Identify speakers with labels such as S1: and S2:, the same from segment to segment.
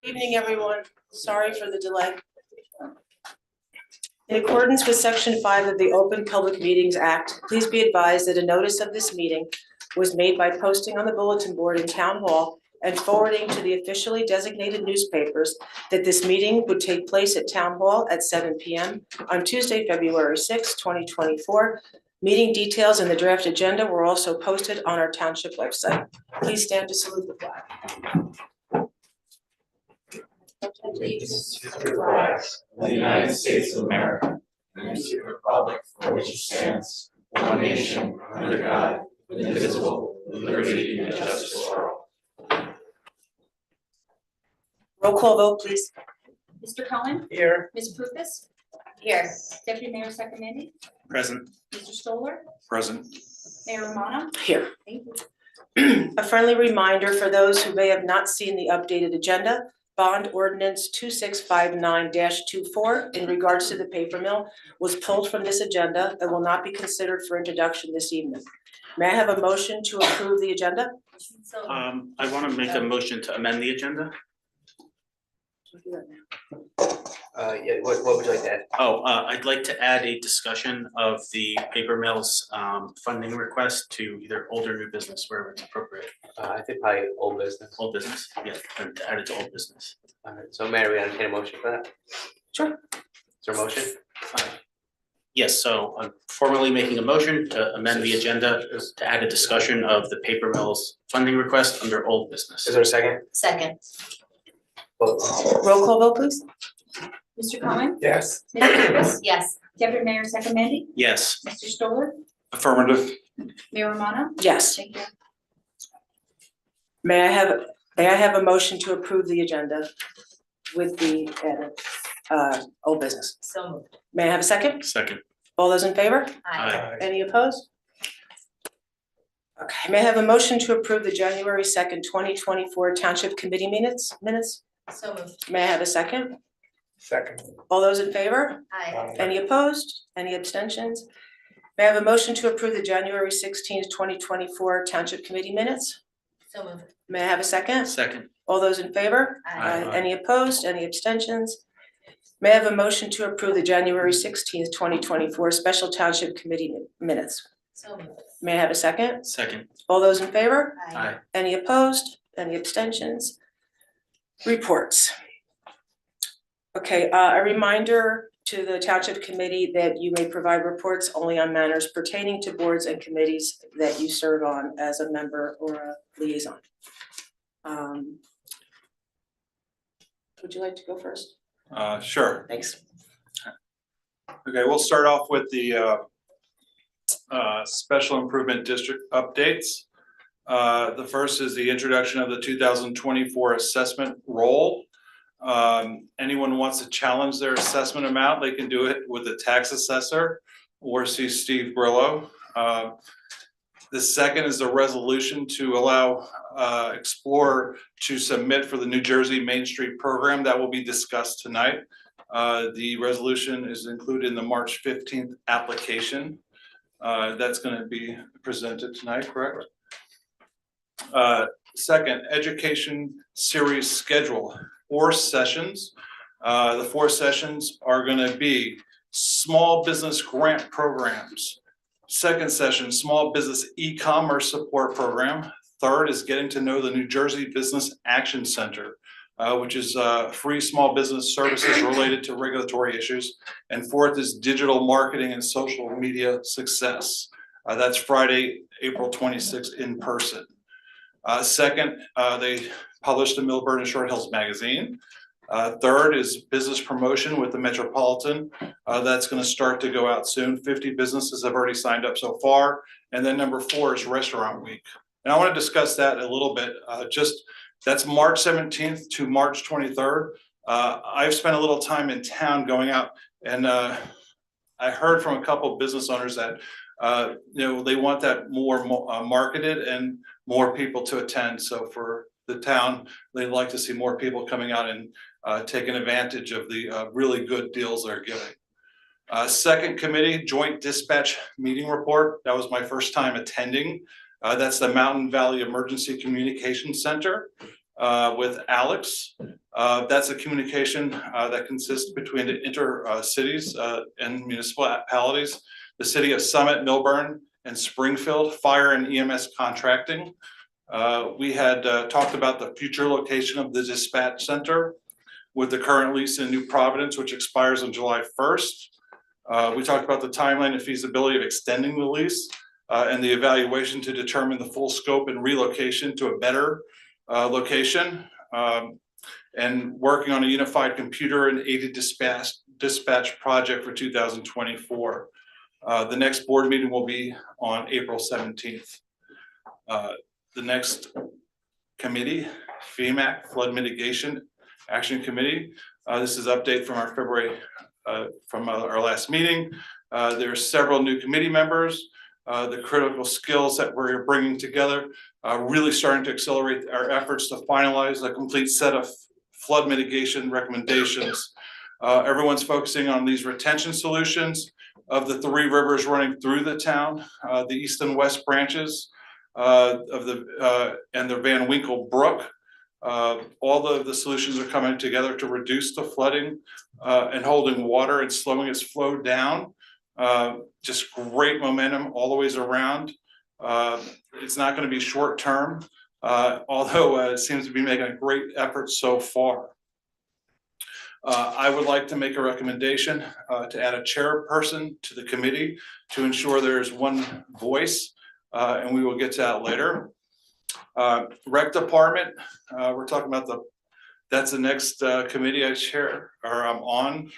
S1: Good evening, everyone. Sorry for the delay. In accordance with Section 5 of the Open Public Meetings Act, please be advised that a notice of this meeting was made by posting on the bulletin board in Town Hall and forwarding to the officially designated newspapers that this meeting would take place at Town Hall at 7 p.m. on Tuesday, February 6, 2024. Meeting details and the draft agenda were also posted on our Township website. Please stand to salute the flag.
S2: Allegiance to the flag of the United States of America and to the republic for which it stands, one nation, under God, indivisible, with liberty and justice for all.
S1: Roll call vote, please.
S3: Mr. Cohen?
S2: Here.
S3: Ms. Pucas?
S1: Here.
S3: Deputy Mayor Sacramenti?
S2: Present.
S3: Mr. Stoller?
S2: Present.
S3: Mayor Romano?
S1: Here.
S3: Thank you.
S1: A friendly reminder for those who may have not seen the updated agenda, Bond Ordinance 2659-24 in regards to the paper mill was pulled from this agenda and will not be considered for introduction this evening. May I have a motion to approve the agenda?
S4: I want to make a motion to amend the agenda. Yeah, what would you like to add?
S2: I'd like to add a discussion of the paper mills funding request to either old or new business, wherever it's appropriate.
S4: I think probably old business.
S2: Old business, yeah, and to add it to old business.
S4: All right, so Mayor, we entertain a motion for that?
S1: Sure.
S4: Is there a motion?
S2: Yes, so I'm formally making a motion to amend the agenda to add a discussion of the paper mills funding request under old business.
S4: Is there a second?
S3: Second.
S4: Vote.
S1: Roll call vote, please.
S3: Mr. Cohen?
S4: Yes.
S3: Ms. Davis? Yes. Deputy Mayor Second,
S2: Yes.
S3: Mr. Stoller?
S2: Affirmative.
S3: Mayor Romano?
S1: Yes.
S3: Thank you.
S1: May I have a motion to approve the agenda with the added old business?
S3: So moved.
S1: May I have a second?
S2: Second.
S1: All those in favor?
S2: Aye.
S1: Any opposed? Okay, may I have a motion to approve the January 2nd, 2024 Township Committee minutes?
S3: So moved.
S1: May I have a second?
S4: Second.
S1: All those in favor?
S3: Aye.
S1: Any opposed? Any abstentions? May I have a motion to approve the January 16th, 2024 Township Committee minutes?
S3: So moved.
S1: May I have a second?
S2: Second.
S1: All those in favor?
S3: Aye.
S1: Any opposed? Any abstentions? May I have a motion to approve the January 16th, 2024 Special Township Committee minutes?
S3: So moved.
S1: May I have a second?
S2: Second.
S1: All those in favor?
S2: Aye.
S1: Any opposed? Any abstentions? Reports. Okay, a reminder to the Township Committee that you may provide reports only on matters pertaining to boards and committees that you serve on as a member or a liaison. Would you like to go first?
S5: Sure.
S1: Thanks.
S5: Okay, we'll start off with the Special Improvement District updates. The first is the introduction of the 2024 assessment roll. Anyone wants to challenge their assessment amount, they can do it with the tax assessor or see Steve Brillo. The second is the resolution to allow Explorer to submit for the New Jersey Main Street program that will be discussed tonight. The resolution is included in the March 15th application. That's going to be presented tonight, correct? Second, education series schedule, 4 sessions. The 4 sessions are going to be small business grant programs. Second session, small business e-commerce support program. Third is getting to know the New Jersey Business Action Center, which is free small business services related to regulatory issues. And fourth is digital marketing and social media success. That's Friday, April 26th in person. Second, they published the Millburn and Short Hills magazine. Third is business promotion with the Metropolitan. That's going to start to go out soon. 50 businesses have already signed up so far. And then number 4 is Restaurant Week. And I want to discuss that a little bit. That's March 17th to March 23rd. I've spent a little time in town going out, and I heard from a couple of business owners that they want that more marketed and more people to attend. So for the town, they'd like to see more people coming out and taking advantage of the really good deals they're giving. Second committee, joint dispatch meeting report. That was my first time attending. That's the Mountain Valley Emergency Communication Center with Alex. That's a communication that consists between the cities and municipalities, the city of Summit, Millburn, and Springfield, fire and EMS contracting. We had talked about the future location of the dispatch center with the current lease in New Providence, which expires on July 1st. We talked about the timeline and feasibility of extending the lease and the evaluation to determine the full scope and relocation to a better location, and working on a unified computer and aided dispatch project for 2024. The next board meeting will be on April 17th. The next committee, FEMAC, Flood Mitigation Action Committee. This is update from our February, from our last meeting. There are several new committee members. The critical skills that we're bringing together, really starting to accelerate our efforts to finalize a complete set of flood mitigation recommendations. Everyone's focusing on these retention solutions of the 3 rivers running through the town, the east and west branches of and the Van Winkle Brook. All of the solutions are coming together to reduce the flooding and holding water and slowing its flow down. Just great momentum all the ways around. It's not going to be short term, although it seems to be making a great effort so far. I would like to make a recommendation to add a chairperson to the committee to ensure there's one voice, and we will get to that later. Rec department, we're talking about that's the next committee I chair or I'm on.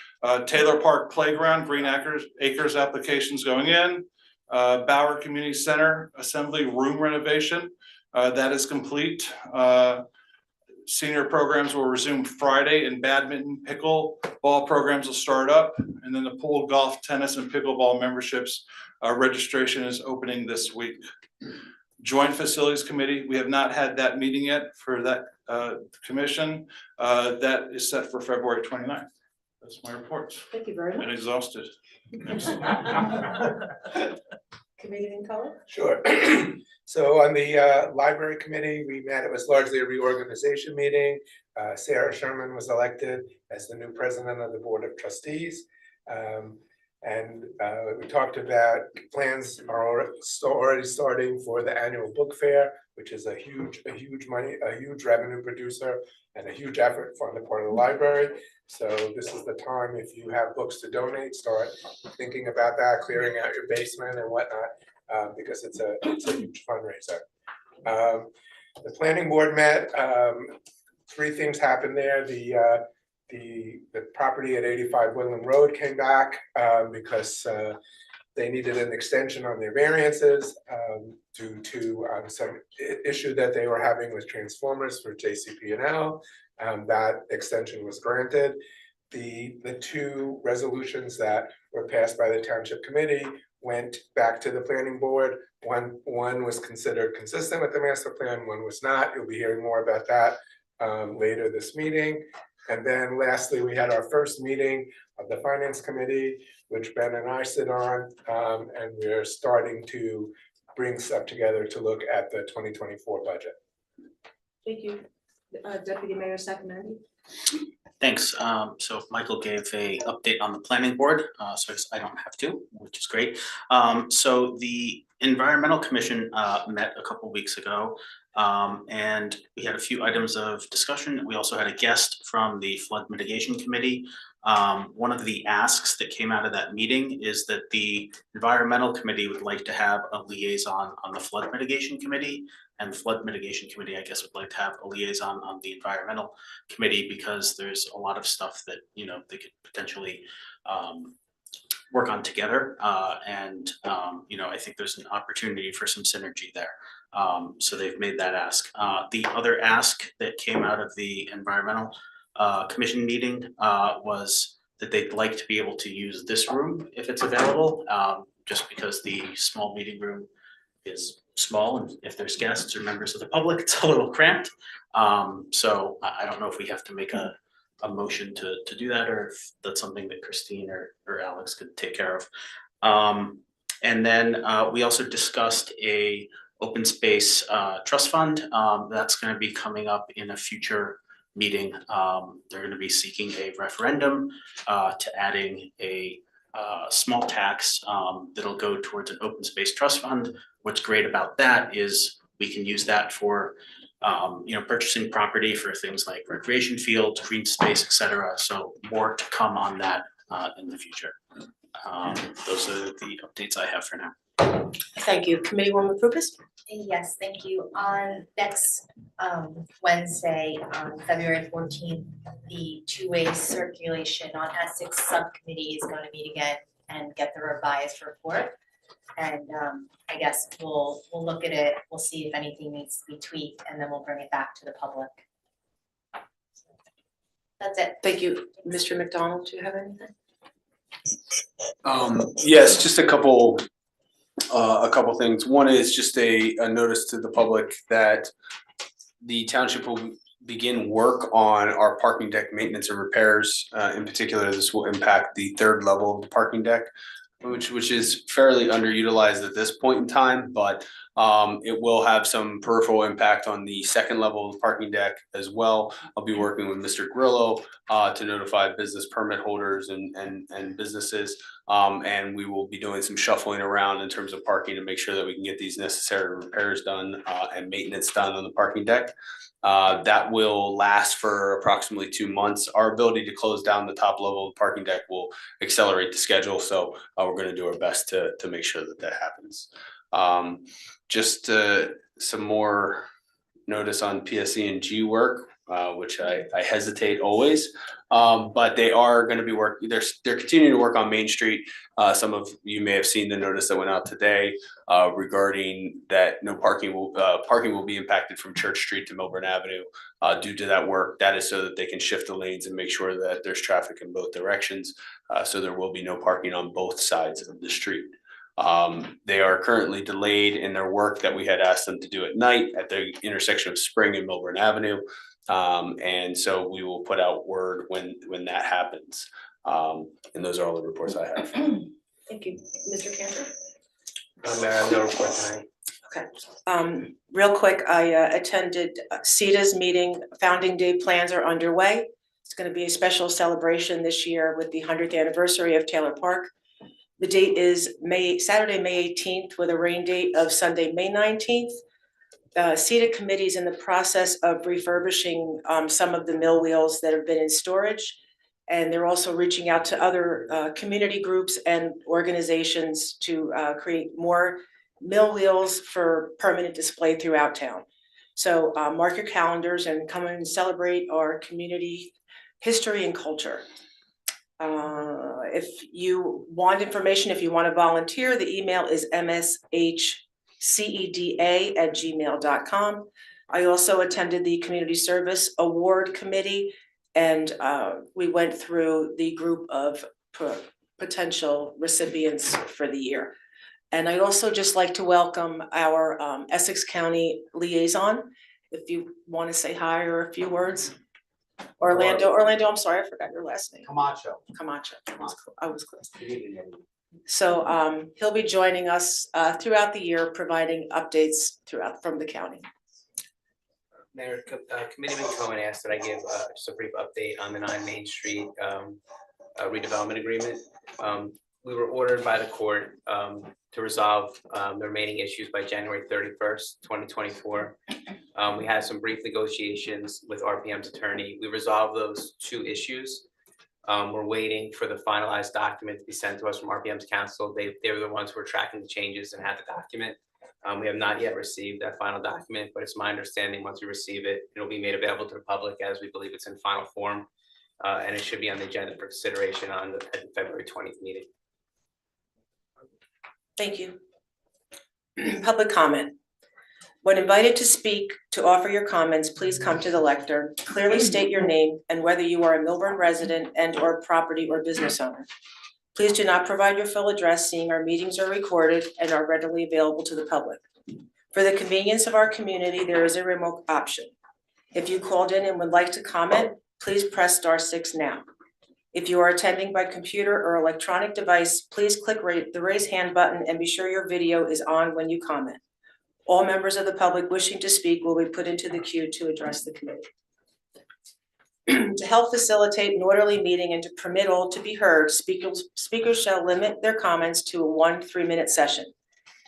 S5: Taylor Park Playground, Green Acres applications going in. Bauer Community Center Assembly Room renovation, that is complete. Senior programs will resume Friday, and badminton, pickleball programs will start up. And then the pool, golf, tennis, and pickleball memberships registration is opening this week. Joint Facilities Committee, we have not had that meeting yet for that commission. That is set for February 29th. That's my report.
S1: Thank you very
S5: And
S1: much.
S5: exhausted.
S1: Committee in color?
S6: Sure. So on the library committee, we met, it was largely a reorganization meeting. Sarah Sherman was elected as the new president of the Board of Trustees. And we talked about plans are already starting for the annual book fair, which is a huge revenue producer and a huge effort on the part of the library. So this is the time, if you have books to donate, start thinking about that, clearing out your basement and whatnot, because it's a huge fundraiser. The planning board met. Three things happened there. The property at 85 Woodland Road came back because they needed an extension on their variances due to some issue that they were having with transformers for JCP&L. That extension was granted. The two resolutions that were passed by the Township Committee went back to the planning board. One was considered consistent with the master plan, one was not. You'll be hearing more about that later this meeting. And then lastly, we had our first meeting of the Finance Committee, which Ben and I sit on, and we're starting to bring stuff together to look at the 2024 budget.
S1: Thank you. Deputy Mayor Sacramento.
S7: Thanks. So Michael gave a update on the planning board, so I don't have to, which is great. So the Environmental Commission met a couple weeks ago, and we had a few items of discussion. We also had a guest from the Flood Mitigation Committee. One of the asks that came out of that meeting is that the Environmental Committee would like to have a liaison on the Flood Mitigation Committee. And the Flood Mitigation Committee, I guess, would like to have a liaison on the Environmental Committee because there's a lot of stuff that, you know, they could potentially work on together. You know, I think there's an opportunity for some synergy there. So they've made that ask. The other ask that came out of the Environmental Commission meeting was that they'd like to be able to use this room if it's available, just because the small meeting room is small, and if there's guests or members of the public, it's a little cramped. So I don't know if we have to make a motion to do that, or if that's something that Christine or Alex could take care of. And then we also discussed a open space trust fund. That's going to be coming up in a future meeting. They're going to be seeking a referendum to adding a small tax that'll go towards an open space trust fund. What's great about that is we can use that for you know, purchasing property for things like recreation fields, green space, etc. So more to come on that in the future. Those are the updates I have for now.
S1: Thank you. Committeewoman Lucas?
S3: Yes, thank you. On next Wednesday, February 14th, the two-way circulation on Essex subcommittee is going to meet again and get the revised report. And I guess we'll look at it, we'll see if anything needs to be tweaked, and then we'll bring it back to the public. That's it.
S1: Thank you. Mr. McDonald, do you have anything?
S8: Yes, just a couple things. One is just a notice to the public that the township will begin work on our parking deck maintenance and repairs. In particular, this will impact the third level of the parking deck. which is fairly underutilized at this point in time, but it will have some peripheral impact on the second level of the parking deck as well. I'll be working with Mr. Grillo to notify business permit holders and businesses. And we will be doing some shuffling around in terms of parking to make sure that we can get these necessary repairs done and maintenance done on the parking deck. That will last for approximately 2 months. Our ability to close down the top level of the parking deck will accelerate the schedule, so we're gonna do our best to make sure that that happens. Just some more notice on PSE and G work, which I hesitate always. But they are gonna be they're continuing to work on Main Street. Some of you may have seen the notice that went out today regarding that no parking will be impacted from Church Street to Milburn Avenue due to that work. That is so that they can shift the lanes and make sure that there's traffic in both directions. So there will be no parking on both sides of the street. They are currently delayed in their work that we had asked them to do at night at the intersection of Spring and Milburn Avenue. And so we will put out word when that happens. And those are all the reports I have.
S1: Thank you. Mr. Cantor?
S4: Mayor, I have no report tonight.
S1: Okay. Real quick, I attended CETA's meeting. Founding Day plans are underway. It's going to be a special celebration this year with the 100th anniversary of Taylor Park. The date is Saturday, May 18th, with a rain date of Sunday, May 19th. CETA committee is in the process of refurbishing some of the mill wheels that have been in storage. And they're also reaching out to other community groups and organizations to create more mill wheels for permanent display throughout town. So mark your calendars and come and celebrate our community history and culture. If you want information, if you want to volunteer, the email is mshceda@gmail.com. I also attended the Community Service Award Committee, and we went through the group of potential recipients for the year. And I'd also just like to welcome our Essex County liaison, if you want to say hi or a few words. Orlando, I'm sorry, I forgot your last name.
S9: Camacho.
S1: I was close. So he'll be joining us throughout the year, providing updates from the county.
S4: Mayor, Committeeman Cohen asked that I give just a brief update on the 9 Main Street redevelopment agreement. We were ordered by the court to resolve the remaining issues by January 31st, 2024. We had some brief negotiations with RPM's attorney. We resolved those 2 issues. We're waiting for the finalized document to be sent to us from RPM's counsel. They were the ones who were tracking the changes and had the document. We have not yet received that final document, but it's my understanding once we receive it, it'll be made available to the public as we believe it's in final form. And it should be on the agenda for consideration at the February 20th meeting.
S1: Thank you. Public comment. When invited to speak, to offer your comments, please come to the lectern. Clearly state your name and whether you are a Milburn resident and/or property or business owner. Please do not provide your full address, seeing our meetings are recorded and are readily available to the public. For the convenience of our community, there is a remote option. If you called in and would like to comment, please press *6 now. If you are attending by computer or electronic device, please click the raise hand button and be sure your video is on when you comment. All members of the public wishing to speak will be put into the queue to address the committee. To help facilitate an orderly meeting and to permit all to be heard, speakers shall limit their comments to a 1 3-minute session.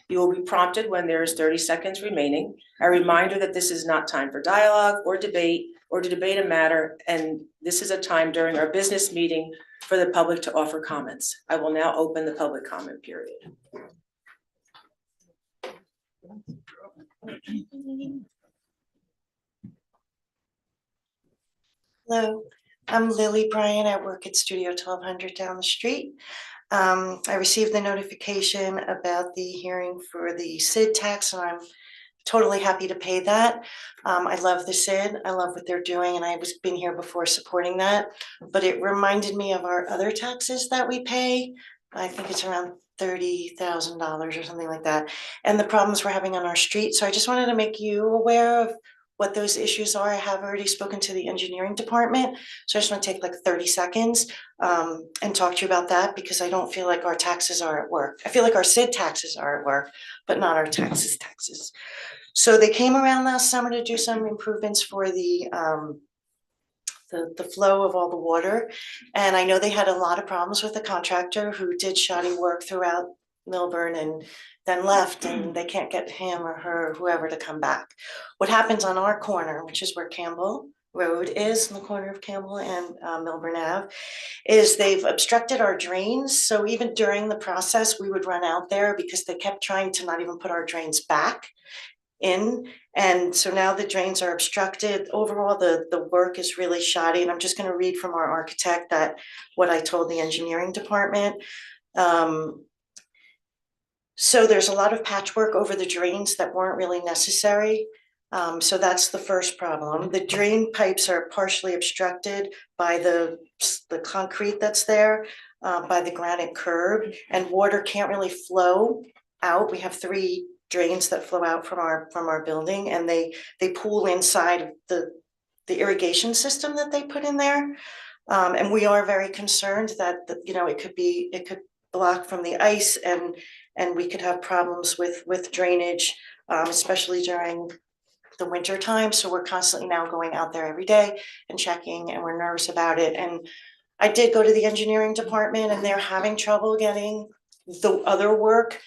S1: You will be prompted when there is 30 seconds remaining. A reminder that this is not time for dialogue or debate or to debate a matter, and this is a time during our business meeting for the public to offer comments. I will now open the public comment period.
S10: Hello, I'm Lily Bryan. I work at Studio 1200 down the street. I received the notification about the hearing for the SID tax, and I'm totally happy to pay that. I love the SID. I love what they're doing, and I was been here before supporting that. But it reminded me of our other taxes that we pay. I think it's around $30,000 or something like that, and the problems we're having on our street. So I just wanted to make you aware of what those issues are. I have already spoken to the engineering department, so I just want to take like 30 seconds and talk to you about that, because I don't feel like our taxes are at work. I feel like our SID taxes are at work, but not our taxes. So they came around last summer to do some improvements for the flow of all the water. And I know they had a lot of problems with the contractor who did shoddy work throughout Milburn and then left, and they can't get him or her, whoever, to come back. What happens on our corner, which is where Campbell Road is, in the corner of Campbell and Milburn Ave, is they've obstructed our drains. So even during the process, we would run out there because they kept trying to not even put our drains back in. And so now the drains are obstructed. Overall, the work is really shoddy. And I'm just going to read from our architect that what I told the engineering department. So there's a lot of patchwork over the drains that weren't really necessary. So that's the first problem. The drain pipes are partially obstructed by the concrete that's there, by the granite curb, and water can't really flow out. We have 3 drains that flow out from our building, and they pool inside of the irrigation system that they put in there. And we are very concerned that it could block from the ice, and we could have problems with drainage, especially during the winter time. So we're constantly now going out there every day and checking, and we're nervous about it. And I did go to the engineering department, and they're having trouble getting the other work,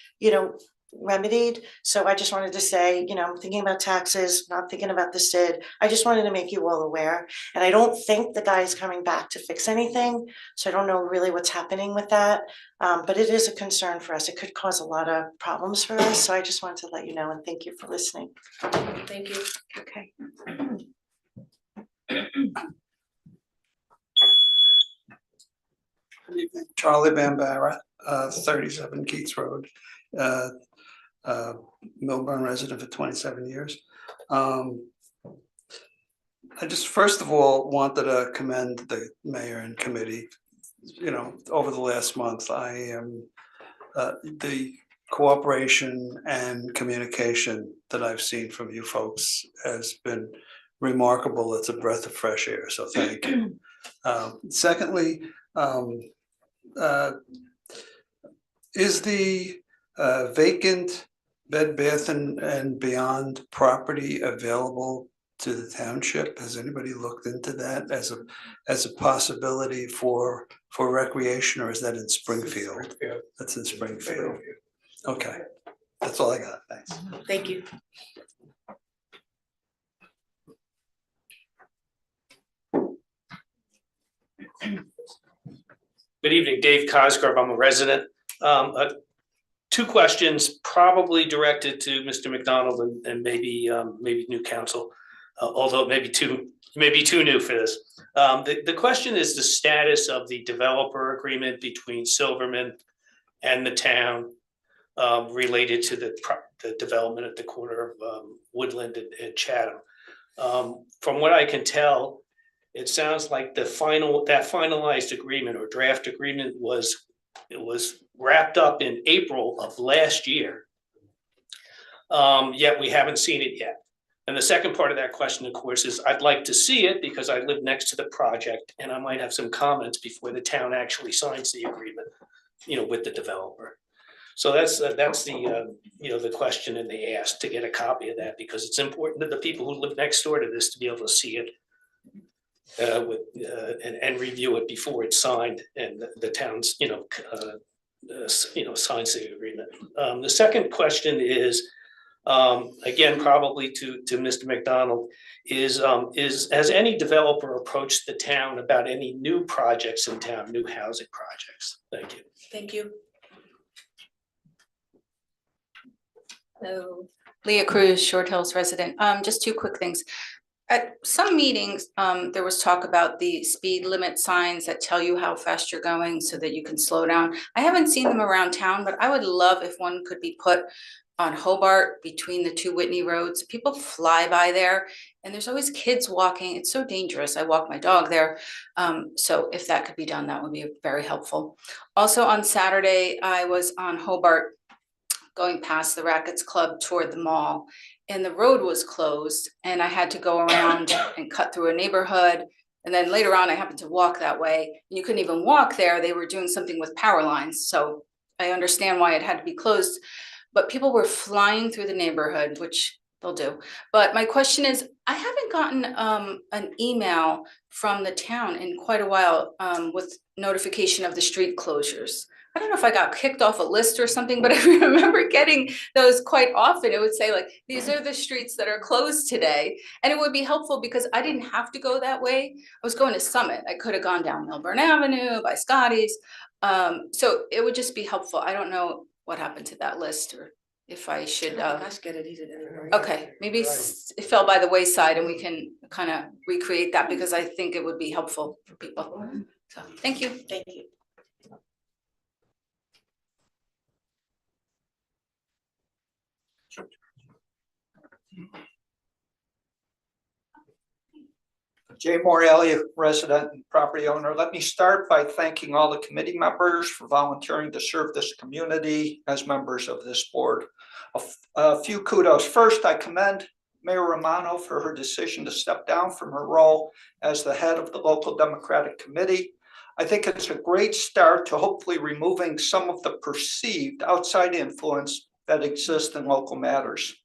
S10: remedied. So I just wanted to say, I'm thinking about taxes, not thinking about the SID. I just wanted to make you all aware. And I don't think the guy is coming back to fix anything. So I don't know really what's happening with that. But it is a concern for us. It could cause a lot of problems for us. So I just wanted to let you know, and thank you for listening.
S1: Thank you.
S10: Okay.
S9: Good evening, Charlie Bambara, 37 Keats Road, Milburn resident for 27 years. I just first of all wanted to commend the mayor and committee. Over the last month, I am the cooperation and communication that I've seen from you folks has been remarkable. It's a breath of fresh air, so thank you. Secondly, is the vacant Bed Bath and Beyond property available to the township? Has anybody looked into that as a possibility for recreation, or is that in Springfield? That's in Springfield. Okay, that's all I got. Thanks.
S1: Thank you.
S11: Good evening, Dave Cosgrove, I'm a resident. 2 questions probably directed to Mr. McDonald and maybe new counsel, although it may be too new for this. The question is the status of the developer agreement between Silverman and the town related to the development at the corner of Woodland and Chatham. From what I can tell, it sounds like that finalized agreement or draft agreement was wrapped up in April of last year. Yet we haven't seen it yet. And the second part of that question, of course, is I'd like to see it because I live next to the project and I might have some comments before the town actually signs the agreement, with the developer. So that's the question, and they asked to get a copy of that because it's important to the people who live next door to this to be able to see it and review it before it's signed and the town's signs the agreement. The second question is again probably to Mr. McDonald is has any developer approached the town about any new projects in town, new housing projects? Thank you.
S1: Thank you.
S12: Hello, Leah Cruz, Short Hills resident. Just 2 quick things. At some meetings, there was talk about the speed limit signs that tell you how fast you're going so that you can slow down. I haven't seen them around town, but I would love if one could be put on Hobart between the 2 Whitney roads. People fly by there and there's always kids walking. It's so dangerous. I walk my dog there. So if that could be done, that would be very helpful. Also on Saturday, I was on Hobart going past the Rackets Club toward the mall. and the road was closed and I had to go around and cut through a neighborhood. And then later on, I happened to walk that way. You couldn't even walk there. They were doing something with power lines. So I understand why it had to be closed. But people were flying through the neighborhood, which they'll do. But my question is, I haven't gotten an email from the town in quite a while with notification of the street closures. I don't know if I got kicked off a list or something, but I remember getting those quite often. It would say like, these are the streets that are closed today. And it would be helpful because I didn't have to go that way. I was going to Summit. I could have gone down Milburn Avenue by Scotty's. So it would just be helpful. I don't know what happened to that list or if I should.
S1: Get it either anymore.
S12: Okay, maybe it fell by the wayside and we can kind of recreate that because I think it would be helpful for people. So, thank you.
S1: Thank you.
S13: Jay Morelli, resident and property owner. Let me start by thanking all the committee members for volunteering to serve this community as members of this board. A few kudos. First, I commend Mayor Romano for her decision to step down from her role as the head of the local Democratic Committee. I think it's a great start to hopefully removing some of the perceived outside influence that exists in local matters.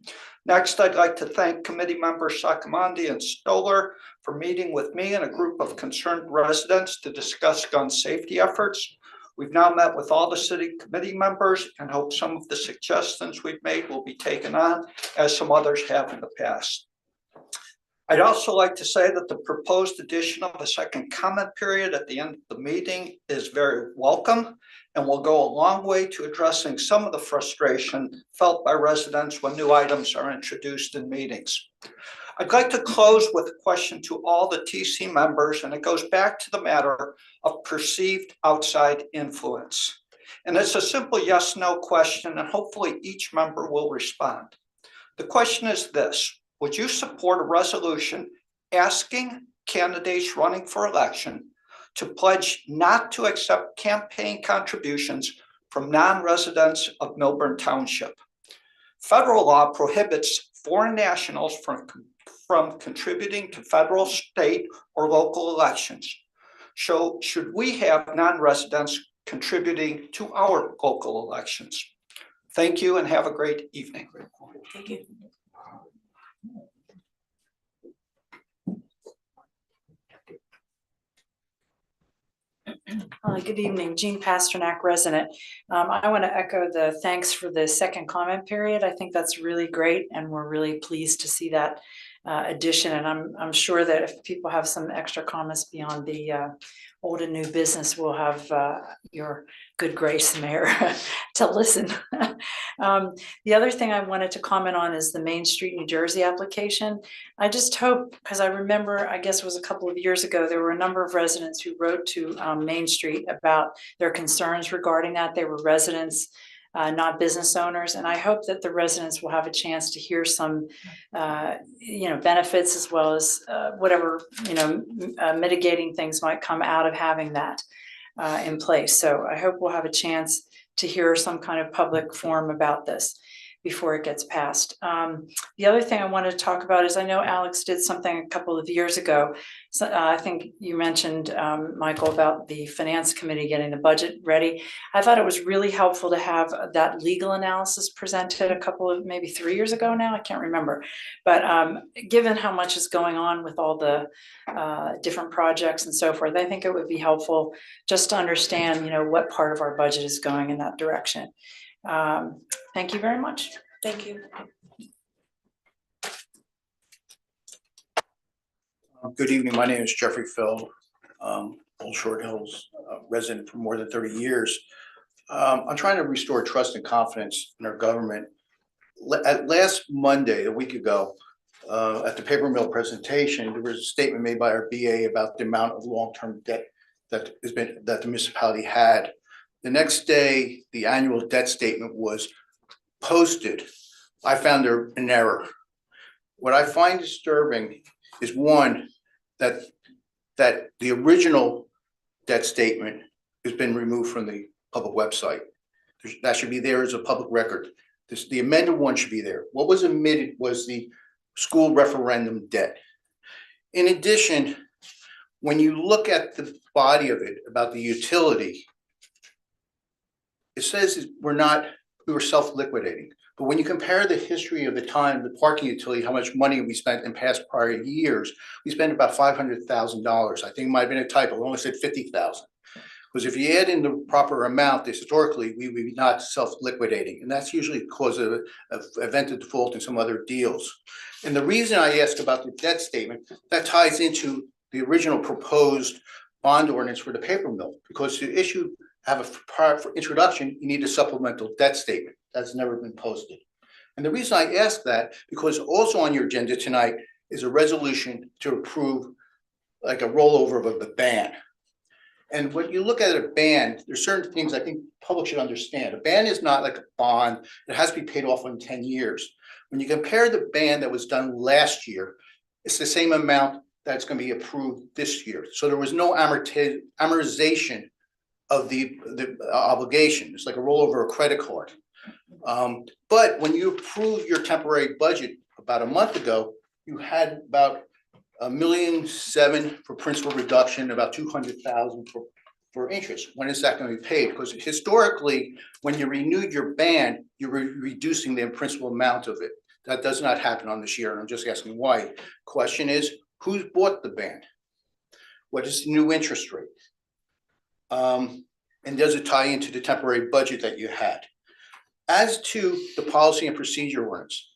S13: Next, I'd like to thank committee members Saccomandi and Stoller for meeting with me and a group of concerned residents to discuss gun safety efforts. We've now met with all the city committee members and hope some of the suggestions we've made will be taken on, as some others have in the past. I'd also like to say that the proposed addition of a second comment period at the end of the meeting is very welcome and will go a long way to addressing some of the frustration felt by residents when new items are introduced in meetings. I'd like to close with a question to all the TC members, and it goes back to the matter of perceived outside influence. And it's a simple yes/no question, and hopefully each member will respond. The question is this: would you support a resolution asking candidates running for election to pledge not to accept campaign contributions from non-residents of Milburn Township? Federal law prohibits foreign nationals from contributing to federal, state, or local elections. So should we have non-residents contributing to our local elections? Thank you and have a great evening.
S1: Thank you.
S14: Good evening, Jean Pasternak, resident. I want to echo the thanks for the second comment period. I think that's really great, and we're really pleased to see that addition. And I'm sure that if people have some extra comments beyond the old and new business, we'll have your good grace, Mayor, to listen. The other thing I wanted to comment on is the Main Street, New Jersey application. I just hope, because I remember, I guess it was a couple of years ago, there were a number of residents who wrote to Main Street about their concerns regarding that. They were residents, not business owners. And I hope that the residents will have a chance to hear some, benefits as well as whatever, mitigating things might come out of having that in place. So I hope we'll have a chance to hear some kind of public forum about this before it gets passed. The other thing I wanted to talk about is I know Alex did something a couple of years ago. So, I think you mentioned, Michael, about the finance committee getting the budget ready. I thought it was really helpful to have that legal analysis presented a couple of, maybe 3 years ago now, I can't remember. But given how much is going on with all the different projects and so forth, I think it would be helpful just to understand, what part of our budget is going in that direction. Thank you very much.
S1: Thank you.
S15: Good evening. My name is Jeffrey Feld, Old Short Hills resident for more than 30 years. I'm trying to restore trust and confidence in our government. Last Monday, a week ago, at the paper mill presentation, there was a statement made by our BA about the amount of long-term debt that the municipality had. The next day, the annual debt statement was posted. I found there an error. What I find disturbing is one, that the original debt statement has been removed from the public website. That should be there as a public record. The amended one should be there. What was omitted was the school referendum debt. In addition, when you look at the body of it about the utility, it says we were self-liquidating. But when you compare the history of the time, the parking utility, how much money we spent in past prior years, we spent about $500,000. I think it might have been a typo. I only said 50,000. Because if you add in the proper amount, historically, we would be not self-liquidating. And that's usually because of an event of default and some other deals. And the reason I asked about the debt statement, that ties into the original proposed bond ordinance for the paper mill. Because to have a prior for introduction, you need a supplemental debt statement. That's never been posted. And the reason I ask that, because also on your agenda tonight is a resolution to approve like a rollover of the ban. And when you look at a ban, there's certain things I think the public should understand. A ban is not like a bond. It has to be paid off in 10 years. When you compare the ban that was done last year, it's the same amount that's going to be approved this year. So there was no amortization of the obligation. It's like a rollover of a credit card. But when you approved your temporary budget about a month ago, you had about $1.7 million for principal reduction, about $200,000 for interest. When is that going to be paid? Because historically, when you renewed your ban, you were reducing the principal amount of it. That does not happen on this year, and I'm just asking why. Question is, who's bought the ban? What is the new interest rate? And does it tie into the temporary budget that you had? As to the policy and procedure ordinance,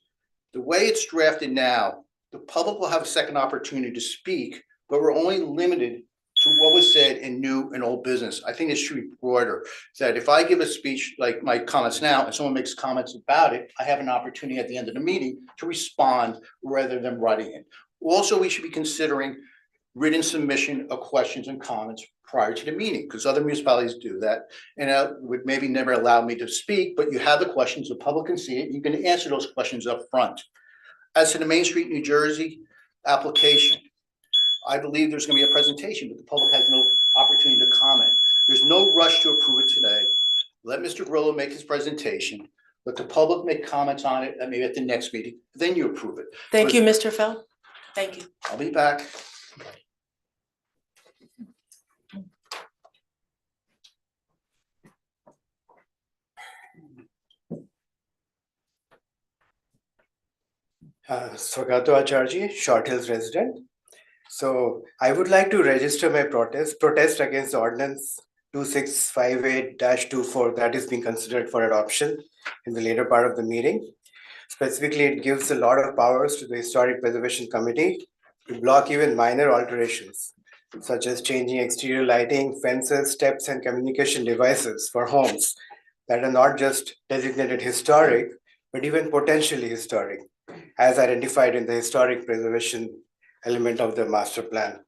S15: the way it's drafted now, the public will have a second opportunity to speak, but we're only limited to what was said in new and old business. I think it should be broader, that if I give a speech like my comments now and someone makes comments about it, I have an opportunity at the end of the meeting to respond rather than writing it. Also, we should be considering written submission of questions and comments prior to the meeting, because other municipalities do that. And would maybe never allow me to speak, but you have the questions, the public can see it, you can answer those questions up front. As to the Main Street, New Jersey application, I believe there's going to be a presentation, but the public has no opportunity to comment. There's no rush to approve it today. Let Mr. Grillo make his presentation. Let the public make comments on it, and maybe at the next meeting, then you approve it.
S1: Thank you, Mr. Feld. Thank you.
S15: I'll be back.
S16: Swagato Acharji, Short Hills resident. So I would like to register my protest against the ordinance 2658-24 that is being considered for adoption in the later part of the meeting. Specifically, it gives a lot of powers to the Historic Preservation Committee to block even minor alterations, such as changing exterior lighting, fences, steps, and communication devices for homes that are not just designated historic, but even potentially historic, as identified in the historic preservation element of the master plan.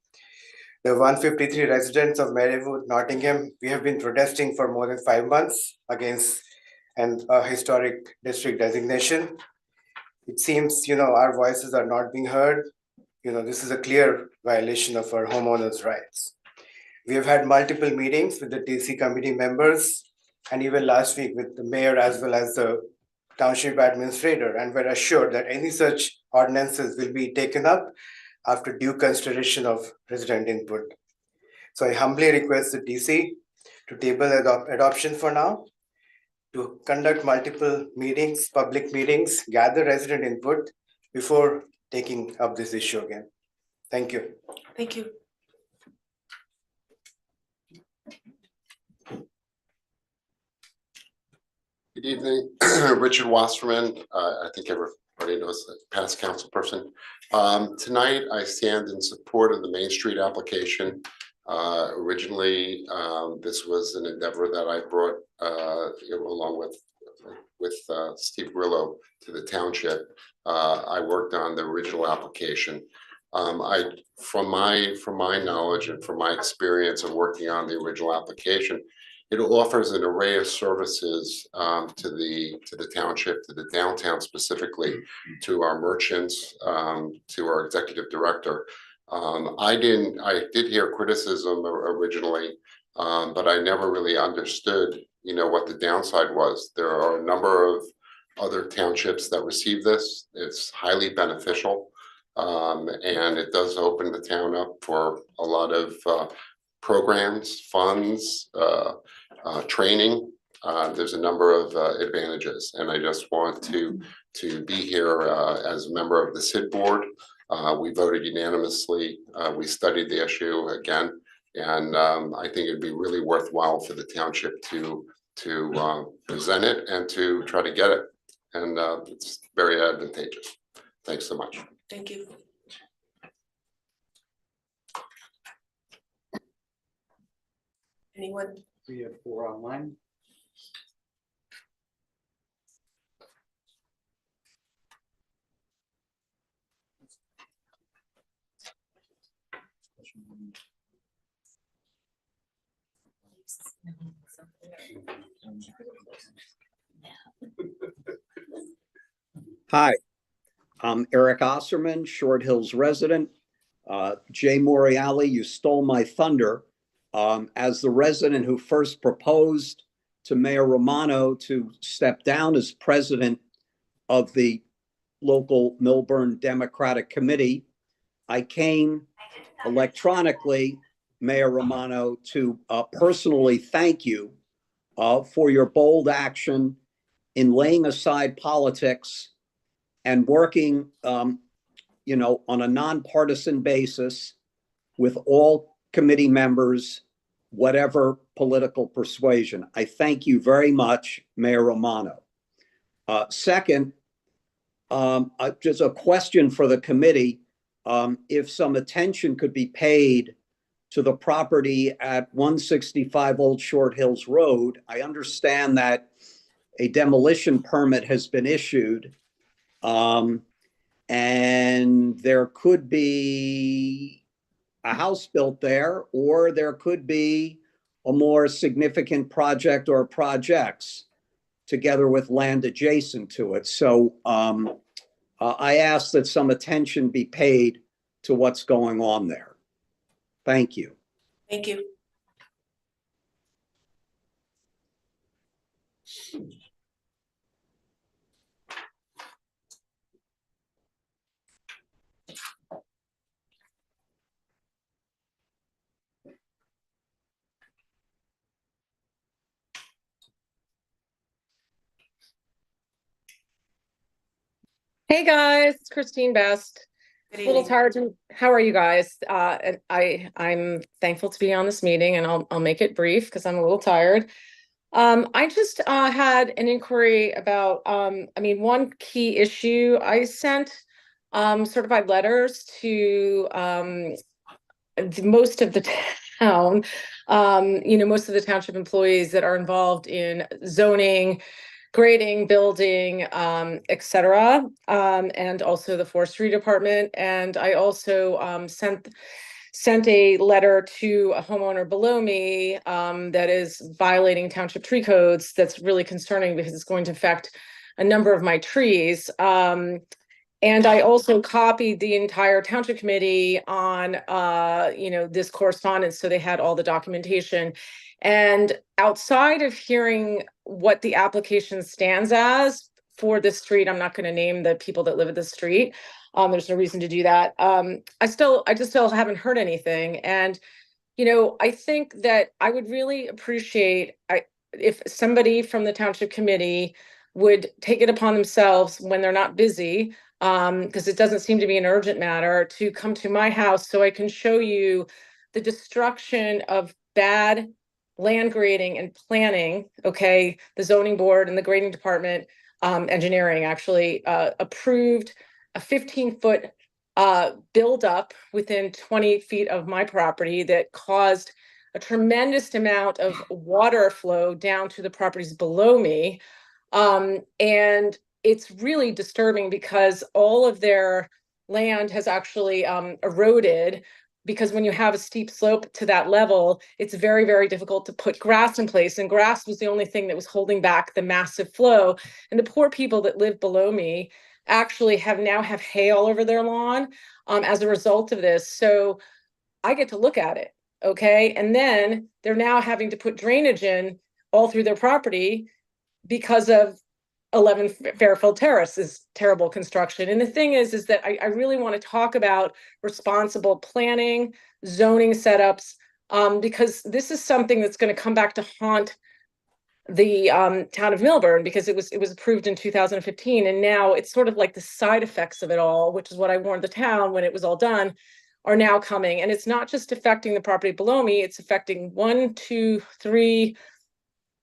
S16: The 153 residents of Marywood, Nottingham, we have been protesting for more than 5 months against a historic district designation. It seems, our voices are not being heard. This is a clear violation of our homeowners' rights. We have had multiple meetings with the TC committee members, and even last week with the mayor as well as the township administrator, and we're assured that any such ordinances will be taken up after due consideration of resident input. So I humbly request the TC to table adoption for now, to conduct multiple meetings, public meetings, gather resident input before taking up this issue again. Thank you.
S1: Thank you.
S17: Good evening, Richard Wasserman. I think everybody knows that, past council person. Tonight, I stand in support of the Main Street application. Originally, this was an endeavor that I brought along with Steve Grillo to the township. I worked on the original application. From my knowledge and from my experience of working on the original application, it offers an array of services to the township, to the downtown specifically, to our merchants, to our executive director. I did hear criticism originally, but I never really understood, what the downside was. There are a number of other townships that receive this. It's highly beneficial. And it does open the town up for a lot of programs, funds, training. There's a number of advantages, and I just want to be here as a member of the SID board. We voted unanimously. We studied the issue again, and I think it'd be really worthwhile for the township to present it and to try to get it. And it's very advantageous. Thanks so much.
S1: Thank you. Anyone?
S15: We have 4 online.
S18: Hi, I'm Eric Osserman, Short Hills resident. Jay Moriali, you stole my thunder. As the resident who first proposed to Mayor Romano to step down as president of the local Millburn Democratic Committee, I came electronically, Mayor Romano, to personally thank you for your bold action in laying aside politics and working, on a nonpartisan basis with all committee members, whatever political persuasion. I thank you very much, Mayor Romano. Second, just a question for the committee. If some attention could be paid to the property at 165 Old Short Hills Road. I understand that a demolition permit has been issued. And there could be a house built there, or there could be a more significant project or projects together with land adjacent to it. So I ask that some attention be paid to what's going on there. Thank you.
S1: Thank you.
S19: Hey guys, it's Christine Best.
S1: Good
S19: A little
S1: evening.
S19: tired. How are you guys? And I'm thankful to be on this meeting, and I'll make it brief because I'm a little tired. I just had an inquiry about one key issue. I sent certified letters to most of the town, most of the township employees that are involved in zoning, grading, building, et cetera, and also the forestry department. And I also sent a letter to a homeowner below me that is violating township tree codes. That's really concerning because it's going to affect a number of my trees. And I also copied the entire township committee on this correspondence, so they had all the documentation. And outside of hearing what the application stands as for this street, I'm not going to name the people that live at the street. There's no reason to do that. I just still haven't heard anything. And, I think that I would really appreciate if somebody from the township committee would take it upon themselves when they're not busy, because it doesn't seem to be an urgent matter, to come to my house so I can show you the destruction of bad land grading and planning. Okay, the zoning board and the grading department, engineering actually approved a 15-foot buildup within 20 feet of my property that caused a tremendous amount of water flow down to the properties below me. And it's really disturbing because all of their land has actually eroded, because when you have a steep slope to that level, it's very, very difficult to put grass in place. And grass was the only thing that was holding back the massive flow. And the poor people that live below me actually now have hay all over their lawn as a result of this. So I get to look at it, okay? And then they're now having to put drainage in all through their property because of 11 Fairfield Terrace is terrible construction. And the thing is that I really want to talk about responsible planning, zoning setups, because this is something that's going to come back to haunt the town of Millburn, because it was approved in 2015, and now it's sort of like the side effects of it all, which is what I warned the town when it was all done, are now coming. And it's not just affecting the property below me, it's affecting 1, 2, 3,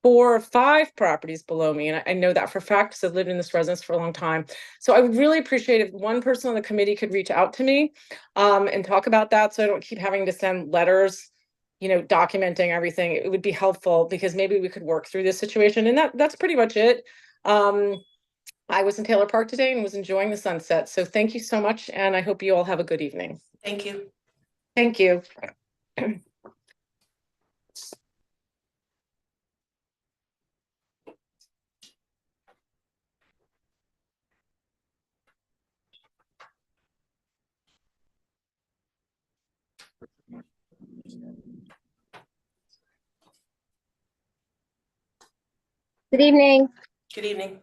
S19: 4, 5 properties below me. And I know that for a fact because I've lived in this residence for a long time. So I would really appreciate if one person on the committee could reach out to me and talk about that, so I don't keep having to send letters, you know, documenting everything. It would be helpful because maybe we could work through this situation. And that's pretty much it. I was in Taylor Park today and was enjoying the sunset. So thank you so much. And I hope you all have a good evening.
S1: Thank you.
S19: Thank you.
S20: Good evening.
S1: Good evening.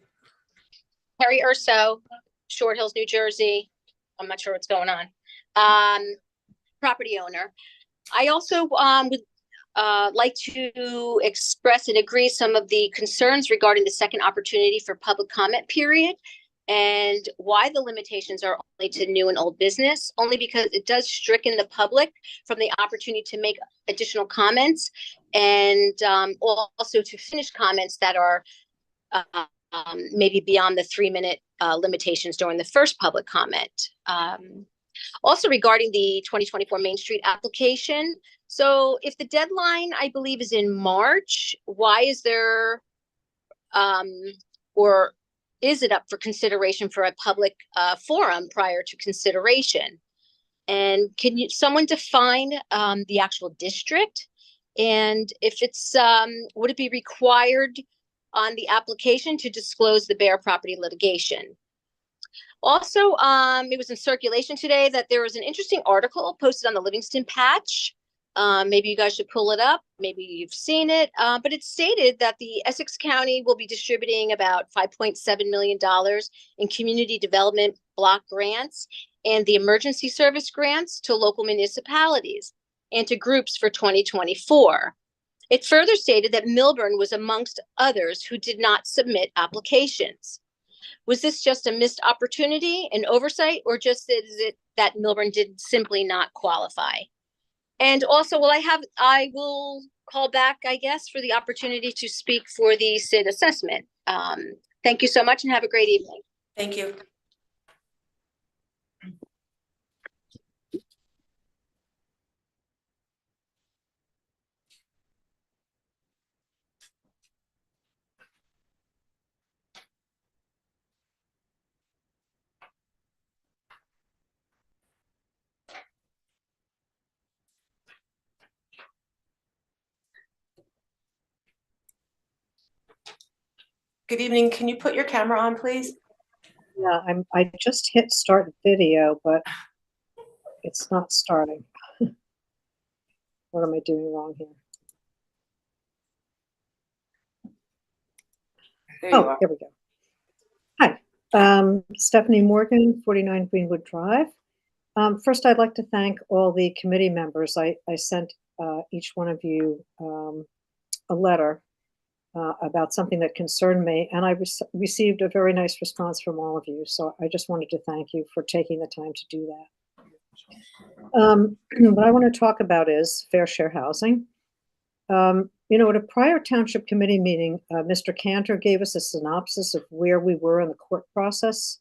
S20: Harry Urso, Short Hills, New Jersey. I'm not sure what's going on. Property owner. I also would like to express and agree some of the concerns regarding the second opportunity for public comment period and why the limitations are only to new and old business, only because it does stricken the public from the opportunity to make additional comments and also to finish comments that are maybe beyond the 3-minute limitations during the first public comment. Also regarding the 2024 Main Street application. So if the deadline, I believe, is in March, why is there, or is it up for consideration for a public forum prior to consideration? And can someone define the actual district? And if it's, would it be required on the application to disclose the Bear property litigation? Also, it was in circulation today that there was an interesting article posted on the Livingston Patch. Maybe you guys should pull it up. Maybe you've seen it, but it stated that the Essex County will be distributing about $5.7 million in community development block grants and the emergency service grants to local municipalities and to groups for 2024. It further stated that Millburn was amongst others who did not submit applications. Was this just a missed opportunity, an oversight, or just is it that Millburn did simply not qualify? And also, I will call back, I guess, for the opportunity to speak for the SID assessment. Thank you so much and have a great evening.
S1: Thank you. Good evening. Can you put your camera on, please?
S21: Yeah, I just hit start video, but it's not starting. What am I doing wrong here?
S1: There you are.
S21: Here we go. Hi, Stephanie Morgan, 49 Greenwood Drive. First, I'd like to thank all the committee members. I sent each one of you a letter about something that concerned me, and I received a very nice response from all of you. So I just wanted to thank you for taking the time to do that. What I want to talk about is fair share housing. You know, at a prior township committee meeting, Mr. Cantor gave us a synopsis of where we were in the court process.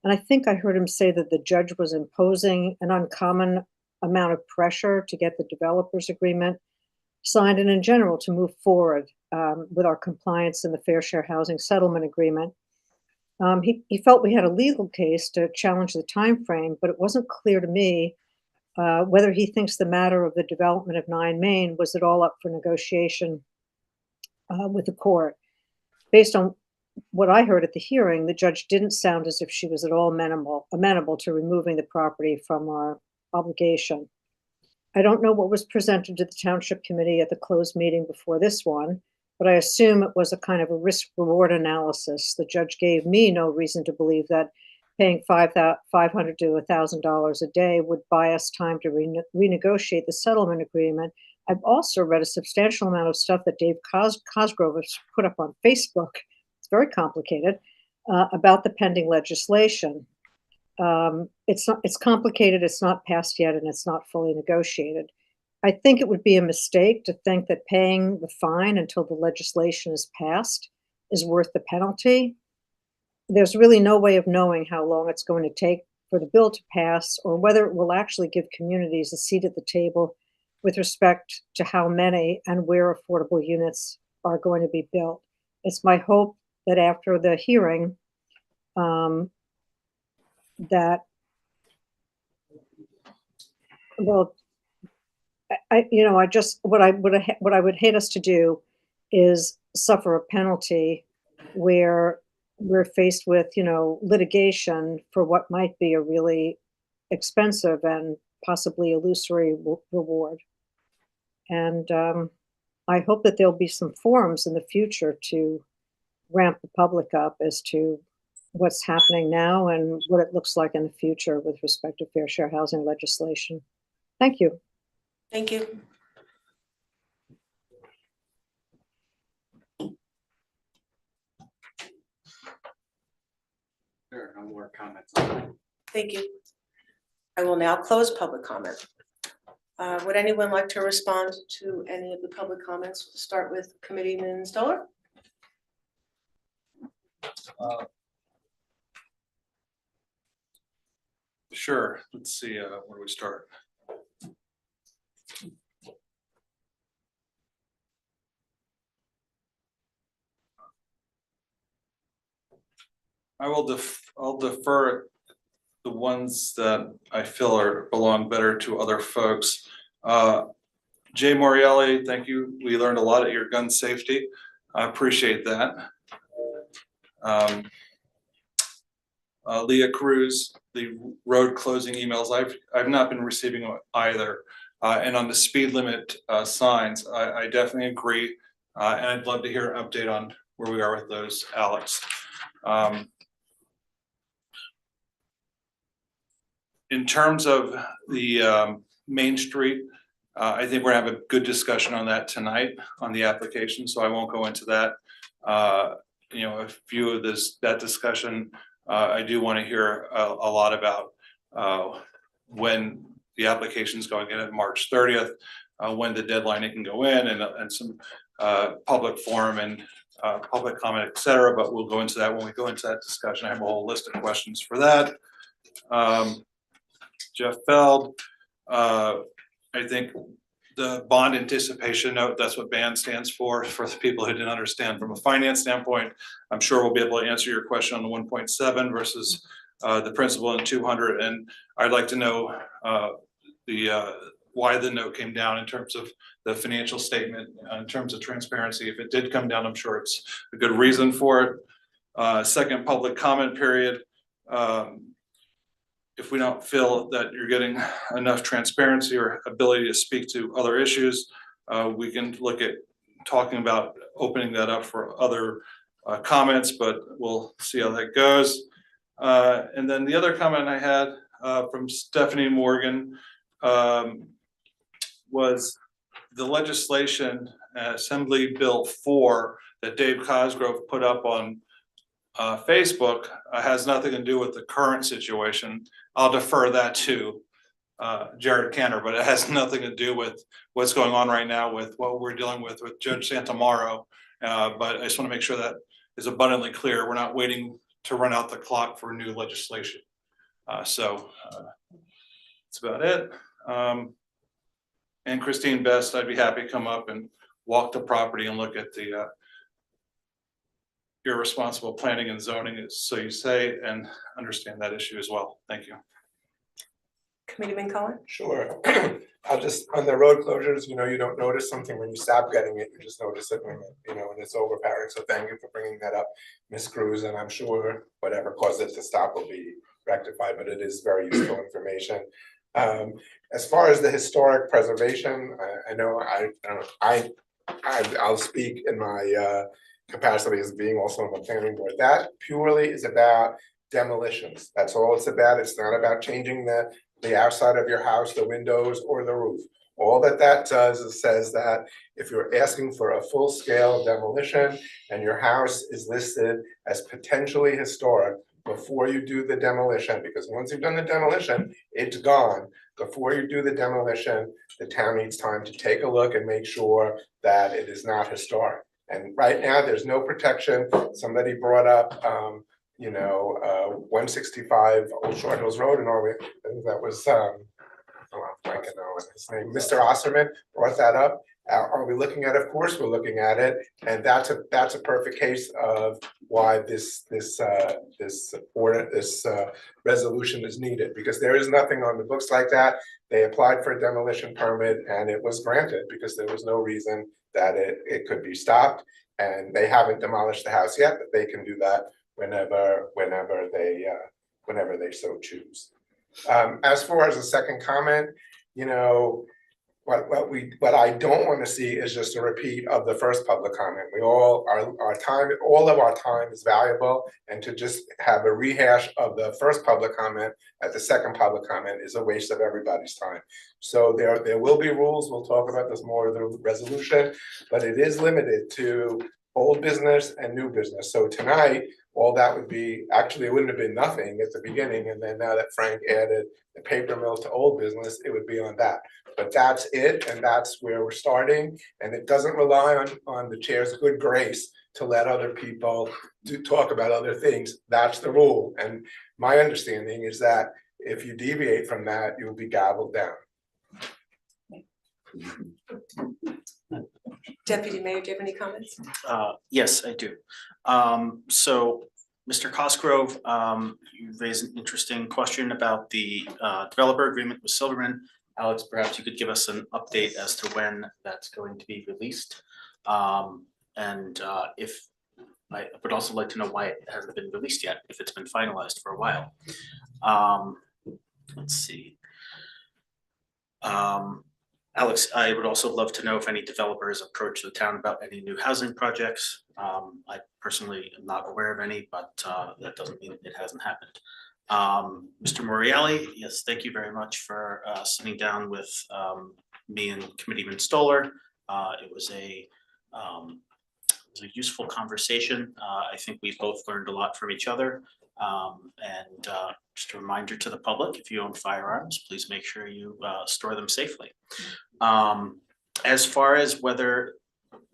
S21: And I think I heard him say that the judge was imposing an uncommon amount of pressure to get the developers agreement signed and in general to move forward with our compliance in the fair share housing settlement agreement. He felt we had a legal case to challenge the time frame, but it wasn't clear to me whether he thinks the matter of the development of 9 Main was at all up for negotiation with the court. Based on what I heard at the hearing, the judge didn't sound as if she was at all amenable to removing the property from our obligation. I don't know what was presented to the township committee at the closed meeting before this one, but I assume it was a kind of a risk reward analysis. The judge gave me no reason to believe that paying $500 to $1,000 a day would buy us time to renegotiate the settlement agreement. I've also read a substantial amount of stuff that Dave Cosgrove has put up on Facebook. It's very complicated about the pending legislation. It's complicated, it's not passed yet, and it's not fully negotiated. I think it would be a mistake to think that paying the fine until the legislation is passed is worth the penalty. There's really no way of knowing how long it's going to take for the bill to pass, or whether it will actually give communities a seat at the table with respect to how many and where affordable units are going to be built. It's my hope that after the hearing, that, well, I just, what I would hate us to do is suffer a penalty where we're faced with, litigation for what might be a really expensive and possibly illusory reward. And I hope that there'll be some forums in the future to ramp the public up as to what's happening now and what it looks like in the future with respect to fair share housing legislation. Thank you.
S1: Thank you.
S8: There are no more comments.
S1: Thank you. I will now close public comment. Would anyone like to respond to any of the public comments? We'll start with Committeeman Stoller.
S5: Sure, let's see, where do we start? I'll defer the ones that I feel belong better to other folks. Jay Morielli, thank you. We learned a lot at your gun safety. I appreciate that. Leah Cruz, the road closing emails, I've not been receiving them either. And on the speed limit signs, I definitely agree. And I'd love to hear an update on where we are with those, Alex. In terms of the Main Street, I think we're gonna have a good discussion on that tonight on the application, so I won't go into that. A few of that discussion, I do want to hear a lot about when the application is going in at March 30th, when the deadline it can go in, and some public forum and public comment, et cetera, but we'll go into that when we go into that discussion. I have a whole list of questions for that. Jeff Feld, I think the bond anticipation note, that's what BAN stands for the people who didn't understand from a finance standpoint. I'm sure we'll be able to answer your question on the 1.7 versus the principal and 200. And I'd like to know why the note came down in terms of the financial statement, in terms of transparency. If it did come down, I'm sure it's a good reason for it. Second public comment period. If we don't feel that you're getting enough transparency or ability to speak to other issues, we can look at talking about opening that up for other comments, but we'll see how that goes. And then the other comment I had from Stephanie Morgan was the legislation, Assembly Bill 4 that Dave Cosgrove put up on Facebook has nothing to do with the current situation. I'll defer that to Jared Cantor, but it has nothing to do with what's going on right now with what we're dealing with Judge Santamaro. But I just want to make sure that is abundantly clear. We're not waiting to run out the clock for new legislation. So that's about it. And Christine Best, I'd be happy to come up and walk the property and look at the irresponsible planning and zoning, so you say, and understand that issue as well. Thank you.
S1: Committeeman Cohen?
S6: Sure. I'll just, on the road closures, you don't notice something when you stop getting it, you just notice it when, when it's overpowering. So thank you for bringing that up, Ms. Cruz, and I'm sure whatever caused it to stop will be rectified, but it is very useful information. As far as the historic preservation, I know I I'll speak in my capacity as being also on the planning board. That purely is about demolitions. That's all it's about. It's not about changing the outside of your house, the windows or the roof. All that does is says that if you're asking for a full-scale demolition and your house is listed as potentially historic before you do the demolition, because once you've done the demolition, it's gone. Before you do the demolition, the town needs time to take a look and make sure that it is not historic. And right now, there's no protection. Somebody brought up, 165 Old Short Hills Road in Norway. I think that was, I can know his name, Mr. Osserman brought that up. Are we looking at it? Of course, we're looking at it, and that's a perfect case of why this resolution is needed, because there is nothing on the books like that. They applied for a demolition permit and it was granted because there was no reason that it could be stopped, and they haven't demolished the house yet, but they can do that whenever they so choose. As far as the second comment, what I don't want to see is just a repeat of the first public comment. All of our time is valuable, and to just have a rehash of the first public comment at the second public comment is a waste of everybody's time. So there will be rules. We'll talk about this more in the resolution, but it is limited to old business and new business. So tonight, all that would be, actually, it wouldn't have been nothing at the beginning, and then now that Frank added the paper mill to old business, it would be on that. But that's it, and that's where we're starting, and it doesn't rely on the chair's good grace to let other people talk about other things. That's the rule, and my understanding is that if you deviate from that, you'll be gavelled down.
S1: Deputy Mayor, do you have any comments?
S7: Yes, I do. So, Mr. Cosgrove, you raised an interesting question about the developer agreement with Silverman. Alex, perhaps you could give us an update as to when that's going to be released. If I would also like to know why it hasn't been released yet, if it's been finalized for a while. Let's see. Alex, I would also love to know if any developers approach the town about any new housing projects. I personally am not aware of any, but that doesn't mean it hasn't happened. Mr. Moriali, yes, thank you very much for sitting down with me and Committeeman Stoller. It was a useful conversation. I think we both learned a lot from each other. Just a reminder to the public, if you own firearms, please make sure you store them safely. As far as whether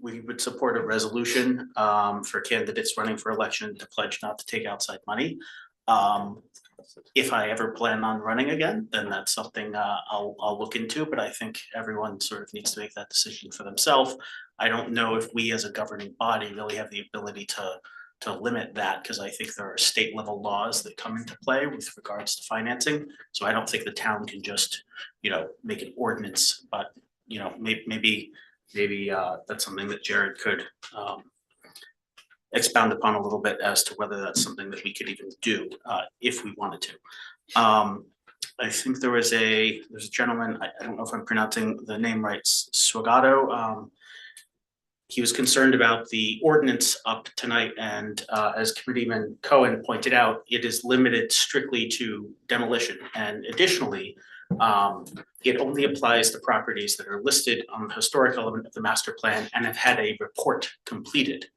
S7: we would support a resolution for candidates running for election to pledge not to take outside money, if I ever plan on running again, then that's something I'll look into, but I think everyone sort of needs to make that decision for themselves. I don't know if we as a governing body really have the ability to limit that, because I think there are state level laws that come into play with regards to financing. So I don't think the town can just, make an ordinance, but maybe that's something that Jared could expound upon a little bit as to whether that's something that we could even do if we wanted to. I think there's a gentleman, I don't know if I'm pronouncing the name right, Swagato. He was concerned about the ordinance up tonight, and as Committeeman Cohen pointed out, it is limited strictly to demolition. And additionally, it only applies to properties that are listed on the historic element of the master plan and have had a report completed.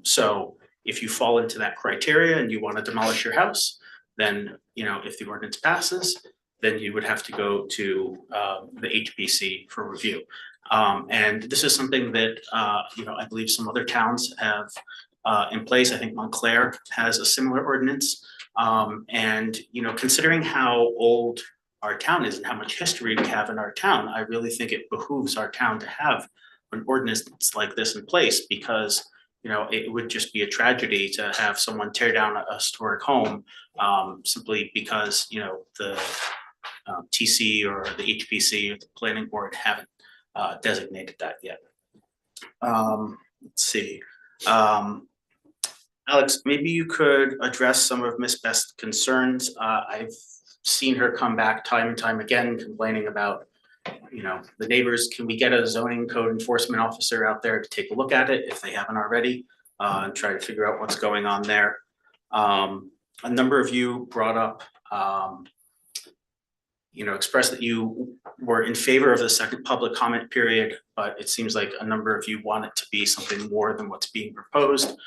S7: So if you fall into that criteria and you want to demolish your house, then, if the ordinance passes, then you would have to go to the HPC for review. And this is something that, I believe some other towns have in place. I think Montclair has a similar ordinance. And, considering how old our town is and how much history we have in our town, I really think it behooves our town to have an ordinance like this in place, because it would just be a tragedy to have someone tear down a historic home simply because, the TC or the HPC or the planning board haven't designated that yet. Let's see. Alex, maybe you could address some of Ms. Best's concerns. I've seen her come back time and time again complaining about the neighbors, can we get a zoning code enforcement officer out there to take a look at it if they haven't already? And try to figure out what's going on there. A number of you brought up, expressed that you were in favor of the second public comment period, but it seems like a number of you want it to be something more than what's being proposed.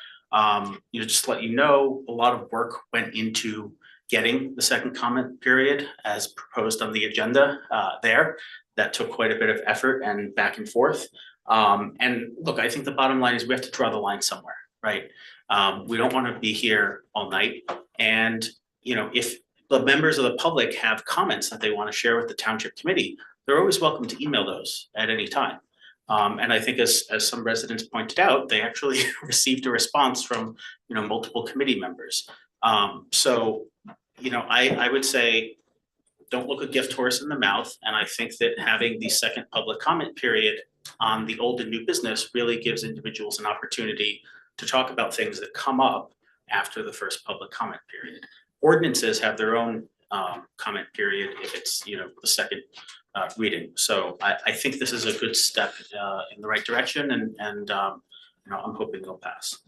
S7: Just to let you know, a lot of work went into getting the second comment period as proposed on the agenda there. That took quite a bit of effort and back and forth. And look, I think the bottom line is we have to draw the line somewhere, right? We don't want to be here all night. And, if the members of the public have comments that they want to share with the township committee, they're always welcome to email those at any time. And I think as some residents pointed out, they actually received a response from, multiple committee members. So, I would say, don't look a gift horse in the mouth. And I think that having the second public comment period on the old and new business really gives individuals an opportunity to talk about things that come up after the first public comment period. Ordinances have their own comment period if it's, the second reading. So I think this is a good step in the right direction, and I'm hoping it'll pass.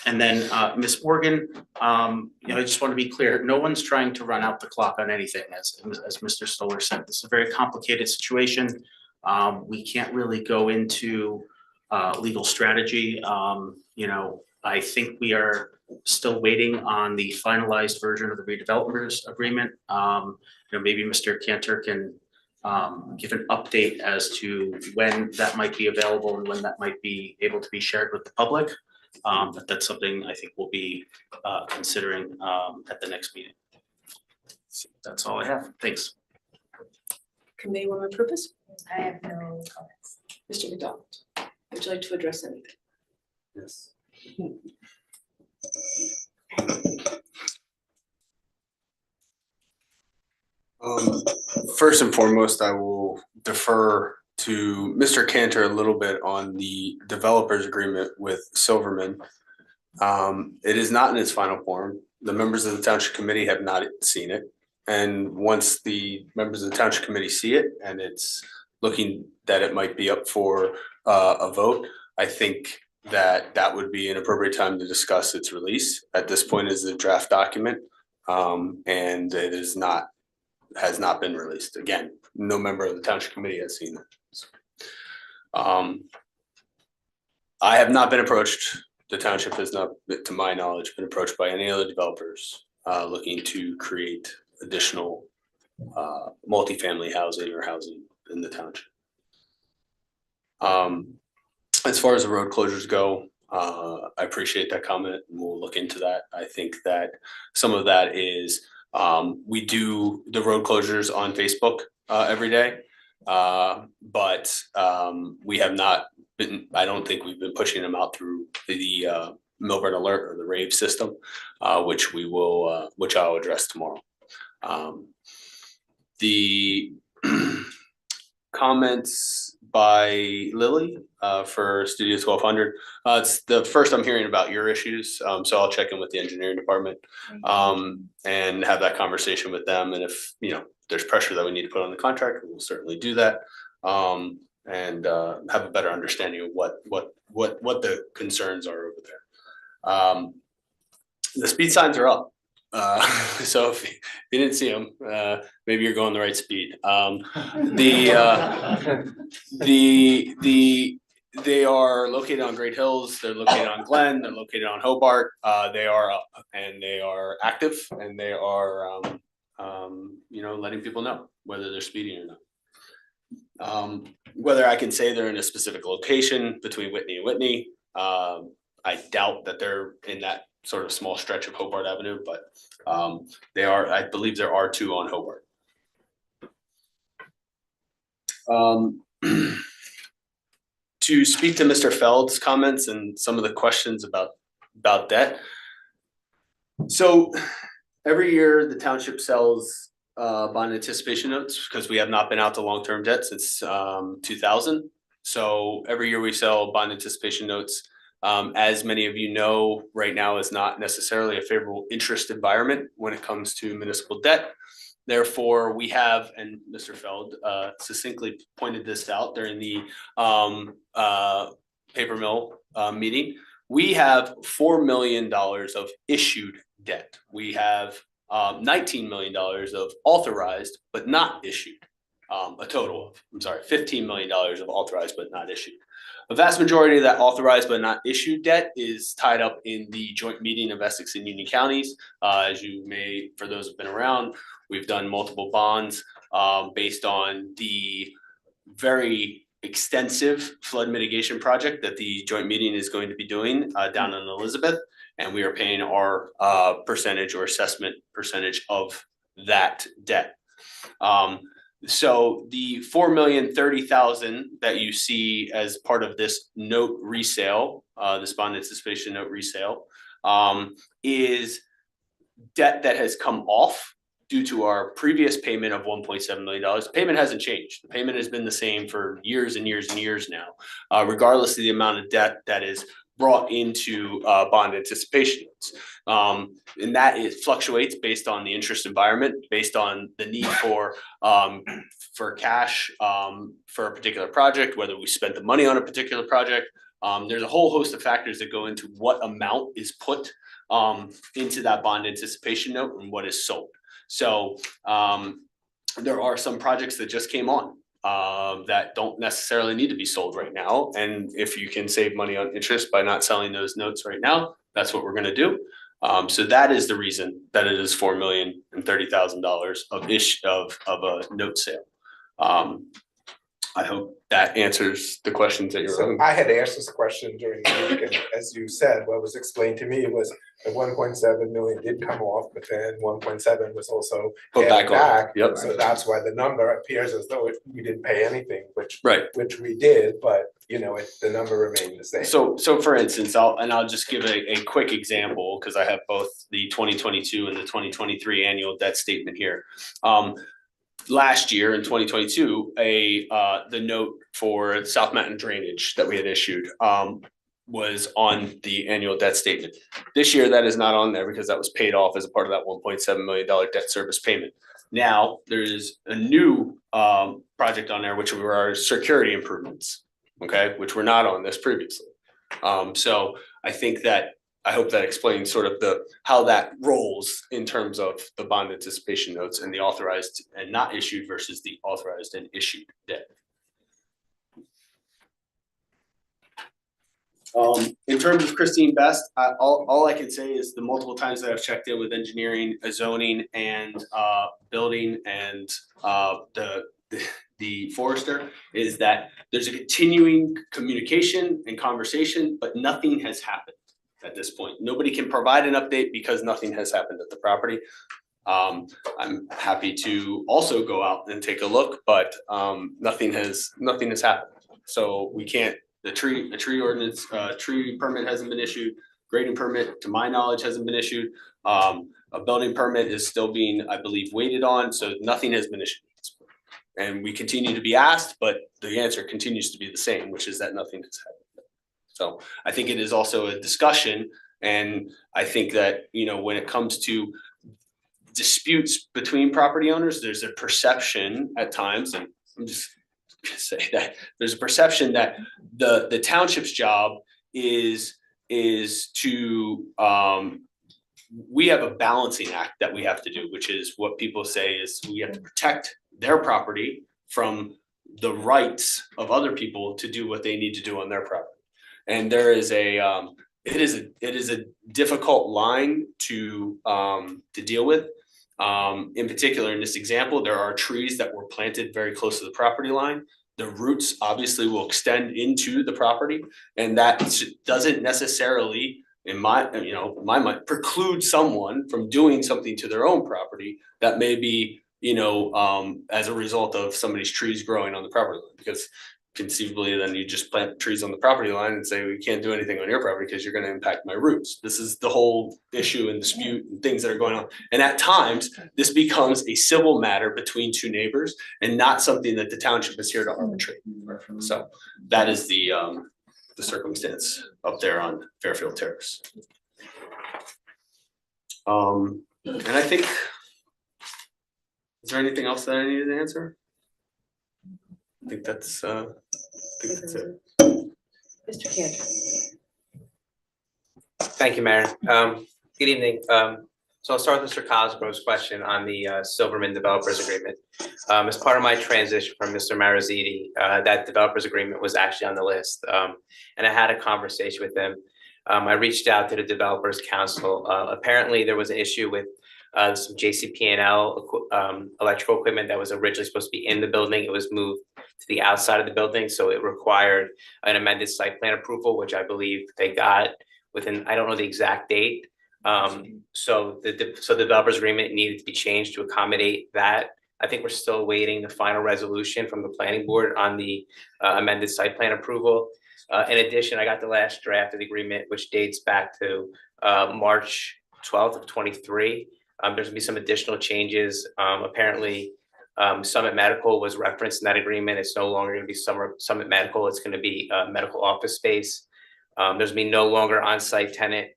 S7: And then Ms. Morgan, I just want to be clear, no one's trying to run out the clock on anything, as Mr. Stoller said. This is a very complicated situation. We can't really go into legal strategy. I think we are still waiting on the finalized version of the redevelopers agreement. Maybe Mr. Cantor can give an update as to when that might be available and when that might be able to be shared with the public. But that's something I think we'll be considering at the next meeting. So that's all I have. Thanks.
S1: Committeewoman Purpose?
S3: I have no comments.
S1: Mr. McDonald, would you like to address anything?
S8: Yes. First and foremost, I will defer to Mr. Cantor a little bit on the developers agreement with Silverman. It is not in its final form. The members of the Township Committee have not seen it. And once the members of the Township Committee see it and it's looking that it might be up for a vote, I think that would be an appropriate time to discuss its release. At this point is a draft document, and it has not been released. Again, no member of the Township Committee has seen it. I have not been approached. The township has not, to my knowledge, been approached by any other developers looking to create additional multifamily housing or housing in the township. As far as the road closures go, I appreciate that comment, and we'll look into that. I think that some of that is we do the road closures on Facebook every day, but we have not been, I don't think we've been pushing them out through the Milburn Alert or the RAVE system, which we will, which I'll address tomorrow. The comments by Lily for Studio 1200. It's the first I'm hearing about your issues, so I'll check in with the engineering department and have that conversation with them. And if there's pressure that we need to put on the contractor, we'll certainly do that, and have a better understanding of what the concerns are over there. The speed signs are up. So if you didn't see them, maybe you're going the right speed. They are located on Great Hills. They're located on Glen. They're located on Hobart. They are up and they are active, and they are, letting people know whether they're speeding or not. Whether I can say they're in a specific location between Whitney and Whitney, I doubt that they're in that sort of small stretch of Hobart Avenue, but they are, I believe there are two on Hobart. To speak to Mr. Feld's comments and some of the questions about debt. So every year the township sells bond anticipation notes because we have not been out to long-term debt since 2000. So every year we sell bond anticipation notes. As many of you know, right now is not necessarily a favorable interest environment when it comes to municipal debt. Therefore, we have, and Mr. Feld succinctly pointed this out during the paper mill meeting. We have $4 million of issued debt. We have $19 million of authorized but not issued. A total of, $15 million of authorized but not issued. The vast majority of that authorized but not issued debt is tied up in the joint meeting of Essex and Union counties. As you may, for those who've been around, we've done multiple bonds based on the very extensive flood mitigation project that the joint meeting is going to be doing down in Elizabeth. And we are paying our percentage or assessment percentage of that debt. So the $4,030,000 that you see as part of this note resale, this bond anticipation note resale, is debt that has come off due to our previous payment of $1.7 million. The payment hasn't changed. The payment has been the same for years and years and years now, regardless of the amount of debt that is brought into bond anticipation notes. And that fluctuates based on the interest environment, based on the need for cash for a particular project, whether we spent the money on a particular project. There's a whole host of factors that go into what amount is put into that bond anticipation note and what is sold. So there are some projects that just came on that don't necessarily need to be sold right now. And if you can save money on interest by not selling those notes right now, that's what we're going to do. So that is the reason that it is $4,030,000 of a note sale. I hope that answers the questions that you're.
S6: So I had asked this question during the week, and as you said, what was explained to me was the 1.7 million did come off, but then 1.7 was also
S8: put back on. Yep.
S6: So that's why the number appears as though we didn't pay anything, which we did, but you know, the number remained the same.
S8: So for instance, I'll just give a quick example because I have both the 2022 and the 2023 annual debt statement here. Last year in 2022, the note for South Mountain drainage that we had issued was on the annual debt statement. This year, that is not on there because that was paid off as a part of that $1.7 million debt service payment. Now, there's a new project on there, which were our security improvements, okay, which were not on this previously. So I hope that explains sort of how that rolls in terms of the bond anticipation notes and the authorized and not issued versus the authorized and issued debt. In terms of Christine Best, all I can say is the multiple times that I've checked in with engineering, zoning, and building, and the forester, is that there's a continuing communication and conversation, but nothing has happened at this point. Nobody can provide an update because nothing has happened at the property. I'm happy to also go out and take a look, but nothing has happened. So we can't. The tree ordinance, tree permit hasn't been issued. Grading permit, to my knowledge, hasn't been issued. A building permit is still being, I believe, waited on. So nothing has been issued. And we continue to be asked, but the answer continues to be the same, which is that nothing has happened. So I think it is also a discussion, and I think that, you know, when it comes to disputes between property owners, there's a perception at times, and I'm just gonna say that there's a perception that the township's job is to we have a balancing act that we have to do, which is what people say is we have to protect their property from the rights of other people to do what they need to do on their property. And there is it is a difficult line to deal with. In particular, in this example, there are trees that were planted very close to the property line. The roots obviously will extend into the property, and that doesn't necessarily, in my mind, preclude someone from doing something to their own property that may be, as a result of somebody's trees growing on the property line, because conceivably then you just plant trees on the property line and say, we can't do anything on your property because you're going to impact my roots. This is the whole issue and dispute and things that are going on. And at times this becomes a civil matter between two neighbors and not something that the township is here to arbitrate. So that is the circumstance up there on Fairfield Terrace. And I think Is there anything else that I needed to answer? I think that's it.
S1: Mr. Cantor.
S4: Thank you, Mayor. Good evening. So I'll start with Mr. Cosgrove's question on the Silverman Developers Agreement. As part of my transition from Mr. Mariziti, that developers agreement was actually on the list. And I had a conversation with them. I reached out to the Developers Council. Apparently there was an issue with some JCP&L electrical equipment that was originally supposed to be in the building. It was moved to the outside of the building, so it required an amended site plan approval, which I believe they got within, I don't know the exact date. So the developers agreement needed to be changed to accommodate that. I think we're still waiting the final resolution from the planning board on the amended site plan approval. In addition, I got the last draft of the agreement, which dates back to March 12th of 23. There's gonna be some additional changes. Apparently, Summit Medical was referenced in that agreement. It's no longer gonna be Summit Medical. It's gonna be medical office space. There's gonna be no longer on-site tenant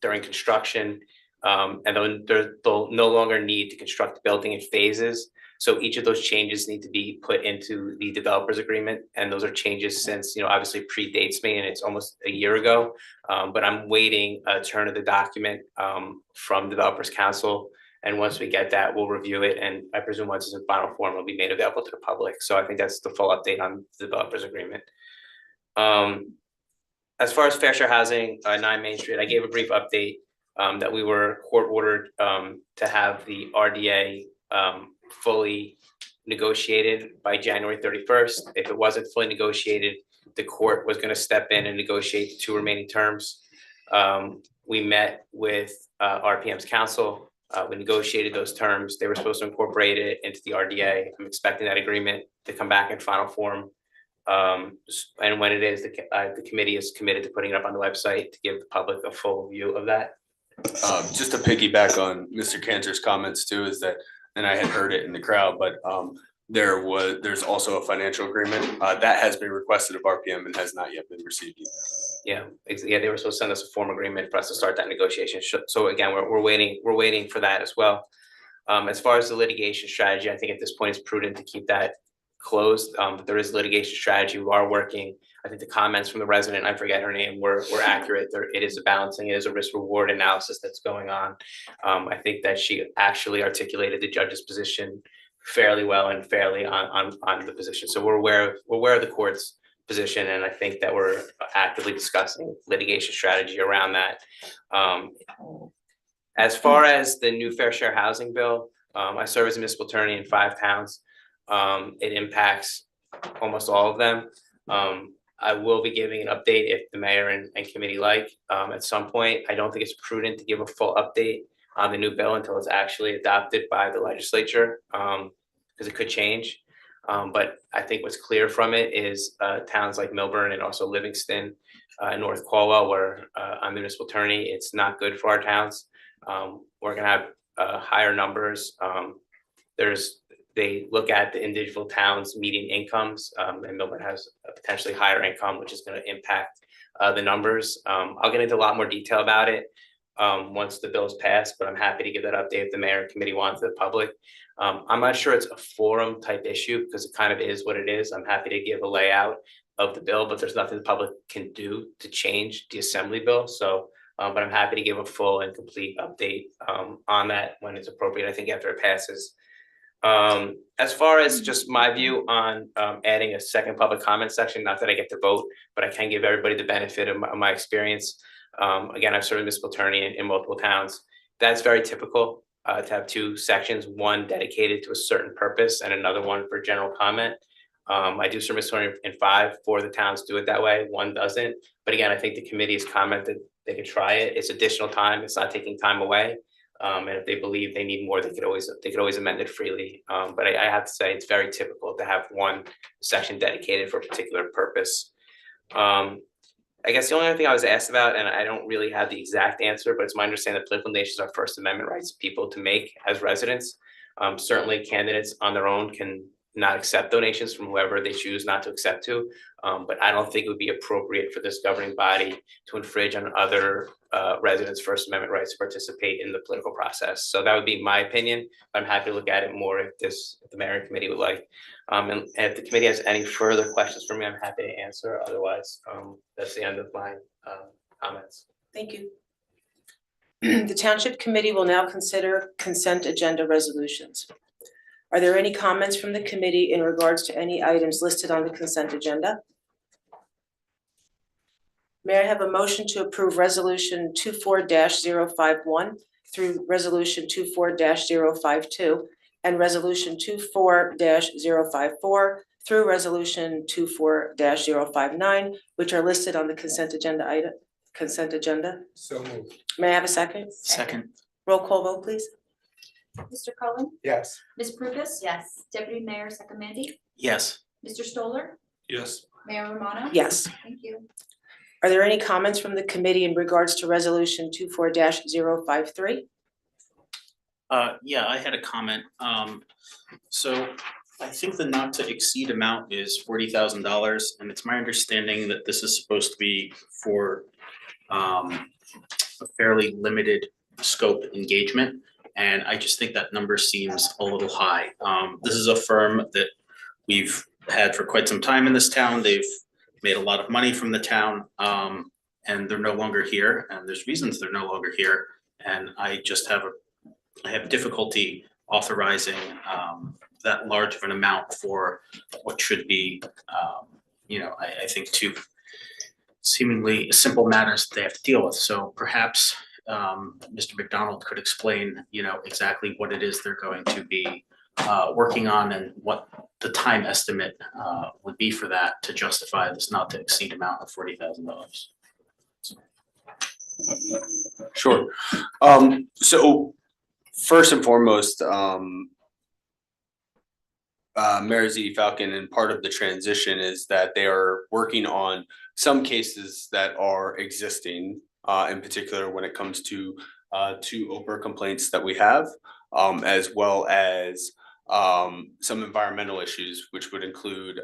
S4: during construction. And they'll no longer need to construct the building in phases. So each of those changes need to be put into the developers agreement. And those are changes since, obviously predates me and it's almost a year ago. But I'm waiting a turn of the document from Developers Council. And once we get that, we'll review it. And I presume once it's in final form, it'll be made available to the public. So I think that's the full update on the developers agreement. As far as fair share housing, 9 Main Street, I gave a brief update that we were court ordered to have the RDA fully negotiated by January 31st. If it wasn't fully negotiated, the court was going to step in and negotiate the 2 remaining terms. We met with RPM's counsel. We negotiated those terms. They were supposed to incorporate it into the RDA. I'm expecting that agreement to come back in final form. And when it is, the committee is committed to putting it up on the website to give the public a full view of that.
S8: Just to piggyback on Mr. Cantor's comments too, is that, and I had heard it in the crowd, but there's also a financial agreement that has been requested of RPM and has not yet been received either.
S4: Yeah, they were supposed to send us a form agreement for us to start that negotiation. So again, we're waiting for that as well. As far as the litigation strategy, I think at this point it's prudent to keep that closed. But there is litigation strategy. We are working. I think the comments from the resident, I forget her name, were accurate. It is a balancing, it is a risk reward analysis that's going on. I think that she actually articulated the judge's position fairly well and fairly on the position. So we're aware of the court's position, and I think that we're actively discussing litigation strategy around that. As far as the new fair share housing bill, I serve as a municipal attorney in 5 towns. It impacts almost all of them. I will be giving an update if the mayor and committee like at some point. I don't think it's prudent to give a full update on the new bill until it's actually adopted by the legislature, because it could change. But I think what's clear from it is towns like Milburn and also Livingston, North Caldwell, where I'm the municipal attorney, it's not good for our towns. We're gonna have higher numbers. They look at the individual towns' median incomes, and Milburn has a potentially higher income, which is going to impact the numbers. I'll get into a lot more detail about it once the bill is passed, but I'm happy to give that update if the mayor and committee want to the public. I'm not sure it's a forum type issue because it kind of is what it is. I'm happy to give a layout of the bill, but there's nothing the public can do to change the assembly bill. So, but I'm happy to give a full and complete update on that when it's appropriate, I think after it passes. As far as just my view on adding a second public comment section, not that I get to vote, but I can give everybody the benefit of my experience. Again, I've served as municipal attorney in multiple towns. That's very typical to have 2 sections, one dedicated to a certain purpose and another one for general comment. I do serve as attorney in 5, 4 of the towns do it that way, 1 doesn't. But again, I think the committee has commented they could try it. It's additional time. It's not taking time away. And if they believe they need more, they could always amend it freely. But I have to say it's very typical to have 1 section dedicated for a particular purpose. I guess the only other thing I was asked about, and I don't really have the exact answer, but it's my understanding that political donations are First Amendment rights of people to make as residents. Certainly candidates on their own can not accept donations from whoever they choose not to accept to. But I don't think it would be appropriate for this governing body to infringe on other residents' First Amendment rights to participate in the political process. So that would be my opinion. I'm happy to look at it more if the mayor and committee would like. And if the committee has any further questions for me, I'm happy to answer. Otherwise, that's the end of my comments.
S1: Thank you. The Township Committee will now consider consent agenda resolutions. Are there any comments from the committee in regards to any items listed on the consent agenda? May I have a motion to approve Resolution 24-051 through Resolution 24-052 and Resolution 24-054 through Resolution 24-059, which are listed on the consent agenda
S6: So moved.
S1: May I have a second?
S7: Second.
S1: Roll call vote, please.
S2: Mr. Cullen?
S6: Yes.
S2: Ms. Prugas?
S3: Yes.
S2: Deputy Mayor Sakamandy?
S7: Yes.
S2: Mr. Stoller?
S5: Yes.
S2: Mayor Romano?
S1: Yes.
S2: Thank you.
S1: Are there any comments from the committee in regards to Resolution 24-053?
S7: Yeah, I had a comment. So I think the not to exceed amount is $40,000, and it's my understanding that this is supposed to be for a fairly limited scope engagement. And I just think that number seems a little high. This is a firm that we've had for quite some time in this town. They've made a lot of money from the town, and they're no longer here. And there's reasons they're no longer here. And I just have difficulty authorizing that large of an amount for what should be, I think two seemingly simple matters that they have to deal with. So perhaps Mr. McDonald could explain, exactly what it is they're going to be working on and what the time estimate would be for that to justify this not to exceed amount of $40,000.
S8: Sure. So first and foremost, Mayor Z Falcon, and part of the transition is that they are working on some cases that are existing, in particular when it comes to two Oprah complaints that we have, as well as some environmental issues, which would include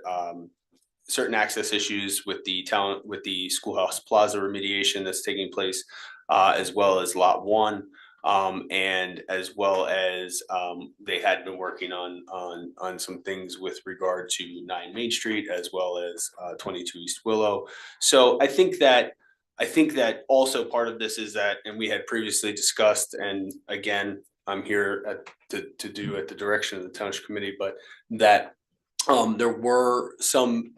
S8: certain access issues with the Schoolhouse Plaza remediation that's taking place, as well as Lot 1. And as well as they had been working on some things with regard to 9 Main Street, as well as 22 East Willow. So I think that also part of this is that, and we had previously discussed, and again, I'm here to do at the direction of the Township Committee, but that there were some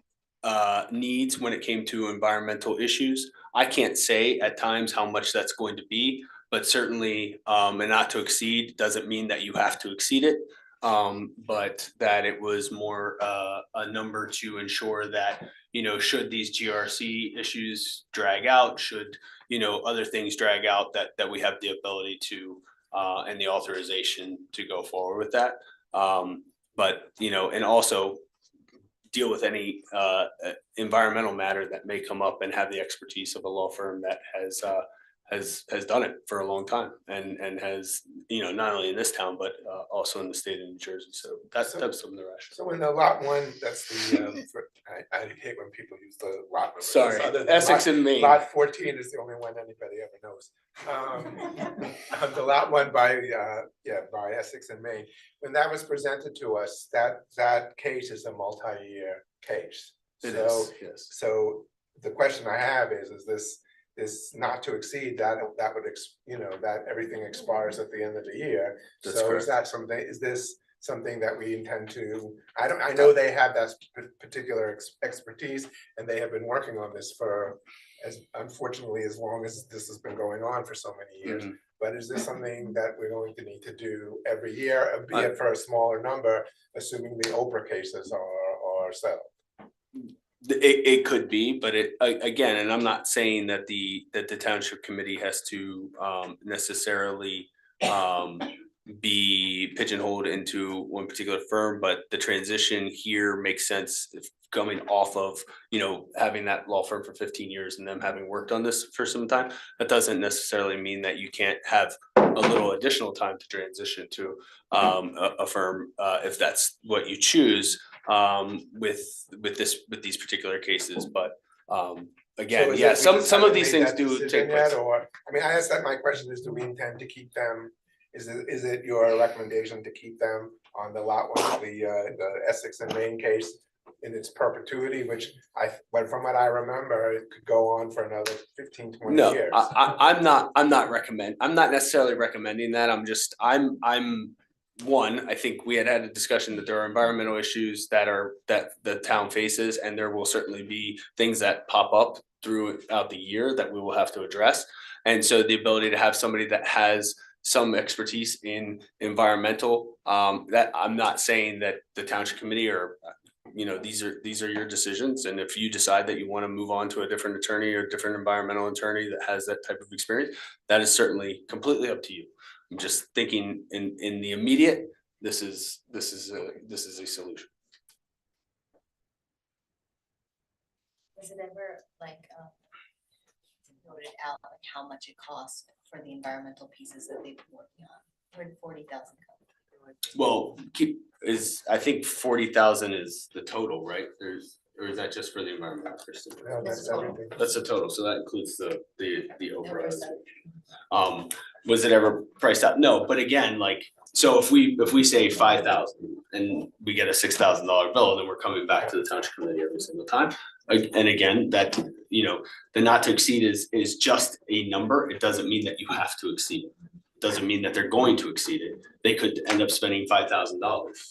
S8: needs when it came to environmental issues. I can't say at times how much that's going to be, but certainly, and not to exceed doesn't mean that you have to exceed it, but that it was more a number to ensure that, should these GRC issues drag out, should, other things drag out, that we have the ability to, and the authorization to go forward with that. But, and also deal with any environmental matter that may come up and have the expertise of a law firm that has done it for a long time and has, not only in this town, but also in the state of New Jersey. So that's some of the rationale.
S6: So in the Lot 1, that's the, I hate when people use the lot numbers.
S8: Sorry,
S6: Other than
S8: Essex
S6: lot-
S8: and Maine.
S6: Lot 14 is the only one anybody ever knows. The Lot 1 by Essex and Maine. When that was presented to us, that case is a multi-year case.
S8: It is, yes.
S6: So the question I have is this not to exceed that would, that everything expires at the end of the year.
S8: That's
S6: So
S8: correct.
S6: is this something that we intend to, I know they have that particular expertise and they have been working on this for unfortunately as long as this has been going on for so many years.
S8: Mhm.
S6: But is this something that we're going to need to do every year, be it for a smaller number, assuming the Oprah cases are settled?
S8: It could be, but again, and I'm not saying that the Township Committee has to necessarily be pigeonholed into one particular firm, but the transition here makes sense if coming off of, having that law firm for 15 years and them having worked on this for some time. That doesn't necessarily mean that you can't have a little additional time to transition to a firm if that's what you choose with these particular cases. But again, yeah, some of these things do take place.
S6: Or, I mean, I guess that my question is, do we intend to keep them? Is it your recommendation to keep them on the lot one, the Essex and Maine case in its perpetuity, which but from what I remember, it could go on for another 15, 20
S8: No,
S6: years.
S8: I'm not necessarily recommending that. I'm one, I think we had a discussion that there are environmental issues that the town faces, and there will certainly be things that pop up throughout the year that we will have to address. And so the ability to have somebody that has some expertise in environmental, that I'm not saying that the township committee or, these are your decisions. And if you decide that you want to move on to a different attorney or different environmental attorney that has that type of experience, that is certainly completely up to you. I'm just thinking in the immediate, this is a solution.
S3: Was it ever noted out how much it costs for the environmental pieces that they've been working on? Where did 40,000 come?
S8: Well, I think 40,000 is the total, right? Or is that just for the environmental?
S6: No, that's everything.
S8: That's the total, so that includes the override. Was it ever priced out? No, but again, so if we say 5,000 and we get a $6,000 bill, then we're coming back to the township committee every single time. And again, that, the not to exceed is just a number. It doesn't mean that you have to exceed it. Doesn't mean that they're going to exceed it. They could end up spending $5,000.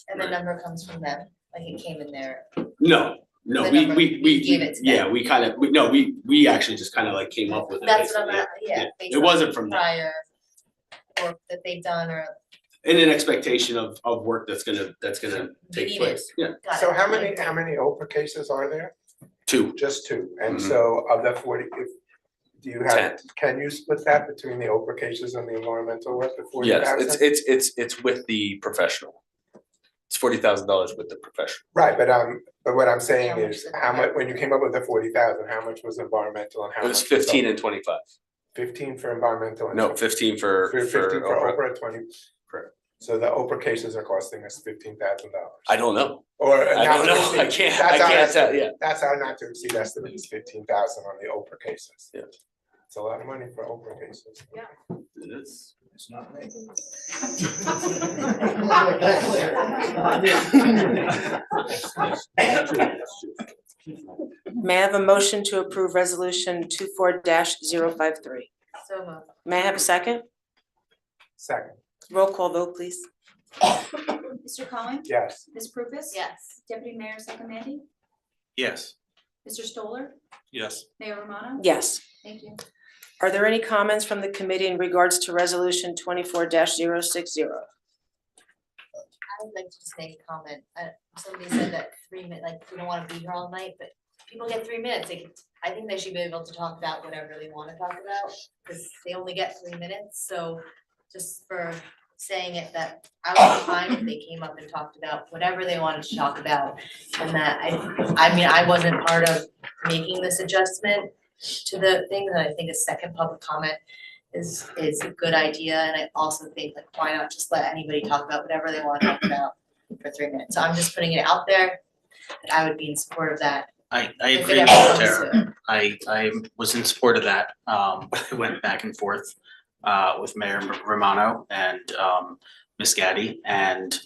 S3: And the number comes from them, like it came in there.
S8: No,
S3: The number we gave it to
S8: yeah,
S3: them.
S8: we actually just kind of came up with it.
S3: That's what I'm
S8: basically.
S3: at, yeah. based
S8: It
S3: on
S8: wasn't from them.
S3: prior work that they've done or.
S8: In an expectation of work that's gonna take place. Yeah.
S6: So how many Oprah cases are there?
S8: 2.
S6: Just 2. And
S8: Mhm.
S6: so of the 40, do you have,
S8: 10.
S6: can you split that between the Oprah cases and the environmental work, the 40,000?
S8: Yes, it's with the professional. It's $40,000 with the professional.
S6: Right, but what I'm saying is, how much, when you came up with the 40,000, how much was environmental and how
S8: It
S6: much?
S8: was 15 and 25.
S6: 15 for environmental and.
S8: No, 15 for
S6: 15 for
S8: Oprah.
S6: Oprah, 20.
S8: Correct.
S6: So the Oprah cases are costing us $15,000.
S8: I don't know.
S6: Or.
S8: I don't know. I can't tell, yeah.
S6: That's our not to exceed estimate is 15,000 on the Oprah cases.
S8: Yeah.
S6: It's a lot of money for Oprah cases.
S3: Yeah.
S8: It is.
S15: It's not me.
S1: May I have a motion to approve resolution 24-053?
S3: So moved.
S1: May I have a second?
S6: Second,
S1: Roll call vote, please.
S2: Mr. Cohen?
S6: yes.
S2: Ms. Prupus?
S3: Yes.
S2: Deputy Mayor Sakamandy?
S7: Yes.
S2: Mr. Stoller?
S5: Yes.
S2: Mayor Romano?
S1: Yes.
S2: Thank you.
S1: Are there any comments from the committee in regards to resolution 24-060?
S3: I would like to just make a comment. Somebody said that 3 minutes, we don't wanna be here all night, but people get 3 minutes. I think they should be able to talk about whatever they wanna talk about, cause they only get 3 minutes, so just for saying it, that I would be fine if they came up and talked about whatever they wanted to talk about. And that I mean, I wasn't part of making this adjustment to the thing, and I think a second public comment is a good idea, and I also think why not just let anybody talk about whatever they want to talk about for 3 minutes. So I'm just putting it out there that I would be in support of that.
S7: I
S3: If it
S7: agree with
S3: ever
S7: you,
S3: comes to
S7: Tara. I was in support of that. I went back and forth with Mayor Romano and Ms. Gaddy, and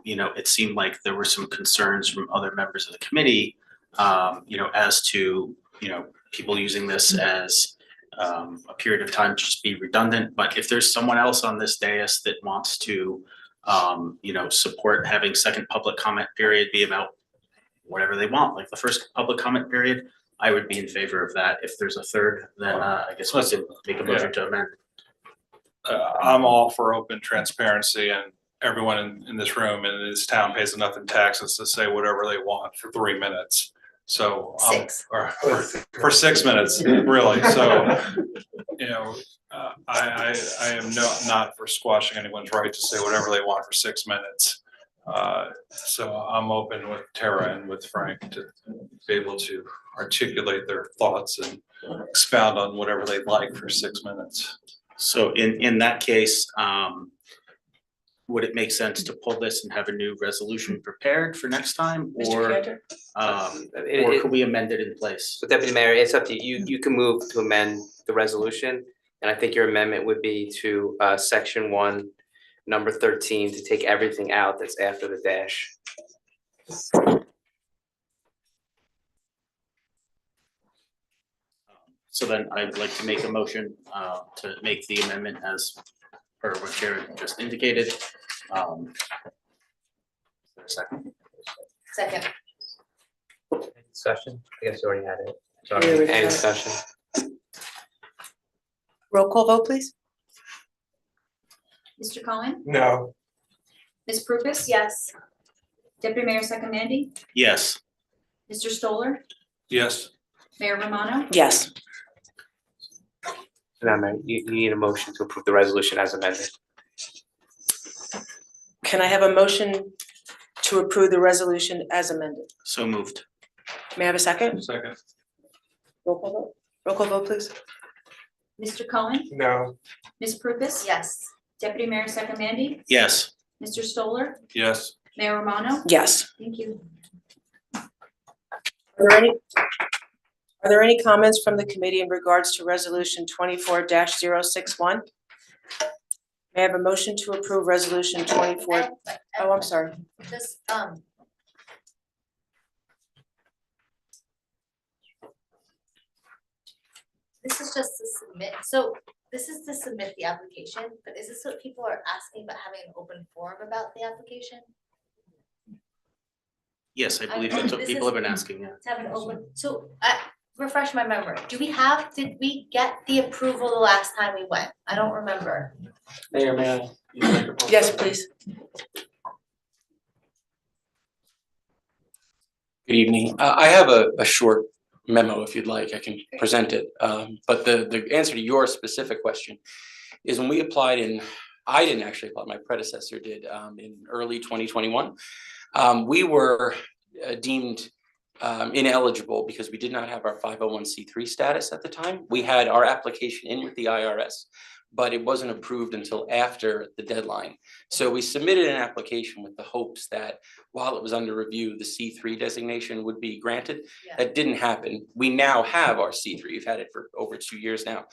S7: it seemed like there were some concerns from other members of the committee, as to people using this as a period of time to just be redundant. But if there's someone else on this dais that wants to support having second public comment period be about whatever they want, like the first public comment period, I would be in favor of that. If there's a third, then I guess we can make a motion to amend.
S5: I'm all for open transparency, and everyone in this room and in this town pays enough in taxes to say whatever they want for 3 minutes. So,
S3: 6.
S5: or for 6 minutes, really, so, I am not for squashing anyone's right to say whatever they want for 6 minutes. So I'm open with Tara and with Frank to be able to articulate their thoughts and expound on whatever they'd like for 6 minutes.
S7: So in that case, would it make sense to pull this and have a new resolution prepared for next time?
S1: Mr.
S7: Or
S1: Cantor?
S7: or could we amend it in place?
S4: So Deputy Mayor, it's up to you. You can move to amend the resolution. And I think your amendment would be to section 1, number 13, to take everything out that's after the dash.
S7: So then I'd like to make a motion to make the amendment as per what Chair just indicated. Is there a second?
S3: Second.
S4: Discussion? I guess you already had it.
S1: Yeah,
S4: Sorry,
S1: we
S4: any
S1: had it.
S4: discussion?
S1: Roll call vote, please.
S2: Mr. Cohen,
S6: No.
S2: Ms. Prupus,
S3: Yes.
S2: Deputy Mayor Second
S7: Yes.
S2: Mr. Stoller,
S5: Yes.
S2: Mayor Romano,
S1: Yes.
S4: No, Mayor, you need a motion to approve the resolution as amended.
S1: Can I have a motion to approve the resolution as amended?
S7: So moved.
S1: May I have a second?
S5: Second.
S1: Roll call vote. Roll call vote, please.
S2: Mr. Cohen,
S6: No.
S2: Ms. Prupus,
S3: Yes.
S2: Deputy Mayor Second
S7: Yes.
S2: Mr. Stoller,
S5: Yes.
S2: Mayor Romano.
S1: Yes.
S2: Thank you.
S1: Are there any comments from the committee in regards to resolution 24-061? May I have a motion to approve resolution 24? Oh, I'm sorry.
S3: Just, this is just to submit, so this is to submit the application, but is this what people are asking about having an open forum about the application?
S7: Yes, I believe that's what
S3: This
S7: people have
S3: is-
S7: been asking, yeah.
S3: To have an open, so, refresh my memory, did we get the approval the last time we went? I don't remember.
S4: Mayor, may I?
S1: Yes, please.
S10: Good evening. I have a short memo if you'd like, I can present it. But the answer to your specific question is when we applied I didn't actually apply, my predecessor did in early 2021. We were deemed ineligible because we did not have our 501c3 status at the time. We had our application in with the IRS, but it wasn't approved until after the deadline. So we submitted an application with the hopes that while it was under review, the C3 designation would be granted.
S3: Yeah.
S10: That didn't happen. We now have our C3. We've had it for over 2 years now.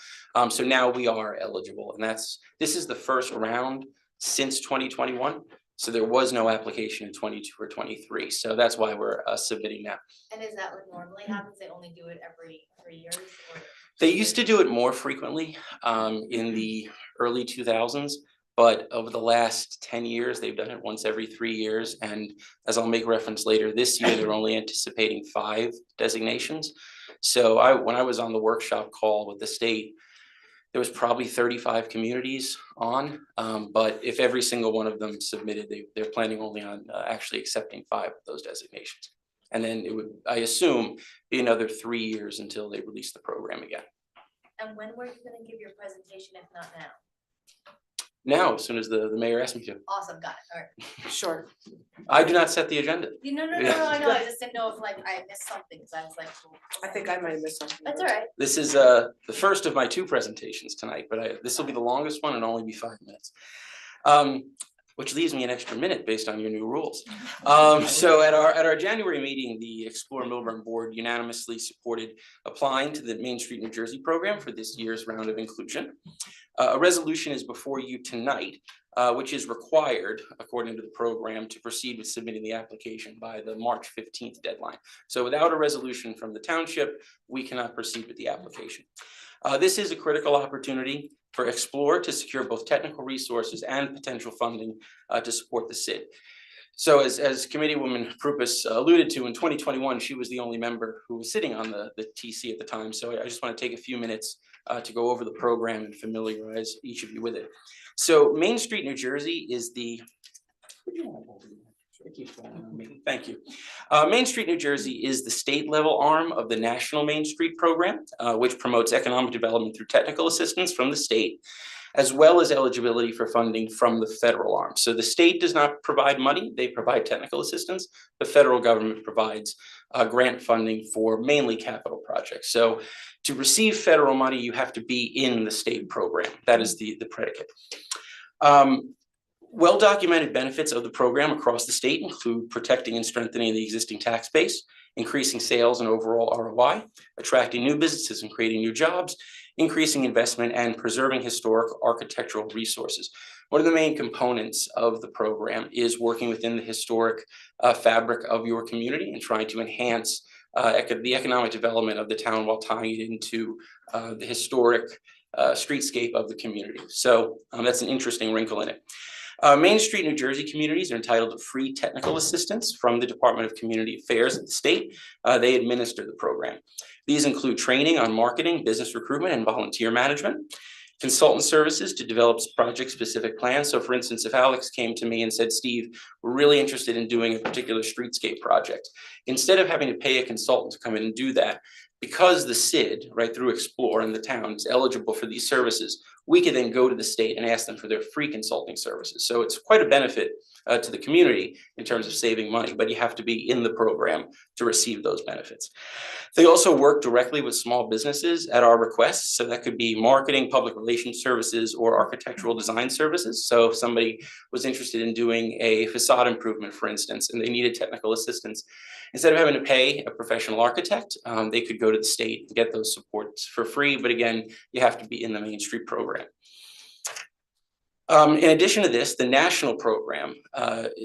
S10: So now we are eligible, and this is the first round since 2021. So there was no application in 22 or 23. So that's why we're submitting now.
S3: And is that what normally happens? They only do it every 3 years or?
S10: They used to do it more frequently in the early 2000s, but over the last 10 years, they've done it once every 3 years. And as I'll make reference later, this year, they're only anticipating 5 designations. So when I was on the workshop call with the state, there was probably 35 communities on, but if every single one of them submitted, they're planning only on actually accepting 5 of those designations. And then it would, I assume, be another 3 years until they release the program again.
S3: And when were you gonna give your presentation, if not now?
S10: Now, as soon as the mayor asked me to.
S3: Awesome, got it, all right.
S1: Sure.
S10: I do not set the agenda.
S3: No, I know, I just didn't know if like I missed something, cause I was like.
S1: I think I might have missed something.
S3: That's all right.
S10: This is the first of my 2 presentations tonight, but this will be the longest one and only be 5 minutes. Which leaves me an extra minute based on your new rules. So at our January meeting, the Explore Milburn Board unanimously supported applying to the Main Street New Jersey program for this year's round of inclusion. A resolution is before you tonight, which is required according to the program to proceed with submitting the application by the March 15th deadline. So without a resolution from the township, we cannot proceed with the application. This is a critical opportunity for Explore to secure both technical resources and potential funding to support the SID. So as Committeewoman Prupus alluded to, in 2021, she was the only member who was sitting on the TC at the time. So I just want to take a few minutes to go over the program and familiarize each of you with it. So Main Street New Jersey is the Thank you. Main Street New Jersey is the state level arm of the National Main Street Program, which promotes economic development through technical assistance from the state, as well as eligibility for funding from the federal arm. So the state does not provide money, they provide technical assistance. The federal government provides grant funding for mainly capital projects. So to receive federal money, you have to be in the state program. That is the predicate. Well-documented benefits of the program across the state include protecting and strengthening the existing tax base, increasing sales and overall ROI, attracting new businesses and creating new jobs, increasing investment, and preserving historic architectural resources. One of the main components of the program is working within the historic fabric of your community and trying to enhance the economic development of the town while tying it into the historic streetscape of the community. So that's an interesting wrinkle in it. Main Street New Jersey communities are entitled to free technical assistance from the Department of Community Affairs at the state. They administer the program. These include training on marketing, business recruitment, and volunteer management, consultant services to develop project-specific plans. So for instance, if Alex came to me and said, Steve, we're really interested in doing a particular streetscape project, instead of having to pay a consultant to come in and do that, because the SID, right through Explore in the town, is eligible for these services, we could then go to the state and ask them for their free consulting services. So it's quite a benefit to the community in terms of saving money, but you have to be in the program to receive those benefits. They also work directly with small businesses at our request. So that could be marketing, public relations services, or architectural design services. So if somebody was interested in doing a facade improvement, for instance, and they needed technical assistance, instead of having to pay a professional architect, they could go to the state and get those supports for free. But again, you have to be in the Main Street program. In addition to this, the national program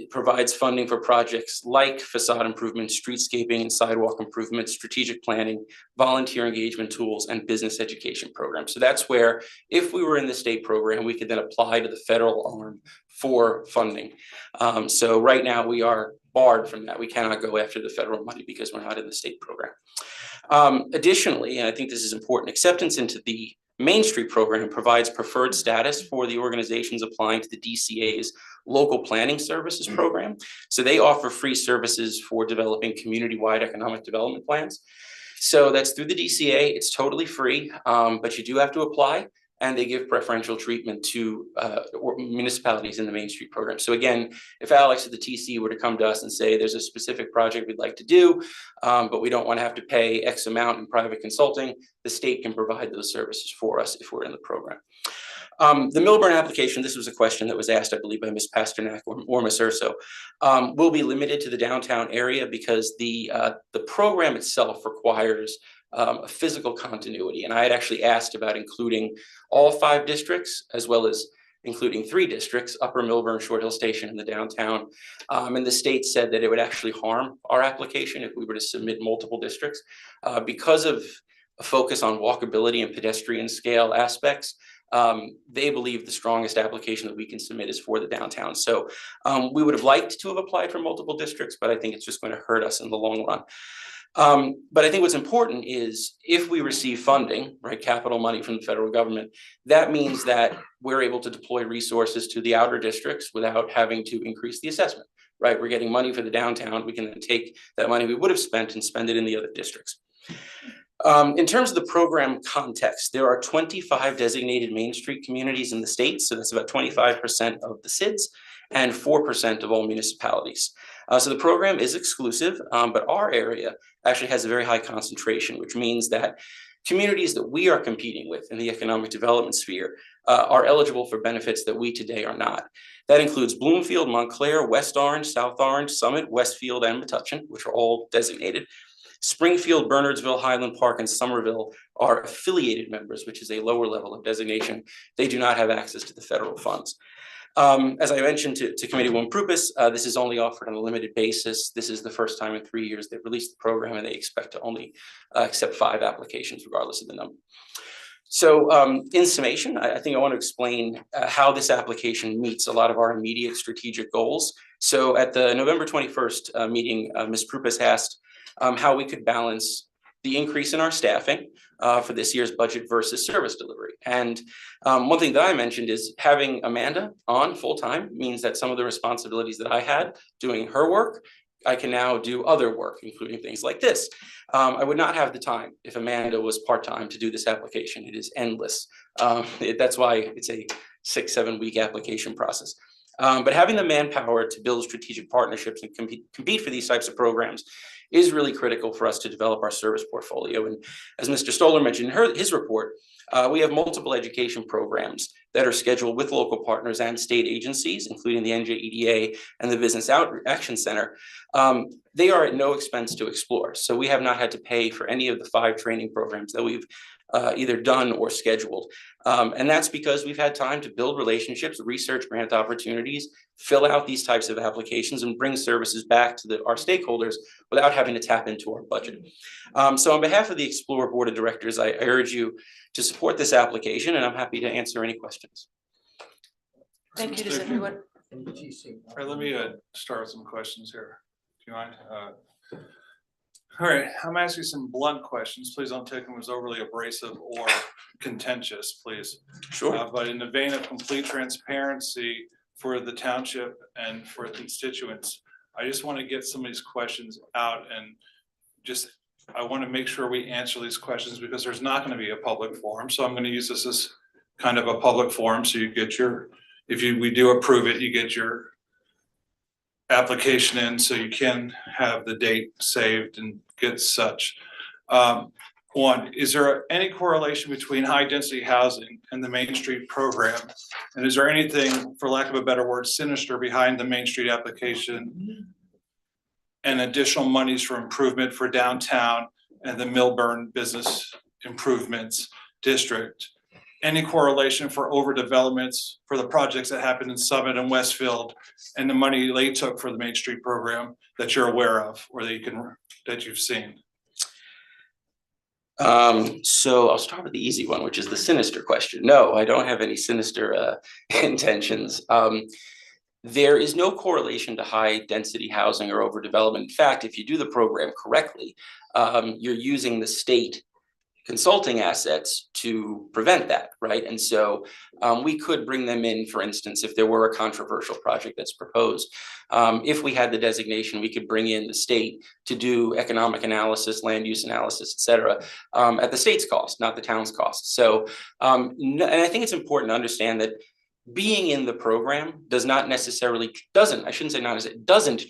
S10: provides funding for projects like facade improvement, streetscaping and sidewalk improvement, strategic planning, volunteer engagement tools, and business education programs. So that's where, if we were in the state program, we could then apply to the federal arm for funding. So right now we are barred from that. We cannot go after the federal money because we're not in the state program. Additionally, and I think this is important, acceptance into the Main Street program provides preferred status for the organizations applying to the DCA's local planning services program. So they offer free services for developing community-wide economic development plans. So that's through the DCA. It's totally free, but you do have to apply, and they give preferential treatment to municipalities in the Main Street program. So again, if Alex at the TC were to come to us and say, there's a specific project we'd like to do, but we don't want to have to pay X amount in private consulting, the state can provide those services for us if we're in the program. The Milburn application, this was a question that was asked, I believe, by Ms. Pasternak or Ms. Urso, will be limited to the downtown area because the program itself requires a physical continuity. And I had actually asked about including all 5 districts, as well as including 3 districts, Upper Milburn, Short Hill Station, and the downtown. And the state said that it would actually harm our application if we were to submit multiple districts. Because of a focus on walkability and pedestrian scale aspects, they believe the strongest application that we can submit is for the downtown. So we would have liked to have applied for multiple districts, but I think it's just going to hurt us in the long run. But I think what's important is if we receive funding, right, capital money from the federal government, that means that we're able to deploy resources to the outer districts without having to increase the assessment, right? We're getting money for the downtown. We can then take that money we would have spent and spend it in the other districts. In terms of the program context, there are 25 designated Main Street communities in the state. So that's about 25% of the SIDS and 4% of all municipalities. So the program is exclusive, but our area actually has a very high concentration, which means that communities that we are competing with in the economic development sphere are eligible for benefits that we today are not. That includes Bloomfield, Montclair, West Orange, South Orange, Summit, Westfield, and Metuchen, which are all designated. Springfield, Bernardsville, Highland Park, and Somerville are affiliated members, which is a lower level of designation. They do not have access to the federal funds. As I mentioned to Committeewoman Prupus, this is only offered on a limited basis. This is the first time in 3 years they've released the program, and they expect to only accept 5 applications regardless of the number. So in summation, I think I want to explain how this application meets a lot of our immediate strategic goals. So at the November 21st meeting, Ms. Prupus asked how we could balance the increase in our staffing for this year's budget versus service delivery. And one thing that I mentioned is having Amanda on full-time means that some of the responsibilities that I had doing her work, I can now do other work, including things like this. I would not have the time if Amanda was part-time to do this application. It is endless. That's why it's a 6-7 week application process. But having the manpower to build strategic partnerships and compete for these types of programs is really critical for us to develop our service portfolio. And as Mr. Stoller mentioned in his report, we have multiple education programs that are scheduled with local partners and state agencies, including the NJEDA and the Business Action Center. They are at no expense to explore. So we have not had to pay for any of the 5 training programs that we've either done or scheduled. And that's because we've had time to build relationships, research grant opportunities, fill out these types of applications, and bring services back to our stakeholders without having to tap into our budget. So on behalf of the Explore Board of Directors, I urge you to support this application, and I'm happy to answer any questions.
S1: Thank you. Does everyone?
S5: All right, let me start with some questions here. Do you mind? All right, I'm asking some blunt questions. Please don't take them as overly abrasive or contentious, please.
S10: Sure.
S5: But in the vein of complete transparency for the township and for constituents, I just want to get some of these questions out and I want to make sure we answer these questions because there's not going to be a public forum. So I'm going to use this as kind of a public forum. So you get we do approve it, you get your application in so you can have the date saved and get such. One, is there any correlation between high density housing and the Main Street program? And is there anything, for lack of a better word, sinister behind the Main Street application and additional monies for improvement for downtown and the Millburn Business Improvements District? Any correlation for overdevelopments for the projects that happened in Summit and Westfield and the money they took for the Main Street program that you're aware of or that you've seen?
S10: So I'll start with the easy one, which is the sinister question. No, I don't have any sinister intentions. There is no correlation to high density housing or overdevelopment. In fact, if you do the program correctly, you're using the state consulting assets to prevent that, right? And so we could bring them in, for instance, if there were a controversial project that's proposed. If we had the designation, we could bring in the state to do economic analysis, land use analysis, et cetera, at the state's cost, not the town's cost. So, and I think it's important to understand that being in the program doesn't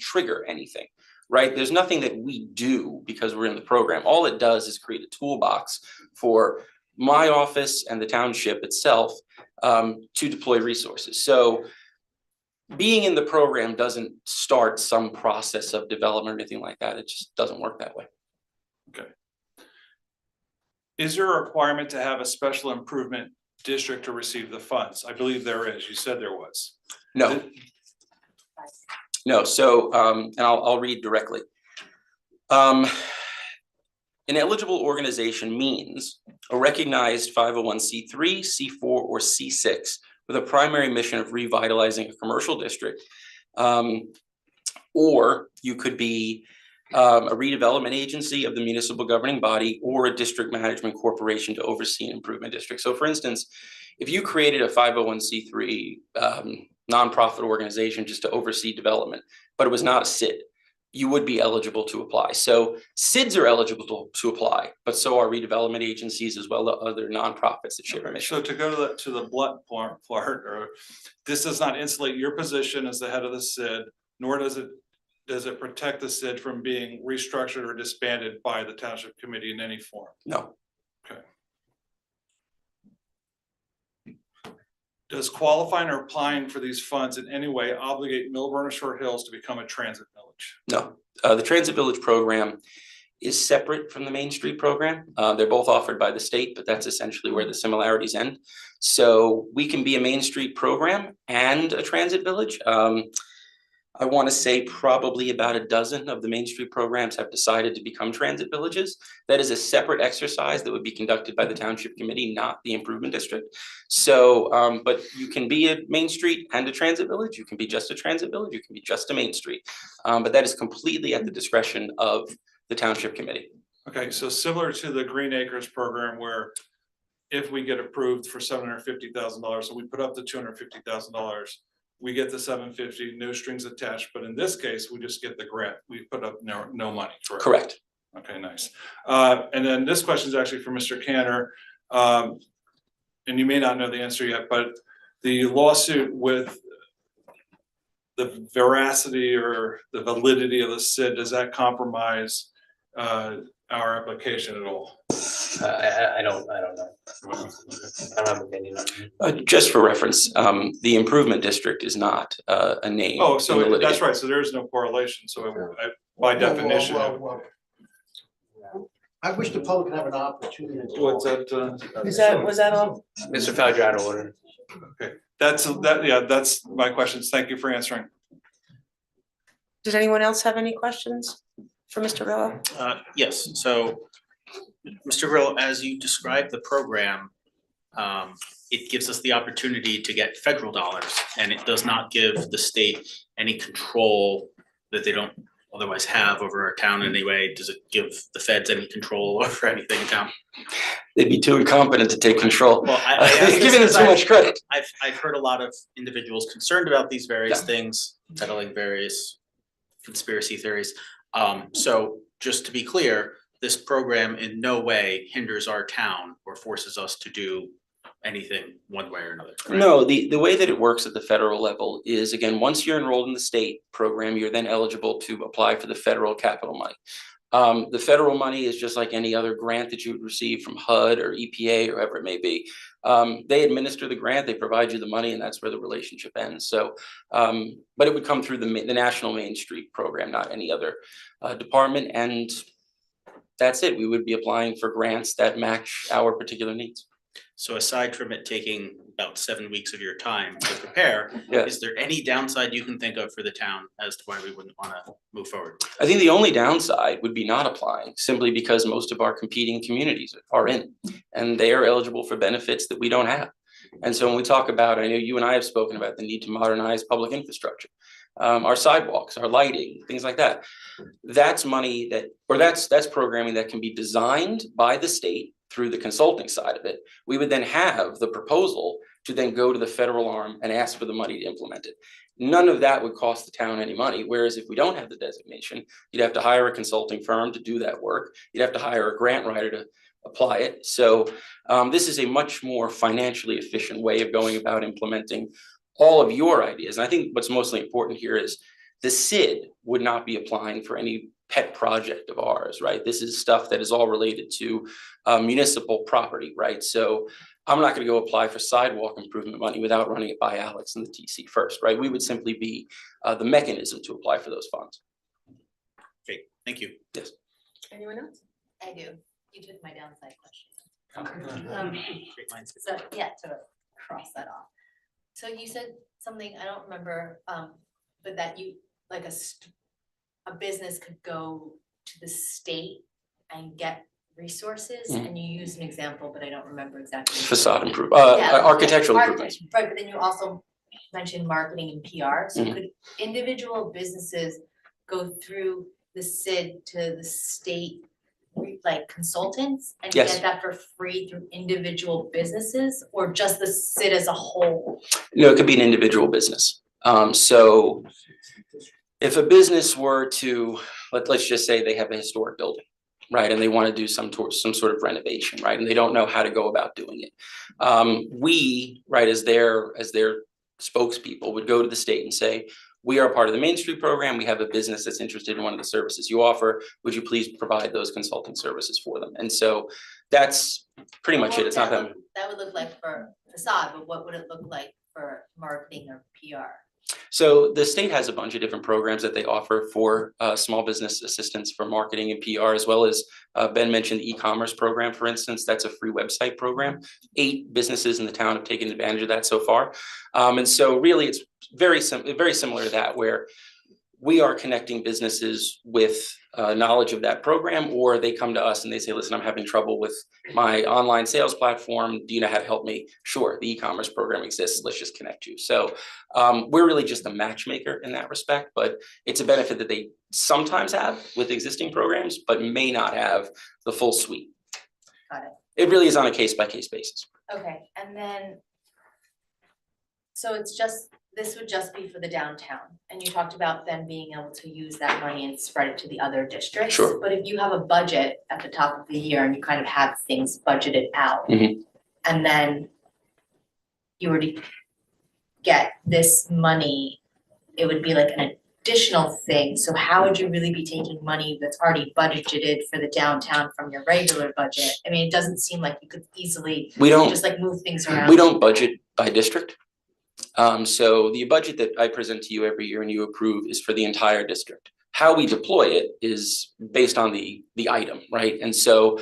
S10: trigger anything. Right? There's nothing that we do because we're in the program. All it does is create a toolbox for my office and the township itself to deploy resources. So being in the program doesn't start some process of development or anything like that. It just doesn't work that way.
S5: Okay. Is there a requirement to have a special improvement district to receive the funds? I believe there is. You said there was.
S10: No. No, so, and I'll read directly. An eligible organization means a recognized 501c3, C4, or C6 with a primary mission of revitalizing a commercial district. Or you could be a redevelopment agency of the municipal governing body or a district management corporation to oversee an improvement district. So for instance, if you created a 501c3 nonprofit organization just to oversee development, but it was not a SID, you would be eligible to apply. So SIDs are eligible to apply, but so are redevelopment agencies as well as other nonprofits that share a mission.
S5: So to go to the blunt part, or this does not insulate your position as the head of the SID, nor does it protect the SID from being restructured or disbanded by the Township Committee in any form?
S10: No.
S5: Okay. Does qualifying or applying for these funds in any way obligate Millburn or Short Hills to become a transit village?
S10: No, the Transit Village program is separate from the Main Street program. They're both offered by the state, but that's essentially where the similarities end. So we can be a Main Street program and a transit village. I want to say probably about a dozen of the Main Street programs have decided to become transit villages. That is a separate exercise that would be conducted by the Township Committee, not the Improvement District. So, but you can be a Main Street and a transit village. You can be just a transit village. You can be just a Main Street. But that is completely at the discretion of the Township Committee.
S5: Okay, so similar to the Green Acres program where if we get approved for $750,000, so we put up the $250,000, we get the 750, no strings attached, but in this case, we just get the grant. We put up no money, correct?
S10: Correct.
S5: Okay, nice. And then this question is actually for Mr. Cantor. And you may not know the answer yet, but the lawsuit with the veracity or the validity of the SID, does that compromise our application at all?
S4: I don't know. I don't have an opinion on it.
S10: Just for reference, the improvement district is not a name.
S5: Oh,
S10: in the
S5: so that's
S10: litigation.
S5: right. So there is no correlation. So by definition.
S15: I wish the public could have an opportunity.
S5: What's that?
S1: Was that all?
S4: Mr. Fowler, out of order.
S5: Okay, that's my questions. Thank you for answering.
S1: Does anyone else have any questions for Mr. Grillo?
S7: Yes, so Mr. Grillo, as you described the program, it gives us the opportunity to get federal dollars, and it does not give the state any control that they don't otherwise have over our town in any way. Does it give the feds any control over anything in town?
S10: They'd be too incompetent to take control.
S7: Well, I ask this
S10: Giving them
S7: because
S10: too much credit.
S7: I've heard a lot of individuals concerned about these various things, peddling various conspiracy theories. So just to be clear, this program in no way hinders our town or forces us to do anything one way or another, correct?
S10: No, the way that it works at the federal level is, again, once you're enrolled in the state program, you're then eligible to apply for the federal capital money. The federal money is just like any other grant that you would receive from HUD or EPA or whoever it may be. They administer the grant, they provide you the money, and that's where the relationship ends. So, but it would come through the National Main Street program, not any other department, and that's it. We would be applying for grants that match our particular needs.
S7: So aside from it taking about 7 weeks of your time to prepare, is there any downside you can think of for the town as to why we wouldn't want to move forward?
S10: I think the only downside would be not applying, simply because most of our competing communities are in, and they are eligible for benefits that we don't have. And so when we talk about, I know you and I have spoken about the need to modernize public infrastructure, our sidewalks, our lighting, things like that. That's money that's programming that can be designed by the state through the consulting side of it. We would then have the proposal to then go to the federal arm and ask for the money to implement it. None of that would cost the town any money. Whereas if we don't have the designation, you'd have to hire a consulting firm to do that work. You'd have to hire a grant writer to apply it. So this is a much more financially efficient way of going about implementing all of your ideas. And I think what's mostly important here is the SID would not be applying for any pet project of ours, right? This is stuff that is all related to municipal property, right? So I'm not going to go apply for sidewalk improvement money without running it by Alex and the TC first, right? We would simply be the mechanism to apply for those funds.
S7: Great, thank you.
S10: Yes.
S1: Anyone else?
S3: I do. You took my downside question.
S7: Great minds.
S3: So, yeah, to cross that off. So you said something, I don't remember, but that you, like a business could go to the state and get resources, and you used an example, but I don't remember exactly.
S10: Facade improvement, architectural improvements.
S3: Right, but then you also mentioned marketing and PR, so could individual businesses go through the SID to the state, like consultants, and
S10: Yes.
S3: get that for free through individual businesses, or just the SID as a whole?
S10: No, it could be an individual business. So if a business were to, let's just say they have a historic building, right, and they want to do some sort of renovation, right, and they don't know how to go about doing it. We, right, as their spokespeople, would go to the state and say, we are part of the Main Street program. We have a business that's interested in one of the services you offer. Would you please provide those consulting services for them? And so that's pretty much it. It's not that.
S3: That would look like for facade, but what would it look like for marketing or PR?
S10: So the state has a bunch of different programs that they offer for small business assistance for marketing and PR, as well as Ben mentioned the e-commerce program, for instance. That's a free website program. 8 businesses in the town have taken advantage of that so far. And so really it's very similar to that, where we are connecting businesses with knowledge of that program, or they come to us and they say, listen, I'm having trouble with my online sales platform. Do you know how to help me? Sure, the e-commerce program exists. Let's just connect you. So we're really just a matchmaker in that respect, but it's a benefit that they sometimes have with existing programs, but may not have the full suite.
S3: Got it.
S10: It really is on a case-by-case basis.
S3: Okay, and then, so this would just be for the downtown, and you talked about them being able to use that money and spread it to the other districts.
S10: Sure.
S3: But if you have a budget at the top of the year and you kind of have things budgeted out,
S10: Mhm.
S3: and then you were to get this money, it would be like an additional thing. So how would you really be taking money that's already budgeted for the downtown from your regular budget? I mean, it doesn't seem like you could easily just like move things around.
S10: We don't budget by district. So the budget that I present to you every year and you approve is for the entire district. How we deploy it is based on the item, right? And so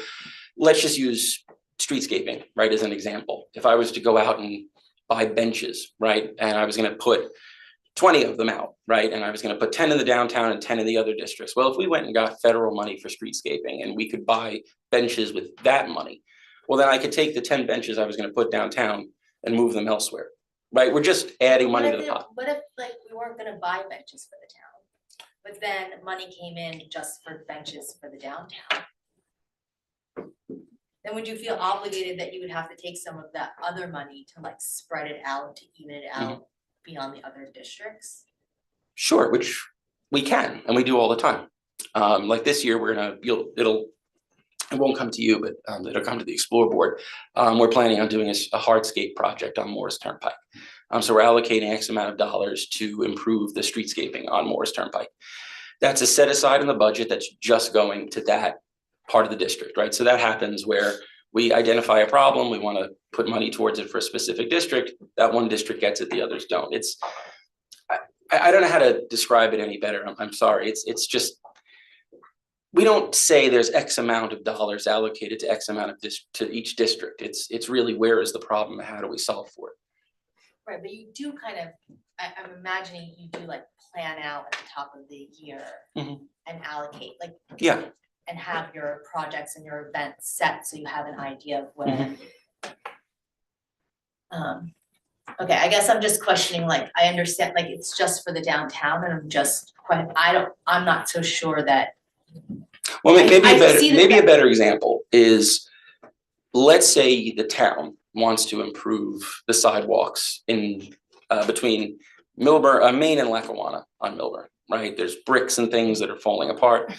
S10: let's just use streetscaping, right, as an example. If I was to go out and buy benches, right, and I was gonna put 20 of them out, right, and I was gonna put 10 in the downtown and 10 in the other districts. Well, if we went and got federal money for streetscaping and we could buy benches with that money, well, then I could take the 10 benches I was gonna put downtown and move them elsewhere. Right, we're just adding money to the pot.
S3: What if like we weren't gonna buy benches for the town, but then money came in just for benches for the downtown? Then would you feel obligated that you would have to take some of that other money to like spread it out, to even it out beyond the other districts?
S10: Sure, which we can, and we do all the time. Like this year, it won't come to you, but it'll come to the Explore Board. We're planning on doing a hardscape project on Morris Turnpike. So we're allocating X amount of dollars to improve the streetscaping on Morris Turnpike. That's a set aside in the budget that's just going to that part of the district, right? So that happens where we identify a problem, we want to put money towards it for a specific district, that one district gets it, the others don't. I don't know how to describe it any better. I'm sorry. It's just, we don't say there's X amount of dollars allocated to X amount of to each district. It's really where is the problem and how do we solve for it?
S3: Right, but you do kind of, I'm imagining you do like plan out at the top of the year and allocate, like.
S10: Yeah.
S3: And have your projects and your events set so you have an idea of where. Okay, I guess I'm just questioning, like, I understand, like, it's just for the downtown and I'm not so sure that.
S10: Well, maybe a better example is, let's say the town wants to improve the sidewalks in between Milburn, Maine and Lackawanna on Milburn, right? There's bricks and things that are falling apart.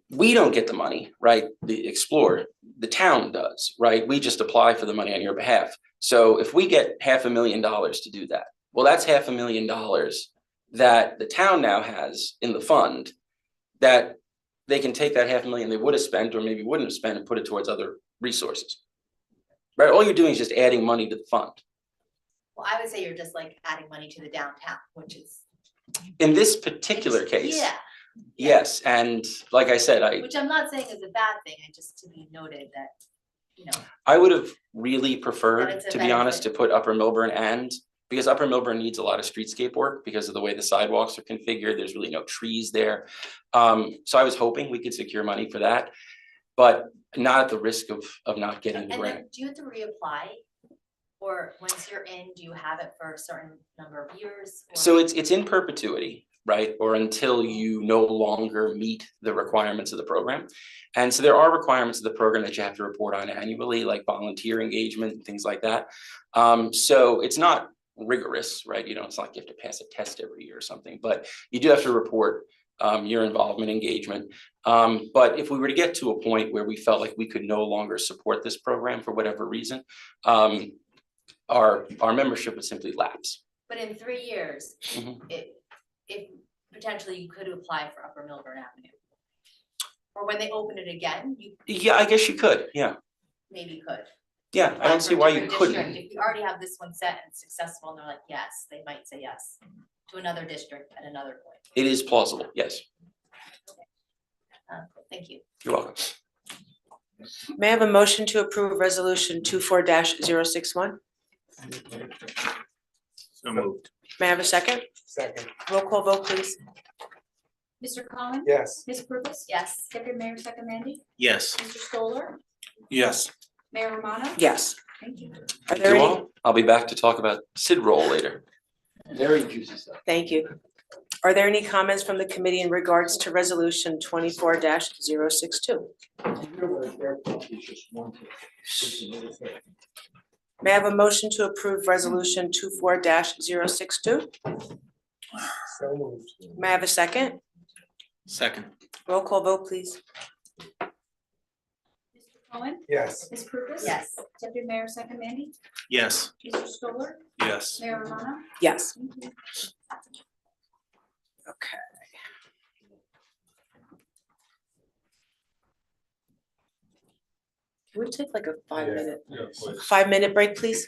S10: We don't get the money, right? The Explore, the town does, right? We just apply for the money on your behalf. So if we get $500,000 to do that, well, that's $500,000 that the town now has in the fund that they can take that $500,000 they would have spent or maybe wouldn't have spent and put it towards other resources. Right? All you're doing is just adding money to the fund.
S3: Well, I would say you're just like adding money to the downtown, which is.
S10: In this particular case.
S3: Yeah.
S10: Yes, and like I said,
S3: Which I'm not saying is a bad thing, just to be noted that, you know.
S10: I would have really preferred,
S3: it's a
S10: to be honest, to
S3: benefit.
S10: put Upper Milburn because Upper Milburn needs a lot of streetscape work because of the way the sidewalks are configured. There's really no trees there. So I was hoping we could secure money for that, but not at the risk of not getting the
S3: And
S10: grant.
S3: then do you have to reapply? Or once you're in, do you have it for a certain number of years?
S10: So it's in perpetuity, right? Or until you no longer meet the requirements of the program. And so there are requirements of the program that you have to report on annually, like volunteer engagement and things like that. So it's not rigorous, right? It's not like you have to pass a test every year or something, but you do have to report your involvement, engagement. But if we were to get to a point where we felt like we could no longer support this program for whatever reason, our membership would simply lapse.
S3: But in 3 years, if potentially you could apply for Upper Milburn Avenue. Or when they open it again,
S10: Yeah, I guess you could, yeah.
S3: maybe could.
S10: Yeah, I don't see why you couldn't.
S3: If you already have this one set and successful and they're like, yes, they might say yes to another district at another point.
S10: It is plausible, yes.
S3: Thank you.
S10: You're welcome.
S1: May I have a motion to approve resolution 24-061?
S15: So moved.
S1: May I have a second?
S6: Second.
S1: Roll call vote, please.
S2: Mr. Collins?
S6: Yes.
S2: Ms. Purvis?
S3: Yes.
S2: Deputy Mayor Second Mandy?
S7: Yes.
S2: Mr. Stoller?
S5: Yes.
S2: Mayor Romano?
S1: Yes.
S2: Thank you.
S1: Are there
S10: You
S1: any?
S10: all, I'll be back to talk about Sid roll later. Very juicy stuff.
S1: Thank you. Are there any comments from the committee in regards to resolution 24-062? May I have a motion to approve resolution 24-062?
S6: So moved.
S1: May I have a second?
S7: Second.
S1: Roll call vote, please.
S2: Mr. Cohen?
S6: Yes.
S2: Ms. Purvis?
S3: Yes.
S2: Deputy Mayor Second Mandy?
S7: Yes.
S2: Mr. Stoller?
S5: Yes.
S2: Mayor Romano?
S1: Yes.
S2: Thank you.
S1: Okay. Can we take like a 5-minute break, please?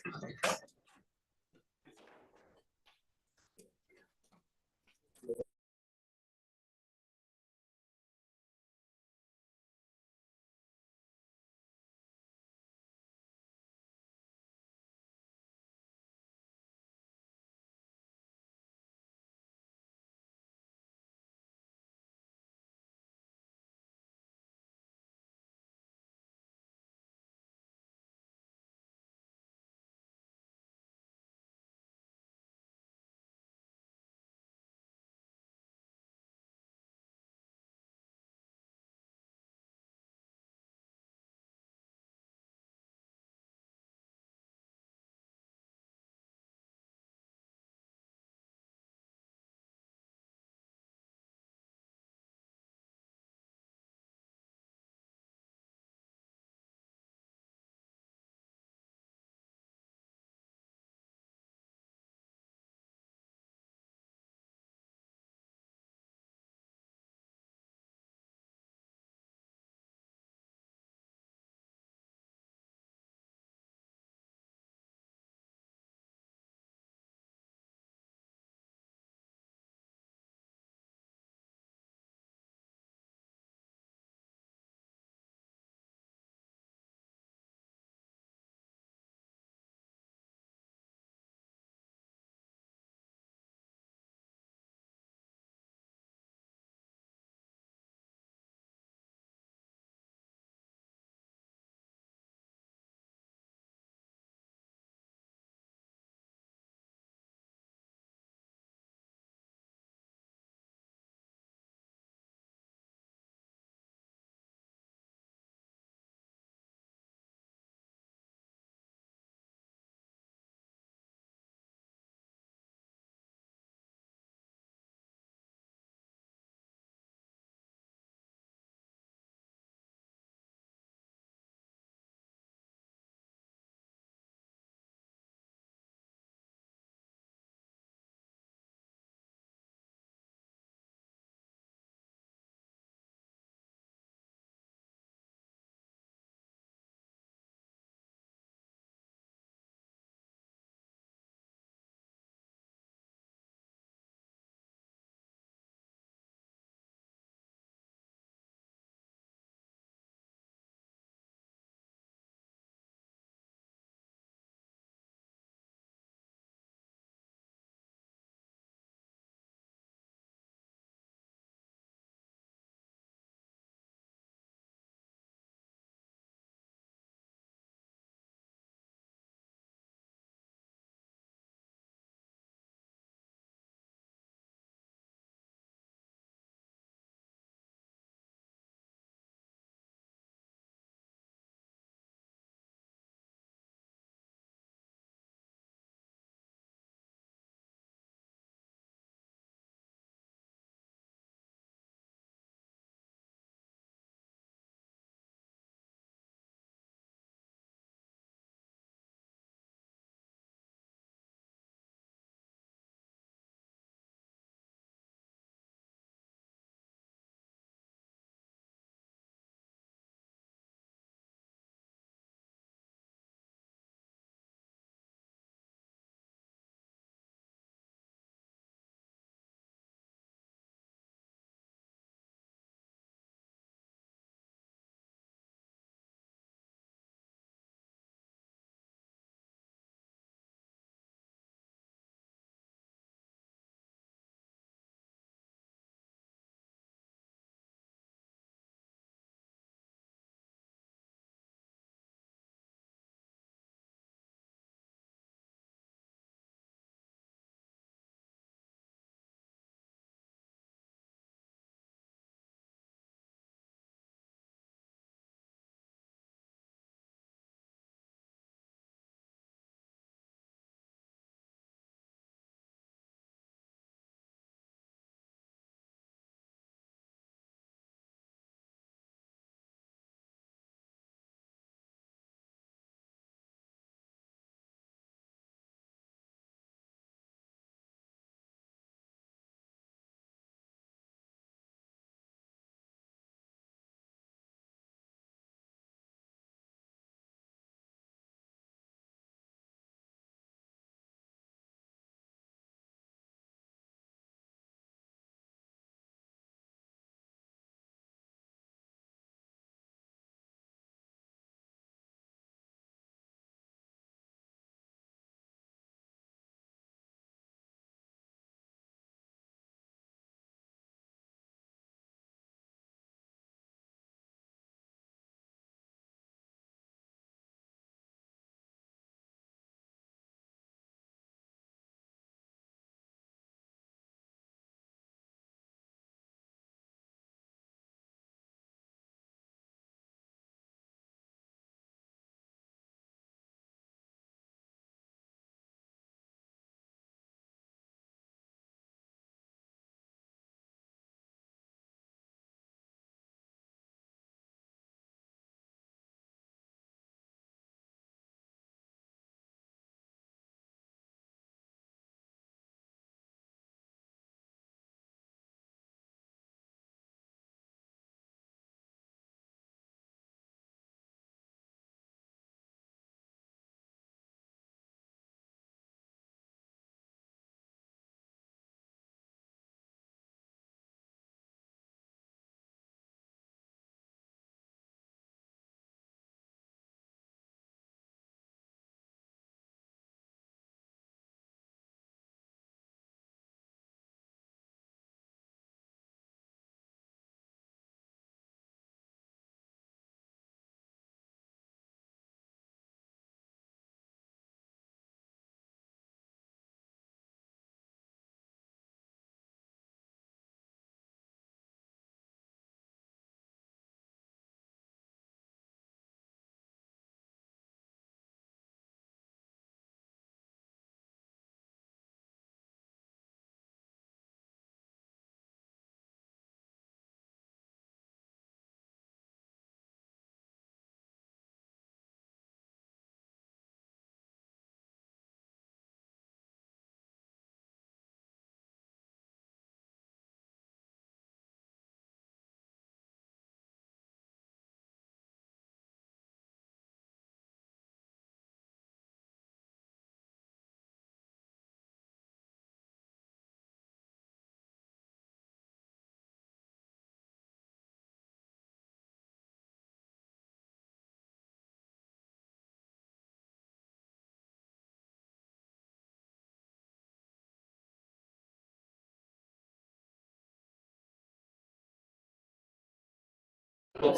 S15: Right.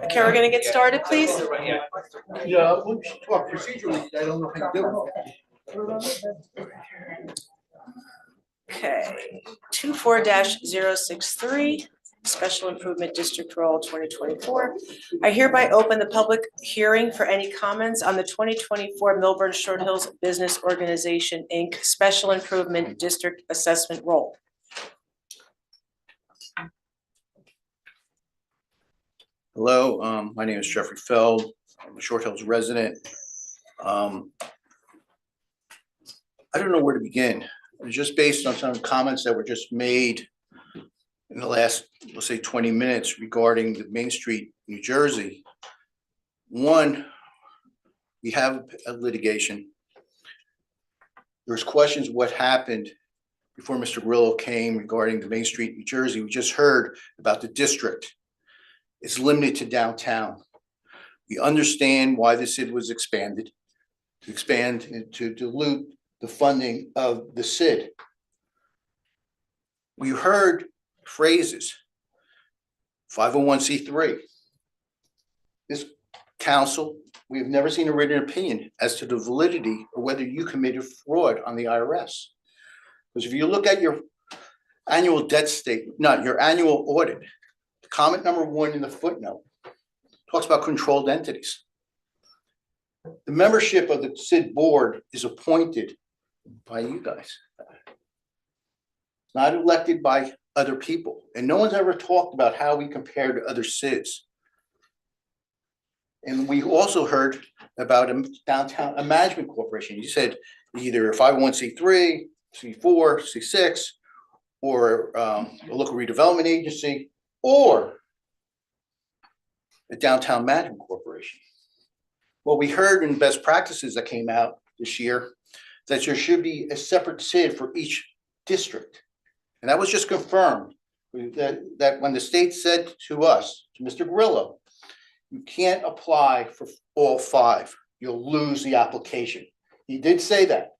S1: Okay, we're gonna get started, please.
S15: Yeah, well, procedurally, I don't know how to do it.
S1: Okay, 24-063, Special Improvement District Roll 2024. I hereby open the public hearing for any comments on the 2024 Milburn Short Hills Business Organization, Inc. Special Improvement District Assessment Roll.
S15: Hello, my name is Jeffrey Feld. I'm a Short Hills resident. I don't know where to begin. Just based on some comments that were just made in the last, let's say, 20 minutes regarding the Main Street, New Jersey. One, we have a litigation. There's questions what happened before Mr. Grillo came regarding the Main Street, New Jersey. We just heard about the district. It's limited to downtown. We understand why the CID was expanded, to expand and to dilute the funding of the CID. We heard phrases, 501c3. This council, we have never seen a written opinion as to the validity or whether you committed fraud on the IRS. Because if you look at your annual debt statement, not your annual audit, comment number 1 in the footnote talks about controlled entities. The membership of the CID board is appointed by you guys. It's not elected by other people. And no one's ever talked about how we compare to other CIDs. And we also heard about a management corporation. You said either 501c3, C4, C6, or a local redevelopment agency, or a downtown management corporation. What we heard in best practices that came out this year, that there should be a separate CID for each district. And that was just confirmed, that when the state said to us, to Mr. Grillo, you can't apply for all 5, you'll lose the application. He did say that.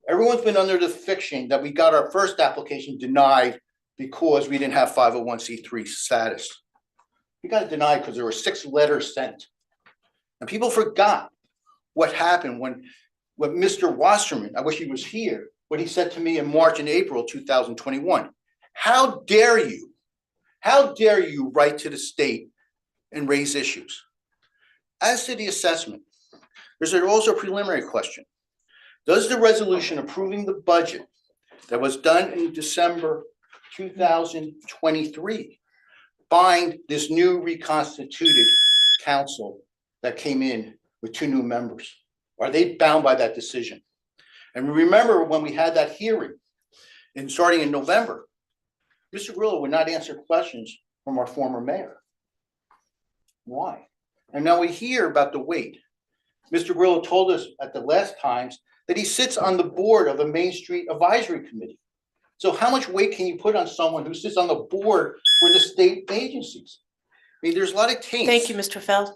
S15: Everyone's been under the fiction that we got our first application denied because we didn't have 501c3 status. We got it denied because there were 6 letters sent. And people forgot what happened when Mr. Wasserman, I wish he was here, what he said to me in March and April 2021. How dare you write to the state and raise issues? As to the assessment, there's also a preliminary question. Does the resolution approving the budget that was done in December 2023 bind this new reconstituted council that came in with 2 new members? Are they bound by that decision? And remember when we had that hearing, and starting in November, Mr. Grillo would not answer questions from our former mayor. Why? And now we hear about the weight. Mr. Grillo told us at the last times that he sits on the board of a Main Street Advisory Committee. So how much weight can you put on someone who sits on the board for the state agencies? I mean, there's a lot of taints.
S1: Thank you, Mr. Feld.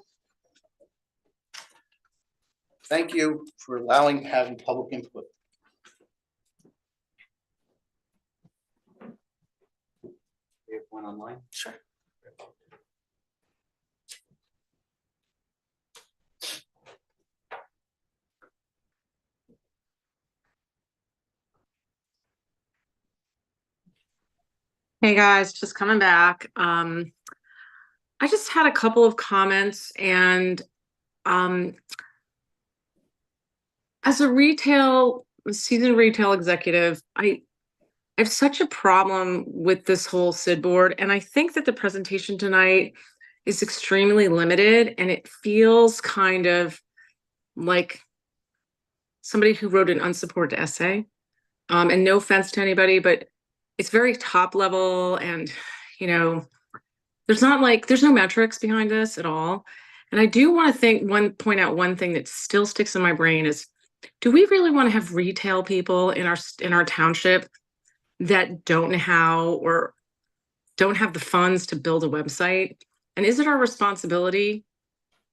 S15: Thank you for allowing having public input.
S7: We have one online.
S1: Sure.
S19: Hey guys, just coming back. I just had a couple of comments, and as a seasoned retail executive, I have such a problem with this whole CID board, and I think that the presentation tonight is extremely limited, and it feels kind of like somebody who wrote an unsupported essay. And no offense to anybody, but it's very top level, and there's no metrics behind this at all. And I do want to point out one thing that still sticks in my brain is, do we really want to have retail people in our township that don't know how or don't have the funds to build a website? And is it our responsibility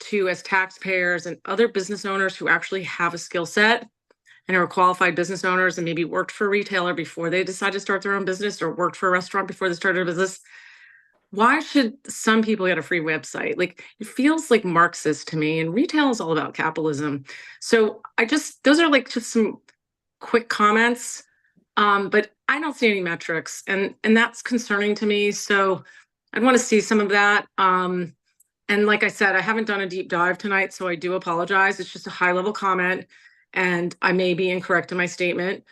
S19: to, as taxpayers and other business owners who actually have a skill set, and are qualified business owners and maybe worked for a retailer before they decide to start their own business or worked for a restaurant before they started a business. Why should some people get a free website? Like, it feels like Marxist to me, and retail is all about capitalism. So those are like just some quick comments. But I don't see any metrics, and that's concerning to me. So I'd want to see some of that. And like I said, I haven't done a deep dive tonight, so I do apologize. It's just a high level comment, and I may be incorrect in my statement.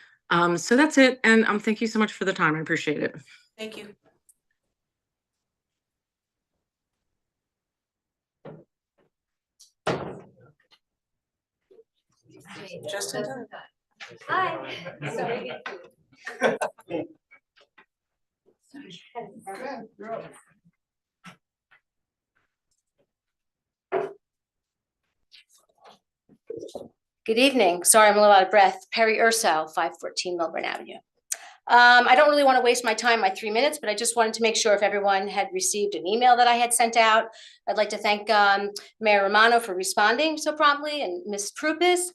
S19: So that's it. And thank you so much for the time. I appreciate it.
S1: Thank you. Just in time.
S3: Hi. Sorry. Good evening. Sorry, I'm a little out of breath. Perry Urso, 514 Melbourne Avenue. I don't really want to waste my 3 minutes, but I just wanted to make sure if everyone had received an email that I had sent out. I'd like to thank Mayor Romano for responding so promptly, and Ms. Prupis.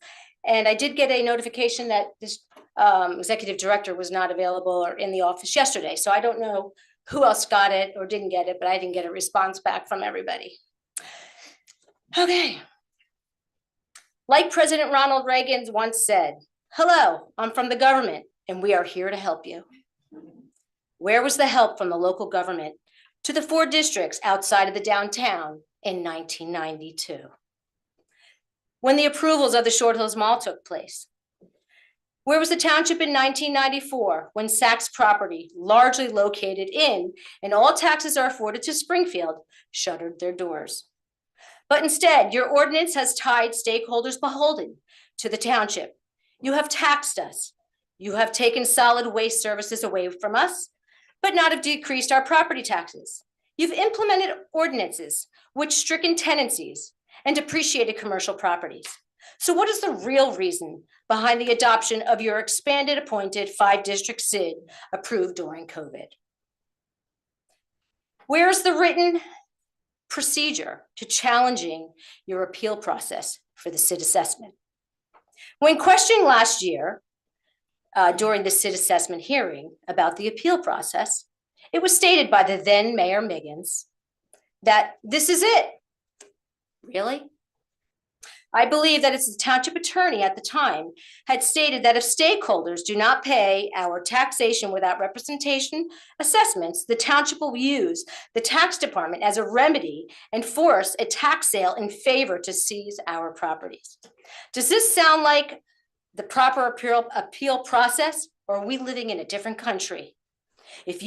S3: And I did get a notification that this executive director was not available or in the office yesterday. So I don't know who else got it or didn't get it, but I didn't get a response back from everybody. Okay. Like President Ronald Reagan once said, "Hello, I'm from the government, and we are here to help you." Where was the help from the local government to the 4 districts outside of the downtown in 1992? When the approvals of the Short Hills Mall took place? Where was the township in 1994 when Saks property, largely located in and all taxes are afforded to Springfield, shuttered their doors? But instead, your ordinance has tied stakeholders beholden to the township. You have taxed us. You have taken solid waste services away from us, but not have decreased our property taxes. You've implemented ordinances which stricken tenancies and depreciated commercial properties. So what is the real reason behind the adoption of your expanded appointed 5-district SID approved during COVID? Where's the written procedure to challenging your appeal process for the SID assessment? When questioned last year during the SID assessment hearing about the appeal process, it was stated by the then Mayor Miggins that this is it. Really? I believe that it's the township attorney at the time had stated that if stakeholders do not pay our taxation without representation assessments, the township will use the tax department as a remedy and force a tax sale in favor to seize our properties. Does this sound like the proper appeal process, or are we living in a different country? If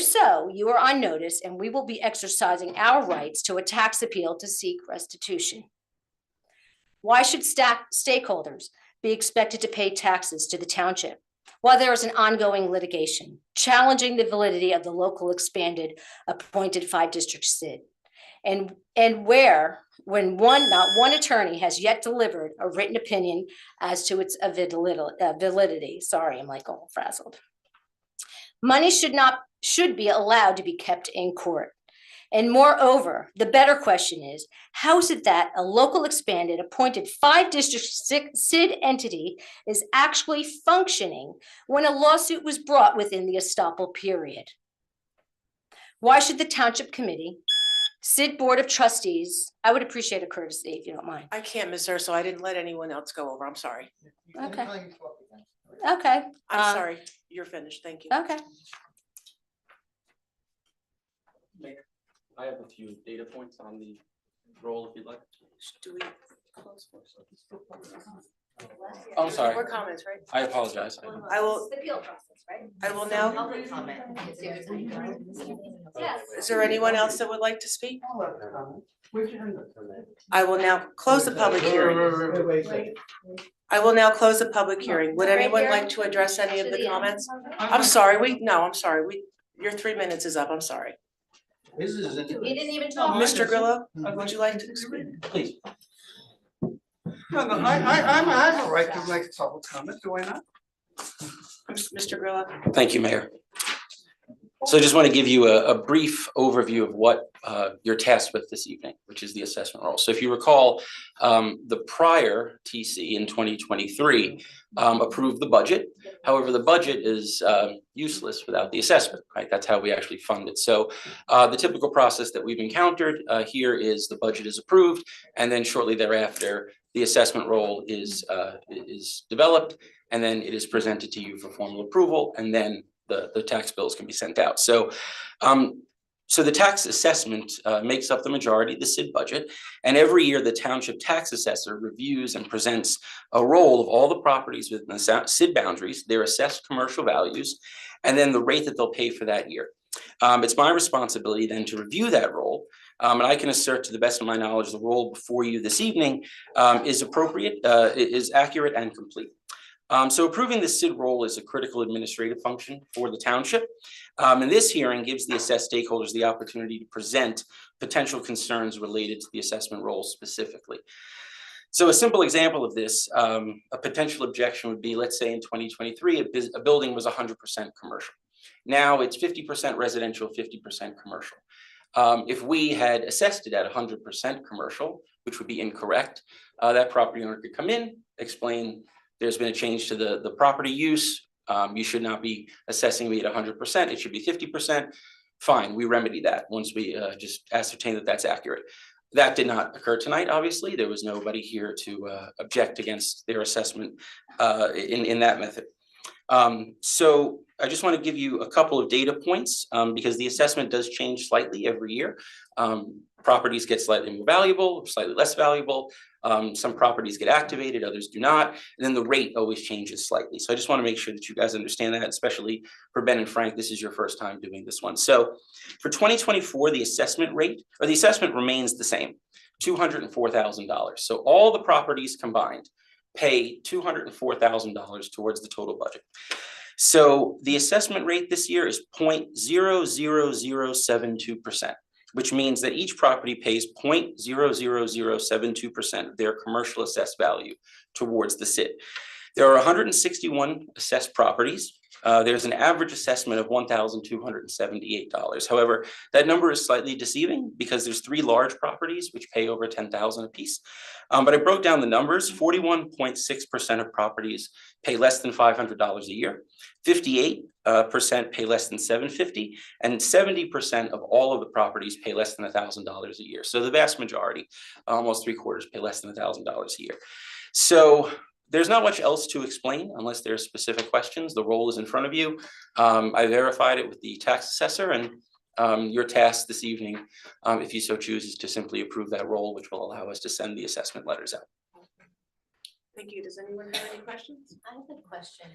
S3: so, you are on notice, and we will be exercising our rights to a tax appeal to seek restitution. Why should stakeholders be expected to pay taxes to the township while there is an ongoing litigation challenging the validity of the local expanded appointed 5-district SID? And when not one attorney has yet delivered a written opinion as to its validity. Sorry, I'm like all frazzled. Money should be allowed to be kept in court. And moreover, the better question is, how is it that a local expanded appointed 5-district SID entity is actually functioning when a lawsuit was brought within the estoppel period? Why should the Township Committee, SID Board of Trustees, I would appreciate a courtesy if you don't mind.
S1: I can't, Ms. Urso. I didn't let anyone else go over. I'm sorry.
S3: Okay. Okay.
S1: I'm sorry. You're finished. Thank you.
S3: Okay.
S9: Mayor, I have a few data points on the roll if you'd like.
S1: Do we close first?
S9: Oh, I'm sorry.
S1: More comments, right?
S9: I apologize.
S1: I will.
S3: The appeal process, right?
S1: I will now.
S3: Public comment. Yes.
S1: Is there anyone else that would like to speak? I will now close the public hearing. I will now close the public hearing. Would anyone like to address any of the comments? I'm sorry, I'm sorry, your 3 minutes is up, I'm sorry.
S3: He didn't even talk.
S1: Mr. Grillo, would you like to speak?
S9: Please.
S22: No, I have a right to make a public comment, do I not?
S1: Mr. Grillo?
S10: Thank you, Mayor. So I just want to give you a brief overview of what you're tasked with this evening, which is the assessment role. So if you recall, the prior TC in 2023 approved the budget. However, the budget is useless without the assessment, right? That's how we actually fund it. So the typical process that we've encountered here is the budget is approved, and then shortly thereafter, the assessment role is developed, and then it is presented to you for formal approval, and then the tax bills can be sent out. So the tax assessment makes up the majority of the SID budget, and every year the township tax assessor reviews and presents a roll of all the properties within the SID boundaries, their assessed commercial values, and then the rate that they'll pay for that year. It's my responsibility then to review that roll, and I can assert to the best of my knowledge the roll before you this evening is appropriate, is accurate and complete. So approving the SID role is a critical administrative function for the township. And this hearing gives the assessed stakeholders the opportunity to present potential concerns related to the assessment role specifically. So a simple example of this, a potential objection would be, let's say in 2023, a building was 100% commercial. Now it's 50% residential, 50% commercial. If we had assessed it at 100% commercial, which would be incorrect, that property owner could come in, explain there's been a change to the property use. You should not be assessing me at 100%. It should be 50%. Fine, we remedy that once we just ascertain that that's accurate. That did not occur tonight, obviously. There was nobody here to object against their assessment in that method. So I just want to give you a couple of data points because the assessment does change slightly every year. Properties get slightly more valuable, slightly less valuable. Some properties get activated, others do not. And then the rate always changes slightly. So I just want to make sure that you guys understand that, especially for Ben and Frank, this is your first time doing this one. So for 2024, the assessment rate, or the assessment remains the same, $204,000. So all the properties combined pay $204,000 towards the total budget. So the assessment rate this year is 0.00072%. Which means that each property pays 0.00072% of their commercial assessed value towards the SID. There are 161 assessed properties. There's an average assessment of $1,278. However, that number is slightly deceiving because there's 3 large properties which pay over $10,000 a piece. But I broke down the numbers. 41.6% of properties pay less than $500 a year. 58% pay less than $750, and 70% of all of the properties pay less than $1,000 a year. So the vast majority, almost 3/4, pay less than $1,000 a year. So there's not much else to explain unless there are specific questions. The roll is in front of you. I verified it with the tax assessor, and your task this evening, if you so choose, is to simply approve that roll, which will allow us to send the assessment letters out.
S1: Thank you. Does anyone have any questions?
S3: I have a question,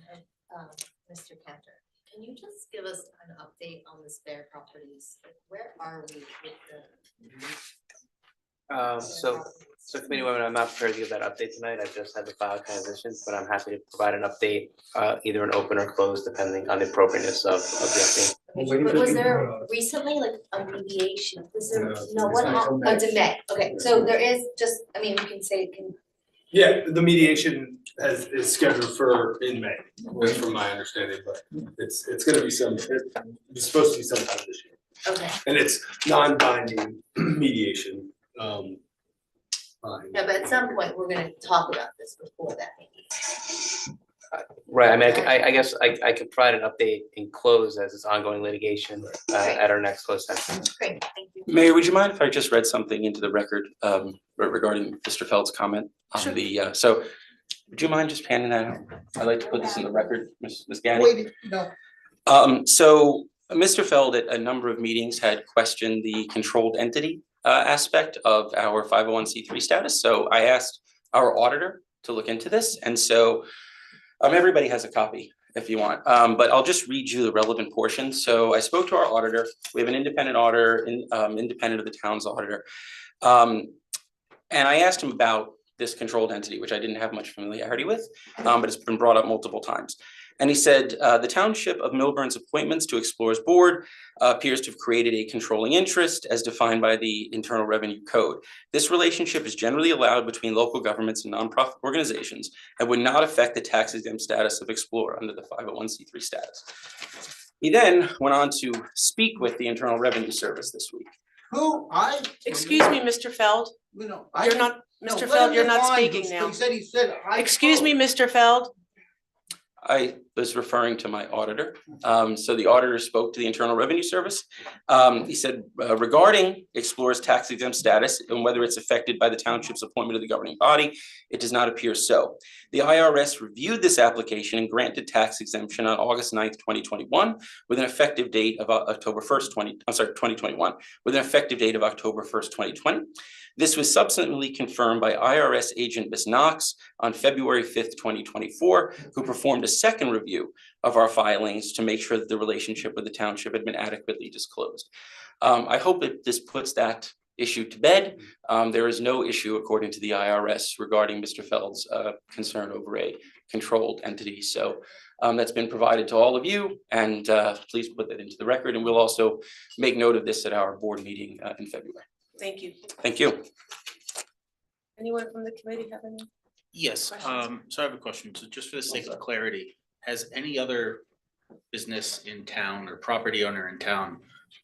S3: Mr. Cantor. Can you just give us an update on the spare properties? Where are we with the?
S4: So committee women, I'm not prepared to give that update tonight. I just had the file transition, but I'm happy to provide an update, either an open or closed, depending on the appropriateness of the update.
S3: But was there recently like a mediation? Was there, no, what happened? Oh, it's in May. Okay, so there is just, I mean, we can say it can.
S11: Yeah, the mediation is scheduled for in May, from my understanding, but it's gonna be it's supposed to be sometime this year.
S3: Okay.
S11: And it's non-binding mediation.
S3: Yeah, but at some point, we're gonna talk about this before that meeting.
S4: Right, I mean, I guess I could provide an update in close as it's ongoing litigation at our next closed session.
S3: Great, thank you.
S10: Mayor, would you mind if I just read something into the record regarding Mr. Feld's comment on the, so would you mind just handing that out? I'd like to put this in the record, Ms. Gaddy.
S11: Wait, no.
S10: So Mr. Feld at a number of meetings had questioned the controlled entity aspect of our 501c3 status. So I asked our auditor to look into this. And so everybody has a copy if you want, but I'll just read you the relevant portion. So I spoke to our auditor. We have an independent auditor, independent of the town's auditor. And I asked him about this controlled entity, which I didn't have much familiarity with, but it's been brought up multiple times. And he said, the Township of Millburn's appointments to Explorer's board appears to have created a controlling interest as defined by the Internal Revenue Code. This relationship is generally allowed between local governments and nonprofit organizations and would not affect the tax exempt status of Explorer under the 501c3 status. He then went on to speak with the Internal Revenue Service this week.
S22: Who, I?
S1: Excuse me, Mr. Feld,
S22: You know,
S1: you're not, Mr. Feld, you're not speaking now.
S22: He said,
S1: Excuse me, Mr. Feld.
S10: I was referring to my auditor. So the auditor spoke to the Internal Revenue Service. He said regarding Explorer's tax exempt status and whether it's affected by the township's appointment of the governing body, it does not appear so. The IRS reviewed this application and granted tax exemption on August 9th, 2021, with an effective date of October 1st, 2021, with an effective date of October 1st, 2020. This was subsequently confirmed by IRS agent Ms. Knox on February 5th, 2024, who performed a second review of our filings to make sure that the relationship with the township had been adequately disclosed. I hope that this puts that issue to bed. There is no issue, according to the IRS, regarding Mr. Feld's concern over a controlled entity. So that's been provided to all of you, and please put that into the record. And we'll also make note of this at our board meeting in February.
S1: Thank you.
S10: Thank you.
S1: Anyone from the committee have any?
S7: Yes, so I have a question. So just for the sake of clarity, has any other business in town or property owner in town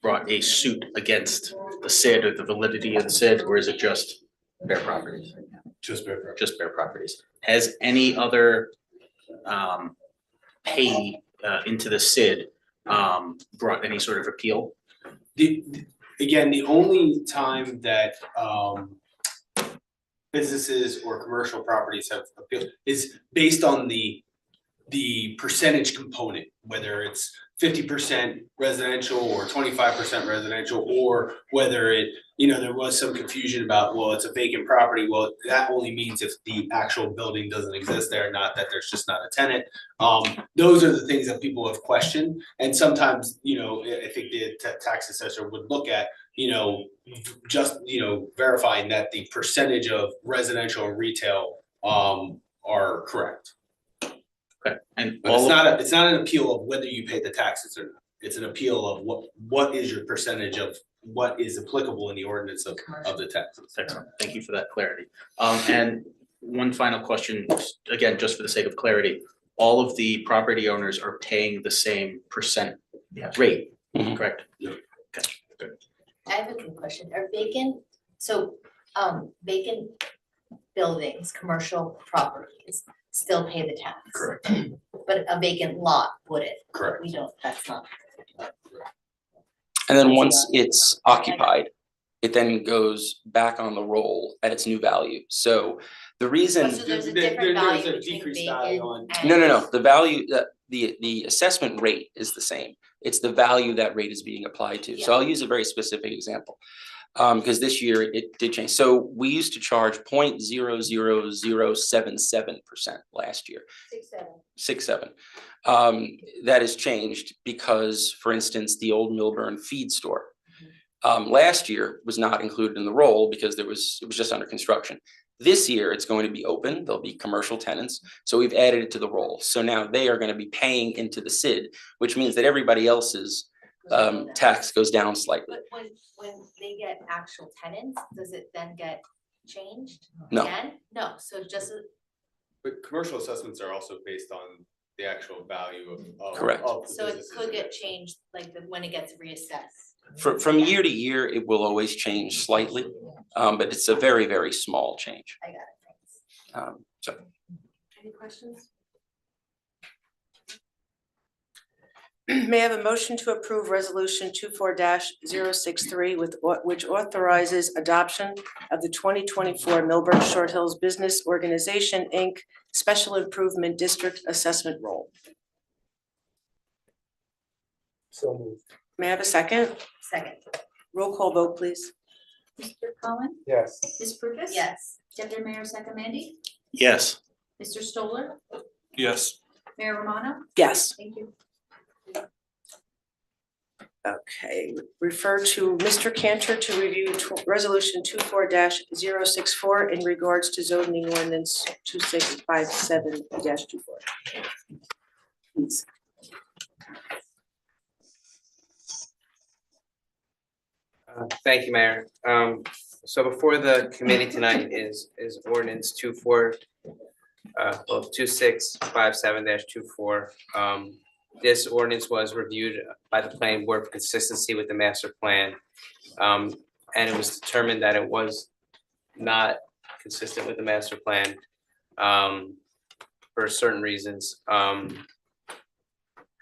S7: brought a suit against the SID or the validity of the SID, or is it just Bear Properties?
S11: Just Bear Properties.
S7: Just Bear Properties. Has any other pay into the SID brought any sort of appeal?
S11: Again, the only time that businesses or commercial properties have appealed is based on the percentage component, whether it's 50% residential or 25% residential, or whether it, there was some confusion about, well, it's a vacant property. Well, that only means if the actual building doesn't exist there, not that there's just not a tenant. Those are the things that people have questioned. And sometimes, I think the tax assessor would look at, just, verifying that the percentage of residential and retail are correct.
S7: Okay. And
S11: But it's not an appeal of whether you pay the taxes or not. It's an appeal of what is your percentage of what is applicable in the ordinance of the taxes.
S7: Excellent. Thank you for that clarity. And one final question, again, just for the sake of clarity, all of the property owners are paying the same percent rate, correct?
S11: Yeah.
S7: Okay, good.
S3: I have a good question. Are vacant buildings, commercial properties still pay the tax?
S11: Correct.
S3: But a vacant lot wouldn't?
S11: Correct.
S3: We don't, that's not.
S10: And then once it's occupied, it then goes back on the roll at its new value. So the reason.
S3: So there's a different value between vacant and.
S10: No. The value, the assessment rate is the same. It's the value that rate is being applied to. So I'll use a very specific example. Because this year it did change. So we used to charge 0.00077% last year. 6.7. That has changed because, for instance, the old Milburn feed store last year was not included in the roll because it was just under construction. This year it's going to be open. There'll be commercial tenants. So we've added it to the roll. So now they are going to be paying into the SID, which means that everybody else's tax goes down slightly.
S3: But when they get actual tenants, does it then get changed
S10: No.
S3: again? No, so just.
S11: But commercial assessments are also based on the actual value of.
S10: Correct.
S11: Of the
S3: So it
S11: businesses.
S3: could get changed, like when it gets reassessed.
S10: From year to year, it will always change slightly, but it's a very, very small change.
S3: I got it, thanks.
S10: So
S1: Any questions? May I have a motion to approve resolution 24-063 which authorizes adoption of the 2024 Milburn Short Hills Business Organization, Inc. Special Improvement District Assessment Roll.
S6: So moved.
S1: May I have a second?
S3: Second.
S1: Roll call vote, please.
S2: Mr. Cohen?
S6: Yes.
S2: Ms. Purvis?
S3: Yes.
S2: Deputy Mayor Sakamandy?
S7: Yes.
S2: Mr. Stoller?
S5: Yes.
S2: Mayor Romano?
S1: Yes.
S2: Thank you.
S1: Okay, refer to Mr. Cantor to review resolution 24-064 in regards to zoning ordinance 2657-24. Please.
S4: Thank you, Mayor. So before the committee tonight is ordinance 2657-24. this ordinance was reviewed by the planning board for consistency with the master plan. And it was determined that it was not consistent with the master plan for certain reasons.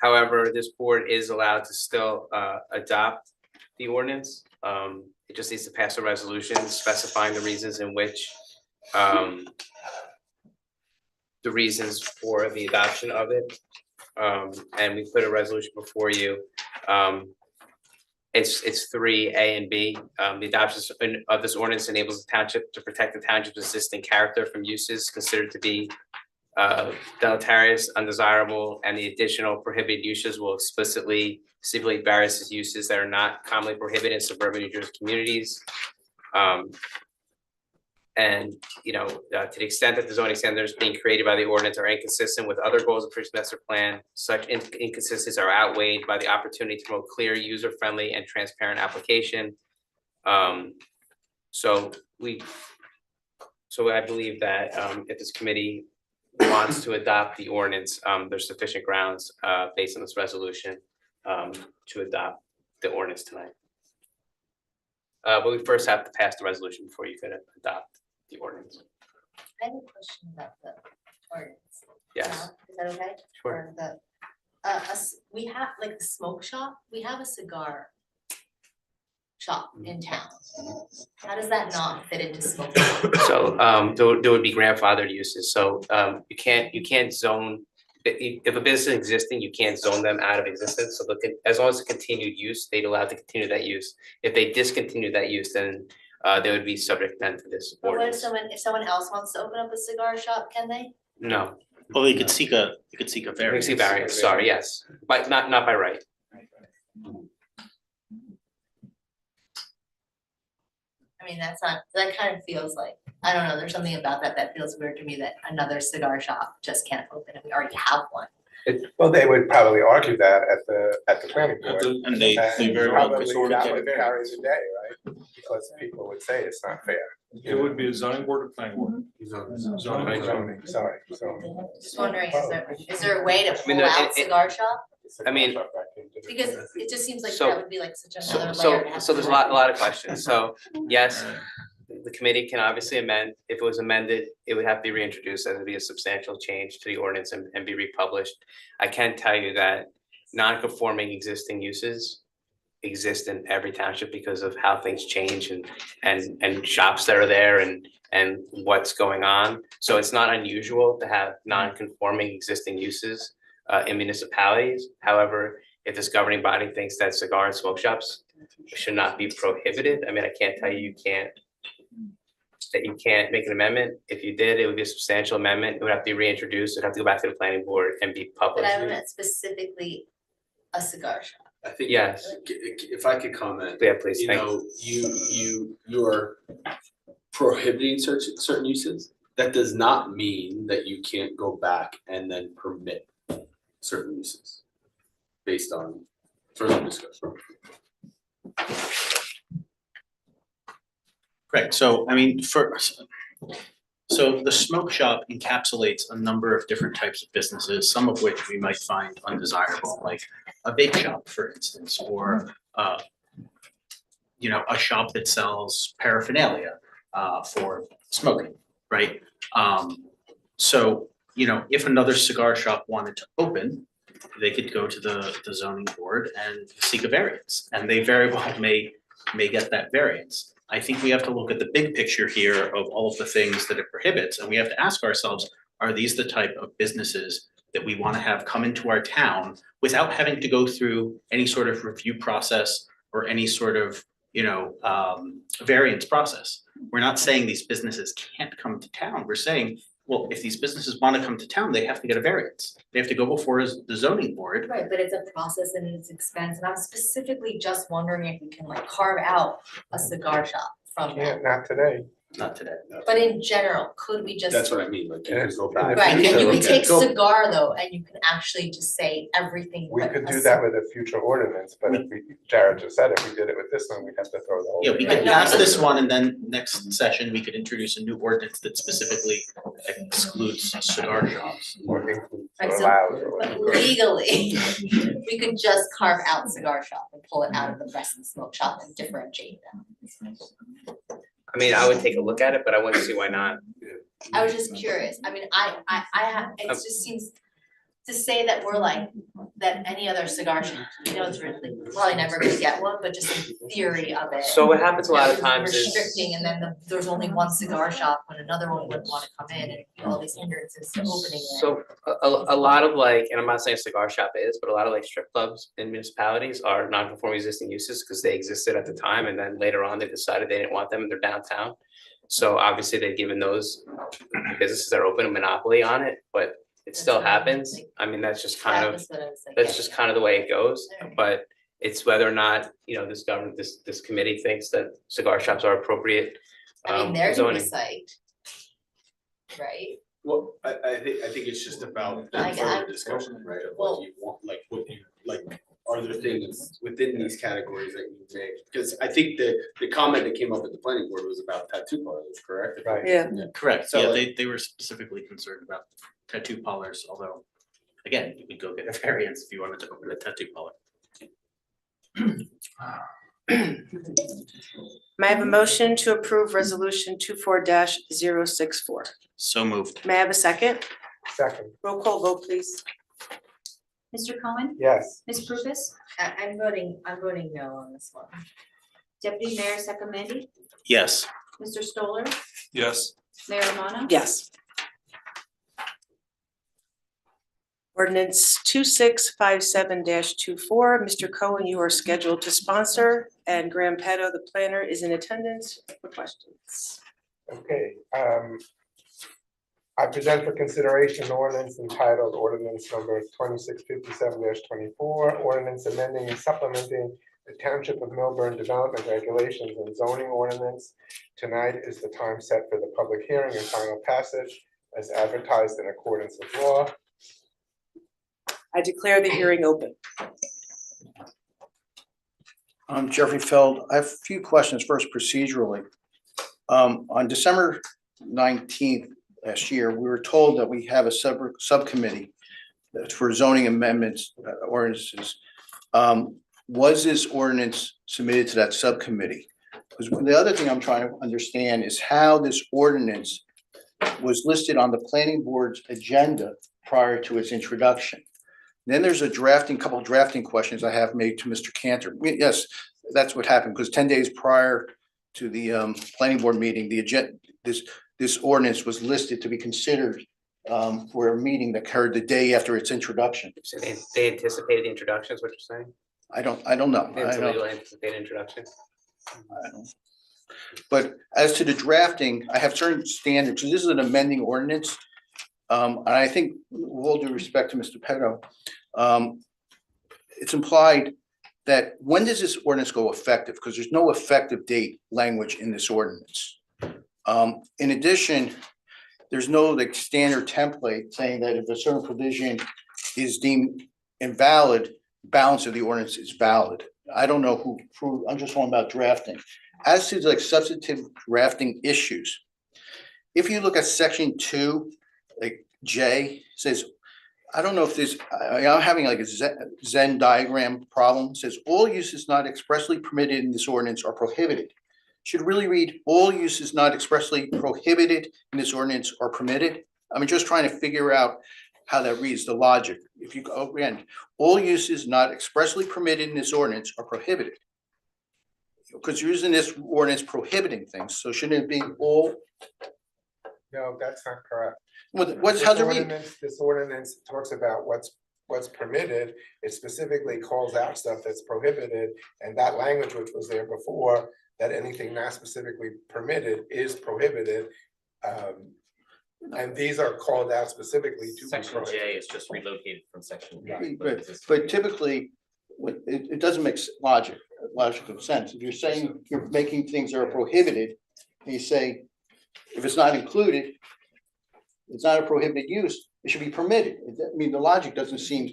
S4: However, this board is allowed to still adopt the ordinance. It just needs to pass a resolution specifying the reasons in which the reasons for the adoption of it. And we put a resolution before you. It's 3A and B. The adoption of this ordinance enables the township to protect the township's existing character from uses considered to be deleterious, undesirable, and the additional prohibited uses will explicitly stipulate various uses that are not commonly prohibited in suburban New Jersey communities. And, you know, to the extent that the zoning standards being created by the ordinance are inconsistent with other goals of the previous master plan, such inconsistencies are outweighed by the opportunity to promote clear, user-friendly, and transparent application. So I believe that if this committee wants to adopt the ordinance, there's sufficient grounds based on this resolution to adopt the ordinance tonight. But we first have to pass the resolution before you could adopt the ordinance.
S3: I have a question about the ordinance.
S4: Yes.
S3: Is that okay?
S4: Sure.
S3: Or the, we have, like the smoke shop, we have a cigar shop in town. How does that not fit into smoke shop?
S4: So there would be grandfathered uses. So you can't zone, if a business is existing, you can't zone them out of existence. So as long as it's continued use, they'd allow to continue that use. If they discontinue that use, then they would be subject then to this
S3: But what
S4: ordinance.
S3: if someone else wants to open up a cigar shop, can they?
S4: No.
S7: Well, you could seek a variance.
S4: See variance, sorry, yes, but not by right.
S3: I mean, that's not, that kind of feels like, I don't know, there's something about that feels weird to me that another cigar shop just can't open and we already have one.
S6: Well, they would probably argue that at the planning board.
S7: And they very well could
S6: Probably
S7: sort of
S6: that
S7: get a
S6: would carry the day, right? Because people would say it's not fair.
S5: It would be a zoning board or planning board?
S6: Zoning, sorry, so.
S3: Just wondering, is there a way to
S4: mean,
S3: pull out cigar shop?
S4: I mean,
S3: Because it just seems like
S4: So-
S3: that would be like such another layer to have.
S4: So there's a lot of questions. So yes, the committee can obviously amend. If it was amended, it would have to be reintroduced as it'd be a substantial change to the ordinance and be republished. I can tell you that non-conforming existing uses exist in every township because of how things change and shops that are there and what's going on. So it's not unusual to have non-conforming existing uses in municipalities. However, if this governing body thinks that cigar and smoke shops should not be prohibited, I mean, I can't tell you you can't make an amendment. If you did, it would be a substantial amendment. It would have to be reintroduced. It'd have to go back to the planning board and be
S3: But
S4: published.
S3: I meant specifically a cigar shop.
S11: I think.
S4: Yes.
S11: If I could comment.
S4: Yeah, please,
S11: You
S4: thank
S11: know, you're prohibiting certain uses. That does not mean that you can't go back and then permit certain uses based on further discussion.
S7: Correct, so I mean, so the smoke shop encapsulates a number of different types of businesses, some of which we might find undesirable, like a bake shop, for instance, or you know, a shop that sells paraphernalia for smoking, right? So, you know, if another cigar shop wanted to open, they could go to the zoning board and seek a variance, and they very well may get that variance. I think we have to look at the big picture here of all of the things that it prohibits, and we have to ask ourselves, are these the type of businesses that we want to have come into our town without having to go through any sort of review process or any sort of, you know, variance process? We're not saying these businesses can't come to town. We're saying, well, if these businesses want to come to town, they have to get a variance. They have to go before the zoning board.
S3: Right, but it's a process and it's expense, and I'm specifically just wondering if we can like carve out a cigar shop from
S6: Yeah,
S3: that.
S6: not today.
S11: Not today.
S3: But in general, could we just?
S11: That's what I mean, like you can go back.
S3: Right, and you can take
S11: Go-
S3: cigar though, and you can actually just say everything.
S6: We
S3: but
S6: could
S3: a
S6: do that with a future ordinance, but if we, Jared just said, if we did it with this one, we'd have to throw the whole.
S7: Yeah, we
S6: thing
S7: could
S6: out.
S7: pass this one, and then next session, we could introduce a new ordinance that specifically excludes cigar shops.
S6: Or include
S3: Right,
S6: or
S3: so
S6: allows or
S3: but
S6: whatever.
S3: legally, we could just carve out cigar shop and pull it out of the rest of the smoke shop and differentiate them.
S4: I mean, I would take a look at it, but I wouldn't see why not.
S3: I was just curious, I mean, I have, it just seems to say that we're like, that any other cigar shop, you know, it's really, probably never gonna get one, but just in theory of it.
S4: So what happens a lot of
S3: you know,
S4: times is.
S3: Restricting, and then there's only one cigar shop, when another one wouldn't wanna come in, and all these hindrances to opening it.
S4: So a lot of like, and I'm not saying cigar shop is, but a lot of like strip clubs in municipalities are non-conforming existing uses because they existed at the time and then later on they decided they didn't want them and they're downtown. So obviously they've given those businesses that are open a monopoly on it, but it still happens. I mean, that's just kind
S3: That
S4: of,
S3: was what I was like,
S4: that's just kind of the way it goes. But it's whether or not, you know, this government, this committee thinks that cigar shops are appropriate.
S3: I mean, they're gonna be
S4: zoning.
S3: psyched. Right?
S11: Well, I think it's just about
S3: I-
S11: further
S3: I-
S11: discussion, right, of
S3: well-
S11: what you want, like, what you, like, are there things within these categories that you make? Because I think the comment that came up at the planning board was about tattoo parlors, correct?
S6: Right.
S1: Yeah.
S7: Correct,
S11: So,
S7: yeah,
S11: like-
S7: they were specifically concerned about tattoo parlors, although, again, you could go get a variance if you wanted to open a tattoo parlor.
S1: May I have a motion to approve resolution 24-064?
S7: So moved.
S1: May I have a second?
S6: Second,
S1: Roll call vote, please.
S2: Mr. Cohen?
S6: yes.
S2: Ms. Prufus?
S3: I'm voting no on this one.
S2: Deputy Mayor Sakamandy?
S7: Yes.
S2: Mr. Stoller?
S5: Yes.
S2: Mayor Romano?
S1: Yes. Ordinance 2657-24, Mr. Cohen, you are scheduled to sponsor, and Graham Petto, the planner, is in attendance for questions.
S6: Okay, I present for consideration an ordinance entitled ordinance number 2657-24, ordinance amending and supplementing the Township of Millburn Development Regulations and Zoning Ordinance. Tonight is the time set for the public hearing and final passage as advertised in accordance with law.
S1: I declare the hearing open.
S15: I'm Jeffrey Feld. I have a few questions. First, procedurally. On December 19th last year, we were told that we have a subcommittee for zoning amendments, ordinances. Was this ordinance submitted to that subcommittee? Because the other thing I'm trying to understand is how this ordinance was listed on the planning board's agenda prior to its introduction. Then there's a couple drafting questions I have made to Mr. Cantor. Yes, that's what happened, because 10 days prior to the planning board meeting, the agenda, this ordinance was listed to be considered for a meeting that occurred the day after its introduction.
S4: So they anticipated the introduction, is what you're saying?
S15: I don't know.
S4: It's a legal anticipated introduction.
S15: But as to the drafting, I have certain standards. So this is an amending ordinance. And I think, with all due respect to Mr. Petto, it's implied that when does this ordinance go effective? Because there's no effective date language in this ordinance. In addition, there's no like standard template saying that if a certain provision is deemed invalid, balance of the ordinance is valid. I don't know I'm just talking about drafting. As to like substantive drafting issues, if you look at section 2, like J says, I don't know if this, I'm having like a Venn diagram problem. It says all uses not expressly permitted in this ordinance are prohibited. Should really read all uses not expressly prohibited in this ordinance are permitted. I'm just trying to figure out how that reads, the logic. If you go again, all uses not expressly permitted in this ordinance are prohibited. Because you're using this ordinance prohibiting things, so shouldn't it be all?
S6: No, that's not correct.
S15: How's it read?
S6: This ordinance talks about what's permitted. It specifically calls out stuff that's prohibited, and that language which was there before, that anything not specifically permitted is prohibited. And these are called out specifically to be
S9: Section
S6: prohibited.
S9: J is just relocated from section B.
S15: But typically, it doesn't make logical sense. If you're saying you're making things that are prohibited, and you say, if it's not included, it's not a prohibited use, it should be permitted. I mean, the logic doesn't seem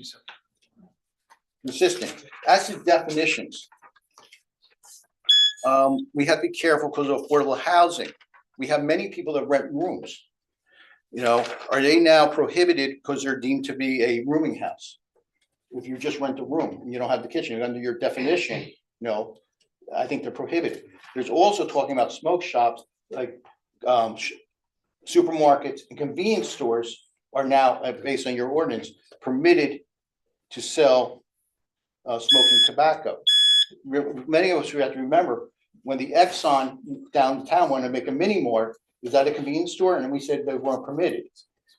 S15: consistent. As to definitions, we have to be careful because of affordable housing. We have many people that rent rooms. You know, are they now prohibited because they're deemed to be a rooming house? If you just rent a room and you don't have the kitchen, under your definition, no, I think they're prohibited. There's also talking about smoke shops, like supermarkets and convenience stores are now, based on your ordinance, permitted to sell smoking tobacco. Many of us, we have to remember, when the Exxon downtown wanted to make a mini mart, was that a convenience store? And we said they weren't permitted.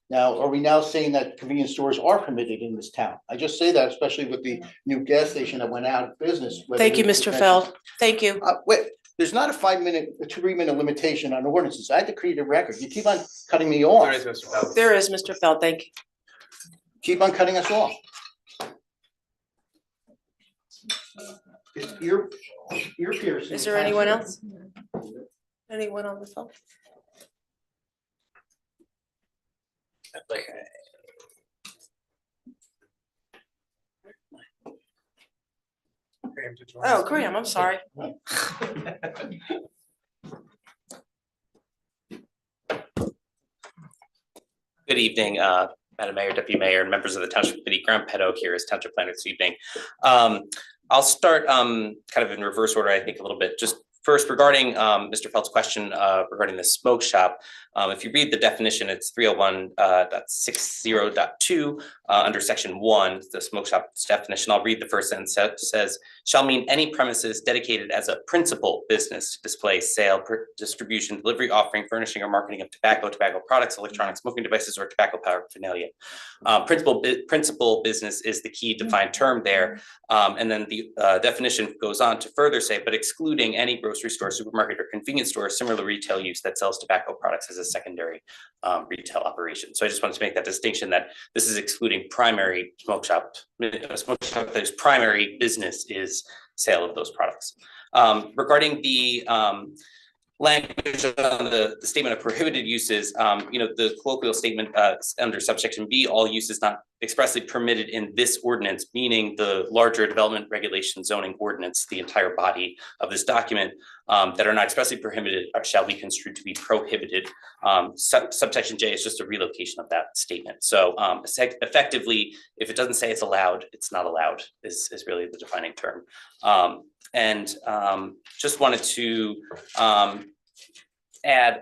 S15: Now, are we now saying that convenience stores are permitted in this town? I just say that, especially with the new gas station that went out of business.
S1: Thank you, Mr. Feld. Thank you.
S15: Wait, there's not a 3-minute limitation on ordinances. I had to create a record. You keep on cutting me off.
S4: There is, Mr. Feld.
S1: There is, Mr. Feld. Thank you.
S15: Keep on cutting us off. Ear piercing.
S1: Is there anyone else? Anyone on the phone? Oh, Graham, I'm sorry.
S12: Good evening, Madam Mayor, Deputy Mayor, and members of the Township Committee. Graham Petto here as Township Planner this evening. I'll start kind of in reverse order, I think, a little bit. Just first, regarding Mr. Feld's question regarding the smoke shop, if you read the definition, it's 301.60.2 under section 1, the smoke shop's definition. I'll read the first sentence. It says, shall mean any premises dedicated as a principal business to display, sale, distribution, delivery, offering, furnishing, or marketing of tobacco, tobacco products, electronic smoking devices, or tobacco paraphernalia. Principal business is the key defined term there. And then the definition goes on to further say, but excluding any grocery store, supermarket, or convenience store, or similar retail use that sells tobacco products as a secondary retail operation. So I just wanted to make that distinction that this is excluding primary smoke shop. A smoke shop whose primary business is sale of those products. Regarding the language on the statement of prohibited uses, the colloquial statement under subsection B, all uses not expressly permitted in this ordinance, meaning the larger development regulation zoning ordinance, the entire body of this document, that are not expressly prohibited shall be construed to be prohibited. Subsection J is just a relocation of that statement. So effectively, if it doesn't say it's allowed, it's not allowed is really the defining term. Just wanted to add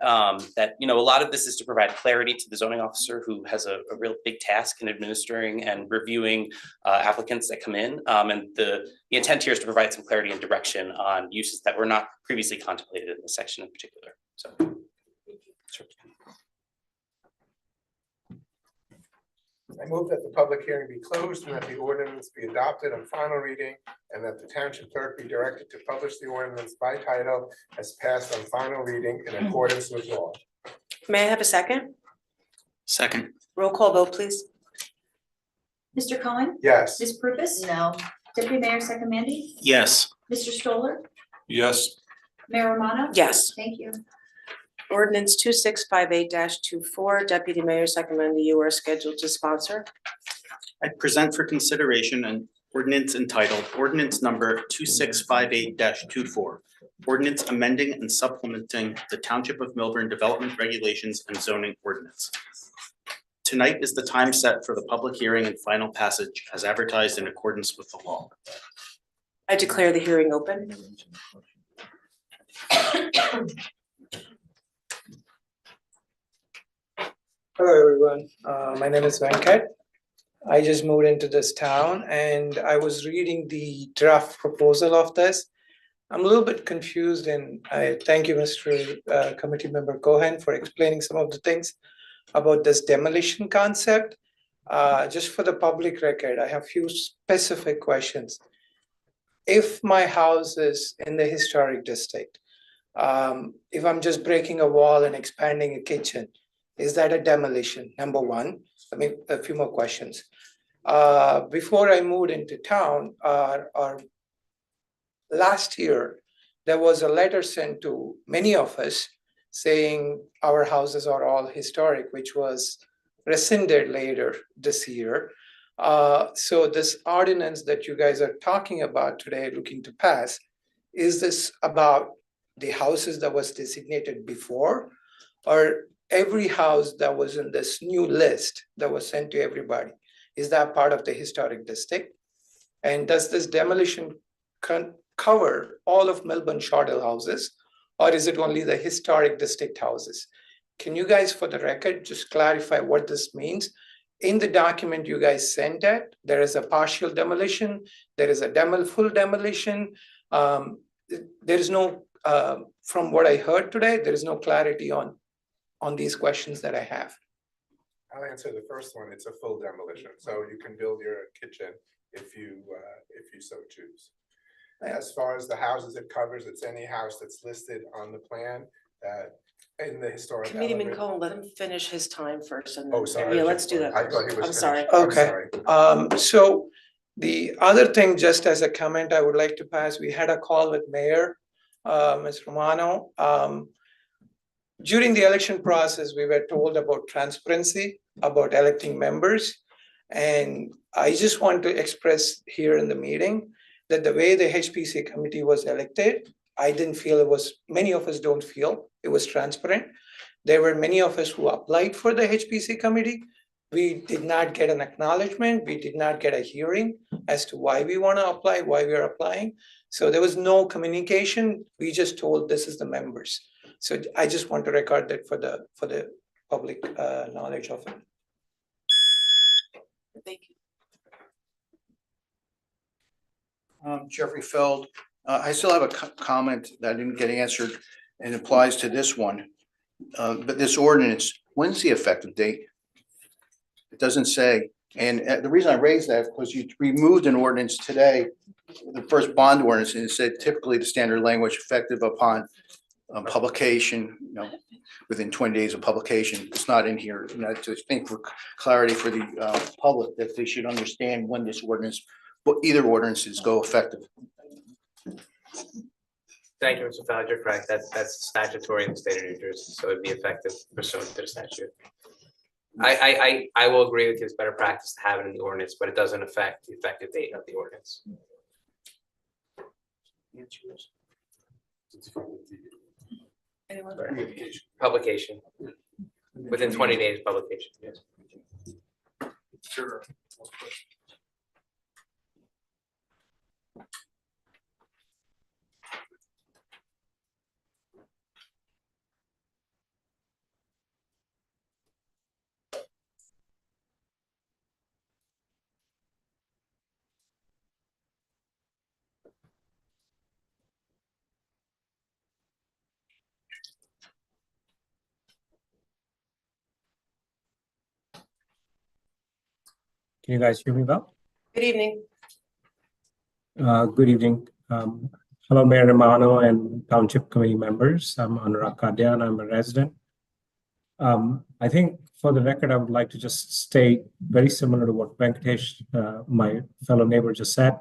S12: that a lot of this is to provide clarity to the zoning officer, who has a real big task in administering and reviewing applicants that come in. And the intent here is to provide some clarity and direction on uses that were not previously contemplated in this section in particular. So.
S6: I move that the public hearing be closed and that the ordinance be adopted on final reading, and that the township clerk be directed to publish the ordinance by title as passed on final reading in accordance with law.
S1: May I have a second?
S7: Second.
S1: Roll call vote, please.
S2: Mr. Cohen?
S6: Yes.
S2: Ms. Purvis?
S3: No.
S2: Deputy Mayor Sakamandy?
S7: Yes.
S2: Mr. Stoller?
S5: Yes.
S2: Mayor Romano?
S1: Yes.
S2: Thank you.
S1: Ordinance 2658-24, Deputy Mayor Sakamandy, you are scheduled to sponsor.
S7: I present for consideration an ordinance entitled Ordinance Number 2658-24. Ordinance amending and supplementing the Township of Milburn Development Regulations and Zoning Ordinance. Tonight is the time set for the public hearing and final passage as advertised in accordance with the law.
S1: I declare the hearing open.
S13: Hello, everyone. My name is Venkat. I just moved into this town and I was reading the draft proposal of this. I'm a little bit confused, and I thank you, Mr. Committee Member Cohen, for explaining some of the things about this demolition concept. Just for the public record, I have a few specific questions. If my house is in the historic district, if I'm just breaking a wall and expanding a kitchen, is that a demolition? Number one. I mean, a few more questions. Before I moved into town, or last year, there was a letter sent to many of us saying our houses are all historic, which was rescinded later this year. So this ordinance that you guys are talking about today, looking to pass, is this about the houses that was designated before? Or every house that was in this new list that was sent to everybody, is that part of the historic district? And does this demolition cover all of Melbourne Short Hill houses, or is it only the historic district houses? Can you guys, for the record, just clarify what this means? In the document you guys sent it, there is a partial demolition, there is a full demolition. There is no, from what I heard today, there is no clarity on these questions that I have.
S6: I'll answer the first one. It's a full demolition, so you can build your kitchen if you so choose. As far as the houses it covers, it's any house that's listed on the plan that in the historic.
S1: Committeeman Cohen, let him finish his time first and
S6: Oh,
S1: then,
S6: sorry.
S1: yeah, let's do that.
S6: I thought he was
S1: I'm sorry.
S6: finished. I'm
S13: Okay.
S6: sorry.
S13: So the other thing, just as a comment, I would like to pass, we had a call with Mayor, Ms. Romano. During the election process, we were told about transparency, about electing members. And I just want to express here in the meeting that the way the HPC committee was elected, I didn't feel it was, many of us don't feel it was transparent. There were many of us who applied for the HPC committee. We did not get an acknowledgement. We did not get a hearing as to why we want to apply, why we are applying. So there was no communication. We just told this is the members. So I just want to record that for the public knowledge of it.
S1: Thank you.
S15: Jeffrey Feld, I still have a comment that I didn't get answered and applies to this one. But this ordinance, when's the effective date? It doesn't say. And the reason I raised that, because you removed an ordinance today, the first bond ordinance, and it said typically the standard language effective upon publication, within 20 days of publication. It's not in here. And I just think for clarity for the public that they should understand when this ordinance, but either ordinances go effective.
S4: Thank you, Mr. Fowler, you're correct. That's statutory in the state of New Jersey, so it'd be effective pursuant to the statute. I will agree with you, it's better practice to have it in the ordinance, but it doesn't affect the effective date of the ordinance.
S1: Anyone?
S4: Publication. Within 20 days, publication, yes.
S5: Sure.
S14: Can you guys hear me well?
S1: Good evening.
S14: Good evening. Hello, Mayor Romano and Township Committee members. I'm Anurag Kadia and I'm a resident. I think for the record, I would like to just state very similar to what Venkatesh, my fellow neighbor, just said.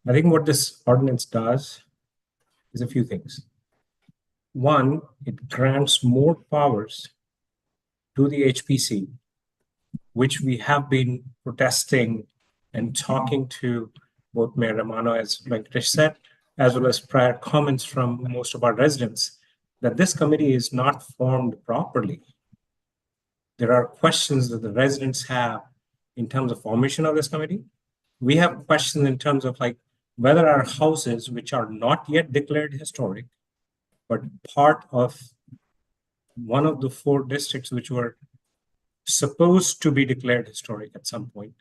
S14: I think what this ordinance does is a few things. One, it grants more powers to the HPC, which we have been protesting and talking to both Mayor Romano, as Venkatesh said, as well as prior comments from most of our residents, that this committee is not formed properly. There are questions that the residents have in terms of formation of this committee. We have questions in terms of like whether our houses, which are not yet declared historic, but part of one of the 4 districts which were supposed to be declared historic at some point,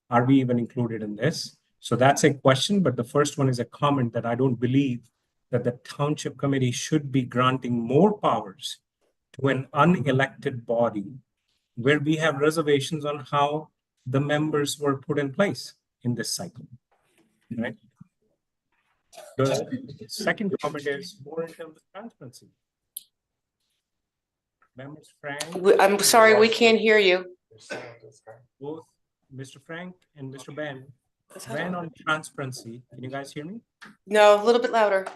S14: are we even included in this? So that's a question, but the first one is a comment that I don't believe that the Township Committee should be granting more powers to an unelected body where we have reservations on how the members were put in place in this cycle, right? The second comment is more in terms of transparency. Members Frank.
S1: I'm sorry, we can't hear you.
S14: Both Mr. Frank and Mr. Ben ran on transparency. Can you guys hear me?
S1: No, a little bit louder.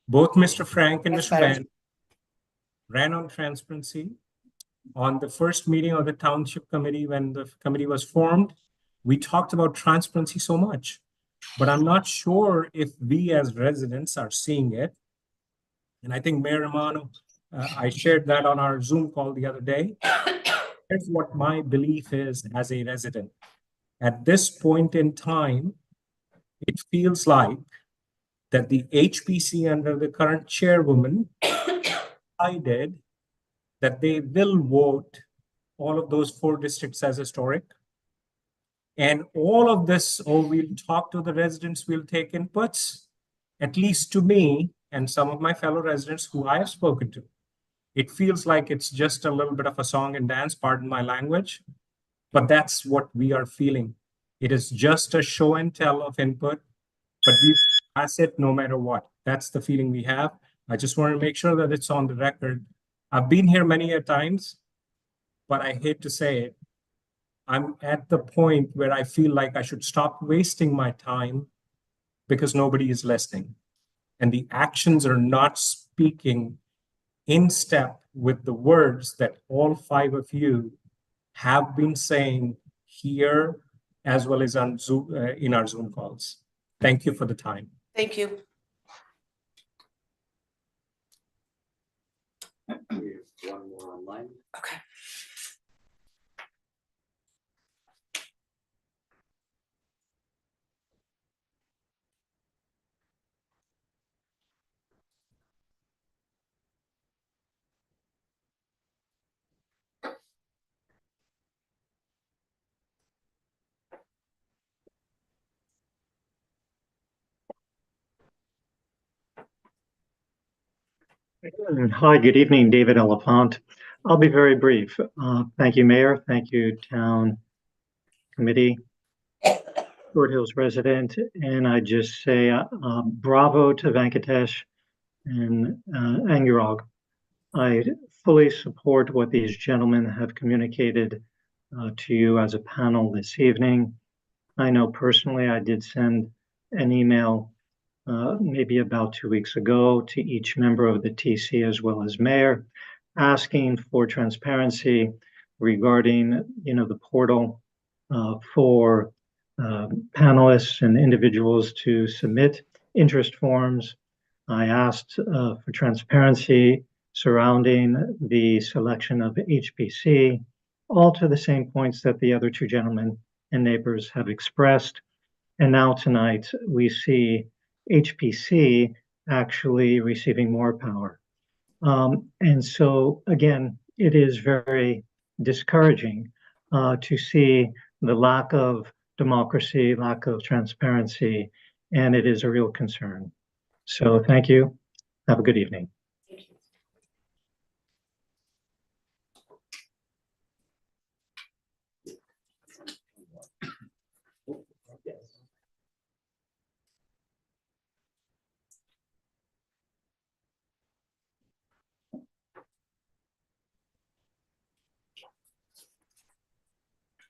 S14: Both Mr. Frank and
S1: That's
S14: Mr.
S1: better.
S14: Ben ran on transparency. On the first meeting of the Township Committee, when the committee was formed, we talked about transparency so much, but I'm not sure if we as residents are seeing it. And I think Mayor Romano I shared that on our Zoom call the other day. Here's what my belief is as a resident. At this point in time, it feels like that the HPC under the current chairwoman decided that they will vote all of those 4 districts as historic. And all of this, we'll talk to the residents, we'll take inputs, at least to me and some of my fellow residents who I have spoken to. It feels like it's just a little bit of a song and dance, pardon my language, but that's what we are feeling. It is just a show and tell of input, but we pass it no matter what. That's the feeling we have. I just want to make sure that it's on the record. I've been here many a times, but I hate to say it. I'm at the point where I feel like I should stop wasting my time because nobody is listening. And the actions are not speaking in step with the words that all 5 of you have been saying here as well as on Zoom, in our Zoom calls. Thank you for the time.
S1: Thank you.
S12: One more online.
S1: Okay.
S16: Hi, good evening, David Elefant. I'll be very brief. Thank you, Mayor. Thank you, Town Committee, Short Hills resident. And I just say bravo to Venkatesh and Anurag. I fully support what these gentlemen have communicated to you as a panel this evening. I know personally I did send an email maybe about 2 weeks ago to each member of the TC as well as mayor, asking for transparency regarding, the portal for panelists and individuals to submit interest forms. I asked for transparency surrounding the selection of HPC, all to the same points that the other 2 gentlemen and neighbors have expressed. And now tonight we see HPC actually receiving more power. And so again, it is very discouraging to see the lack of democracy, lack of transparency, and it is a real concern. So thank you. Have a good evening.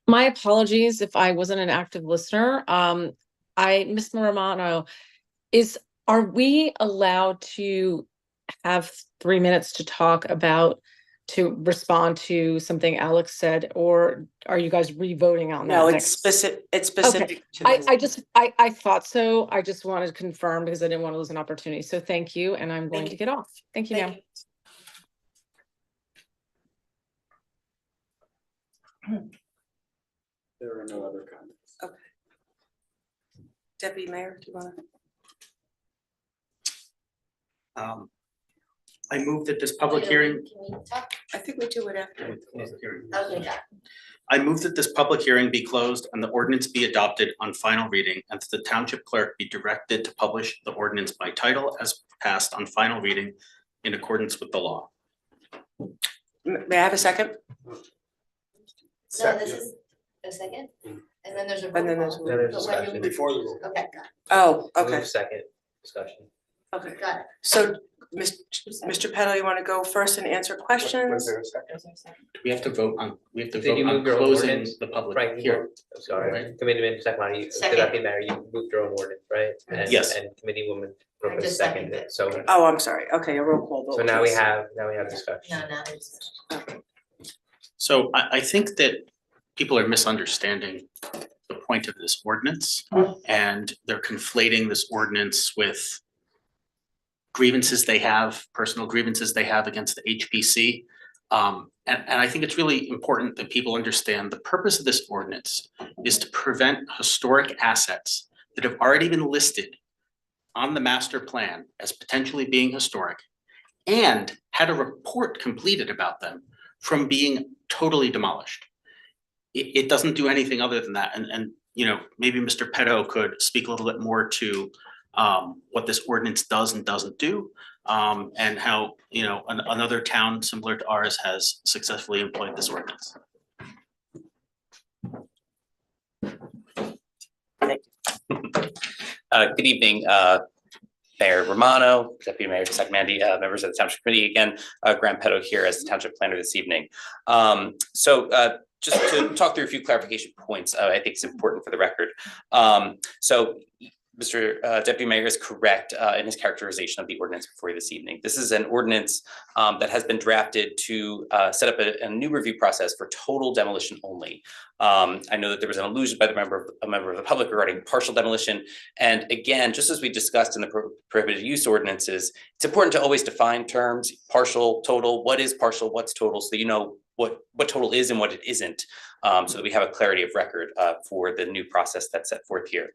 S19: My apologies if I wasn't an active listener. Ms. Romano, are we allowed to have 3 minutes to talk about, to respond to something Alex said, or are you guys re-voting on that?
S1: No, it's specific,
S19: Okay.
S1: to this.
S19: I thought so. I just wanted to confirm because I didn't want to lose an opportunity. So thank you, and I'm going to get off. Thank you, ma'am.
S12: There are no other comments.
S1: Okay. Deputy Mayor, do you want to?
S7: I move that this public hearing.
S1: I think we do it after.
S3: Okay,
S7: I move that this public hearing be closed and the ordinance be adopted on final reading, and that the township clerk be directed to publish the ordinance by title as passed on final reading in accordance with the law.
S1: May I have a second?
S3: No, this is a second, and then there's a.
S1: And then there's.
S3: roll call. But when
S4: discussion.
S3: you-
S4: Before the roll.
S3: Okay,
S1: Oh, okay,
S4: Move second, discussion.
S1: okay.
S3: got it.
S1: So, Mr. Peddle, you want to go first and answer questions?
S6: Was there a second?
S7: We have to vote on
S4: Did you move your own
S7: closing
S4: ordinance?
S7: the public
S4: Right,
S7: hearing.
S4: I'm sorry,
S7: Right.
S4: Committeeman Secretary,
S3: Second.
S4: Deputy Mayor, you moved your own ordinance, right? And-
S7: Yes.
S4: And Committeewoman
S3: I
S4: Brooke
S3: just
S4: seconded
S3: seconded.
S4: it, so,
S1: Oh, I'm sorry. Okay, a roll call vote.
S4: so now we
S1: please.
S4: have discussion.
S3: No, now it's.
S7: So I think that people are misunderstanding the point of this ordinance, and they're conflating this ordinance with grievances they have, personal grievances they have against the HPC. And I think it's really important that people understand the purpose of this ordinance is to prevent historic assets that have already been listed on the master plan as potentially being historic and had a report completed about them from being totally demolished. It doesn't do anything other than that. And maybe Mr. Petto could speak a little bit more to what this ordinance does and doesn't do, and how, another town similar to ours has successfully employed this ordinance.
S12: Good evening, Mayor Romano, Deputy Mayor Sacmandy, members of the Township Committee. Again, Graham Petto here as the Township Planner this evening. Just to talk through a few clarification points, I think it's important for the record. Mr. Deputy Mayor is correct in his characterization of the ordinance before you this evening. This is an ordinance that has been drafted to set up a new review process for total demolition only. I know that there was an allusion by a member of the public regarding partial demolition. And again, just as we discussed in the prohibited use ordinances, it's important to always define terms: partial, total. What is partial? What's total? So that you know what total is and what it isn't, so that we have a clarity of record for the new process that's set forth here.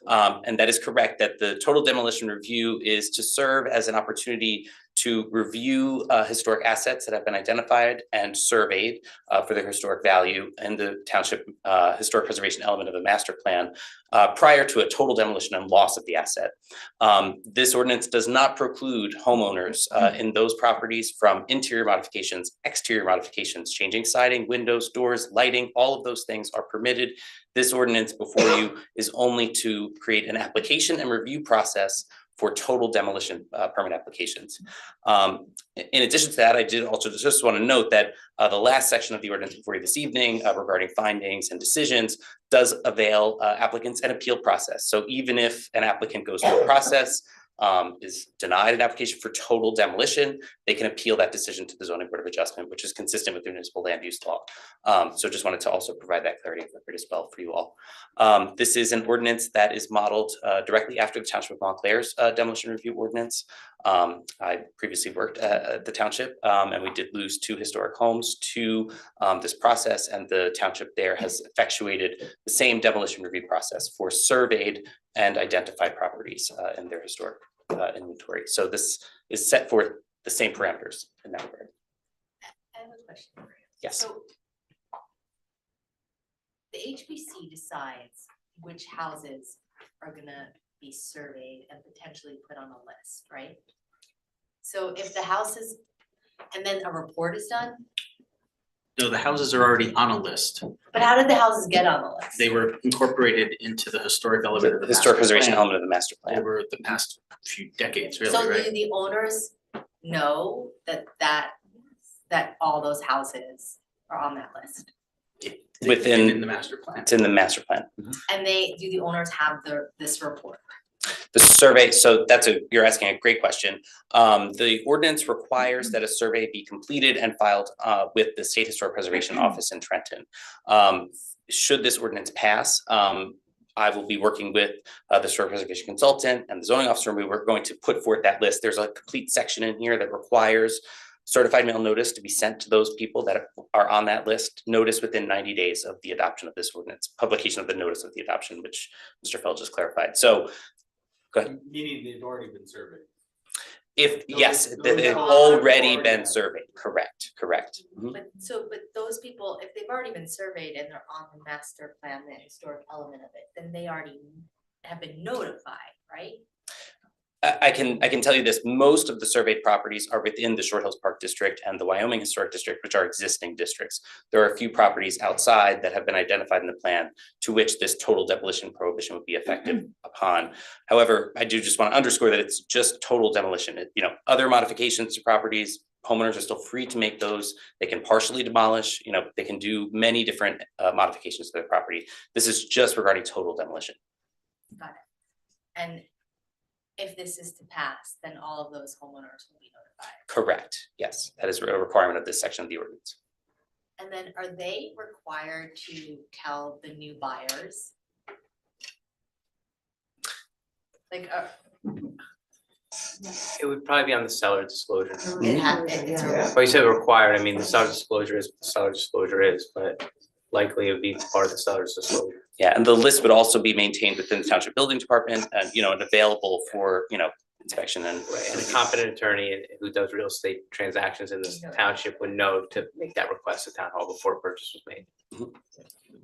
S12: And that is correct that the total demolition review is to serve as an opportunity to review historic assets that have been identified and surveyed for their historic value in the township historic preservation element of the master plan prior to a total demolition and loss of the asset. This ordinance does not preclude homeowners in those properties from interior modifications, exterior modifications, changing siding, windows, doors, lighting. All of those things are permitted. This ordinance before you is only to create an application and review process for total demolition permit applications. In addition to that, I did also just want to note that the last section of the ordinance before you this evening regarding findings and decisions does avail applicants an appeal process. So even if an applicant goes through a process, is denied an application for total demolition, they can appeal that decision to the Zoning Board of Adjustment, which is consistent with the municipal land use law. So just wanted to also provide that clarity of record as well for you all. This is an ordinance that is modeled directly after the Township of Montclair's demolition review ordinance. I previously worked at the township, and we did lose 2 historic homes to this process, and the township there has effectuated the same demolition review process for surveyed and identified properties in their historic inventory. So this is set forth the same parameters in that regard.
S3: I have a question for you.
S12: Yes.
S3: So the HPC decides which houses are gonna be surveyed and potentially put on a list, right? So if the house is, and then a report is done,
S7: No, the houses are already on a list.
S3: but how did the houses get on the list?
S7: They were incorporated into the historic element of the
S12: Historic
S7: master
S12: preservation
S7: plan
S12: element of the master plan.
S7: over the past few decades, really,
S3: So
S7: right?
S3: do the owners know that all those houses are on that list?
S12: Within
S7: in the master plan.
S12: It's in the master plan.
S3: And do the owners have this report?
S12: The survey, so you're asking a great question. The ordinance requires that a survey be completed and filed with the State Historic Preservation Office in Trenton. Should this ordinance pass, I will be working with the historic preservation consultant and the zoning officer, and we were going to put forth that list. There's a complete section in here that requires certified mail notice to be sent to those people that are on that list, notice within 90 days of the adoption of this ordinance, publication of the notice of the adoption, which Mr. Feld just clarified. So, go ahead.
S11: Meaning they've already been surveyed.
S12: Yes, they've already been surveyed, correct. Mhm.
S3: But those people, if they've already been surveyed and they're on the master plan, the historic element of it, then they already have been notified, right?
S12: I can tell you this, most of the surveyed properties are within the Short Hills Park District and the Wyoming Historic District, which are existing districts. There are a few properties outside that have been identified in the plan to which this total demolition prohibition would be effective upon. However, I do just want to underscore that it's just total demolition. Other modifications to properties, homeowners are still free to make those. They can partially demolish, they can do many different modifications to their property. This is just regarding total demolition.
S3: Got it. And if this is to pass, then all of those homeowners will be notified.
S12: Correct, yes, that is a requirement of this section of the ordinance.
S3: And then are they required to tell the new buyers? Like,
S4: It would probably be on the seller disclosure.
S3: It's
S4: Well, you said required, I mean, the seller disclosure is what the seller disclosure is, but likely it would be part of the seller's disclosure.
S12: Yeah, and the list would also be maintained within the Township Building Department and, and available for, inspection and.
S4: And a competent attorney who does real estate transactions in this township would know to make that request to town hall before purchase was made.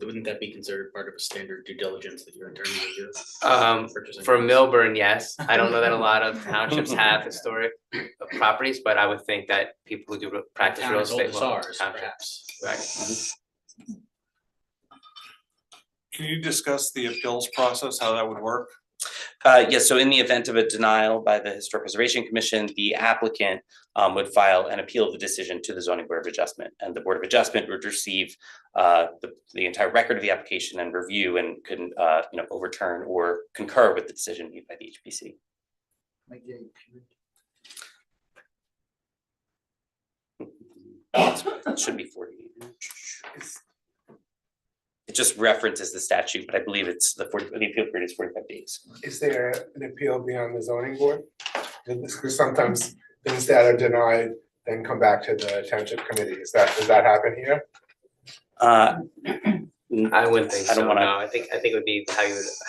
S7: Wouldn't that be considered part of a standard due diligence that your attorney would do? Purchasing
S4: For
S7: homes?
S4: Milburn, yes. I don't know that a lot of townships have historic properties, but I would think that people who do practice real
S7: Town as old
S4: estate.
S7: as
S4: will-
S7: ours,
S4: township-
S7: perhaps.
S4: Right.
S5: Can you discuss the appeals process, how that would work?
S12: Yes, so in the event of a denial by the Historic Preservation Commission, the applicant would file an appeal of the decision to the Zoning Board of Adjustment. And the Board of Adjustment would receive the entire record of the application and review and could overturn or concur with the decision made by the HPC. It should be 48. It just references the statute, but I believe it's the appeal period is 45 days.
S6: Is there an appeal beyond the zoning board? Because sometimes things that are denied then come back to the township committee. Does that happen here?
S4: I wouldn't think
S12: I
S4: so,
S12: don't wanna-
S4: no. I think it would be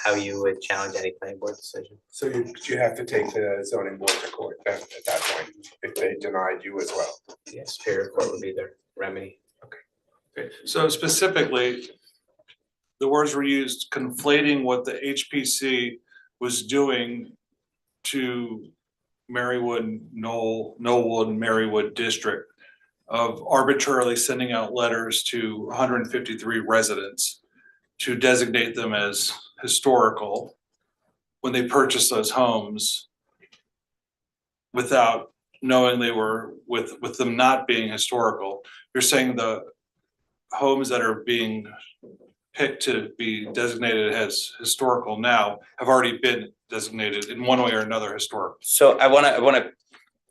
S4: how you would challenge any planning board decision.
S6: So you have to take the zoning board to court then at that point, if they denied you as well?
S4: Yes, Superior Court would be their remedy.
S5: Okay, so specifically, the words were used conflating what the HPC was doing to Marywood, Knollwood, and Marywood district of arbitrarily sending out letters to 153 residents to designate them as historical when they purchased those homes without knowing they were with them not being historical. You're saying the homes that are being picked to be designated as historical now have already been designated in one way or another historical.
S12: So I want to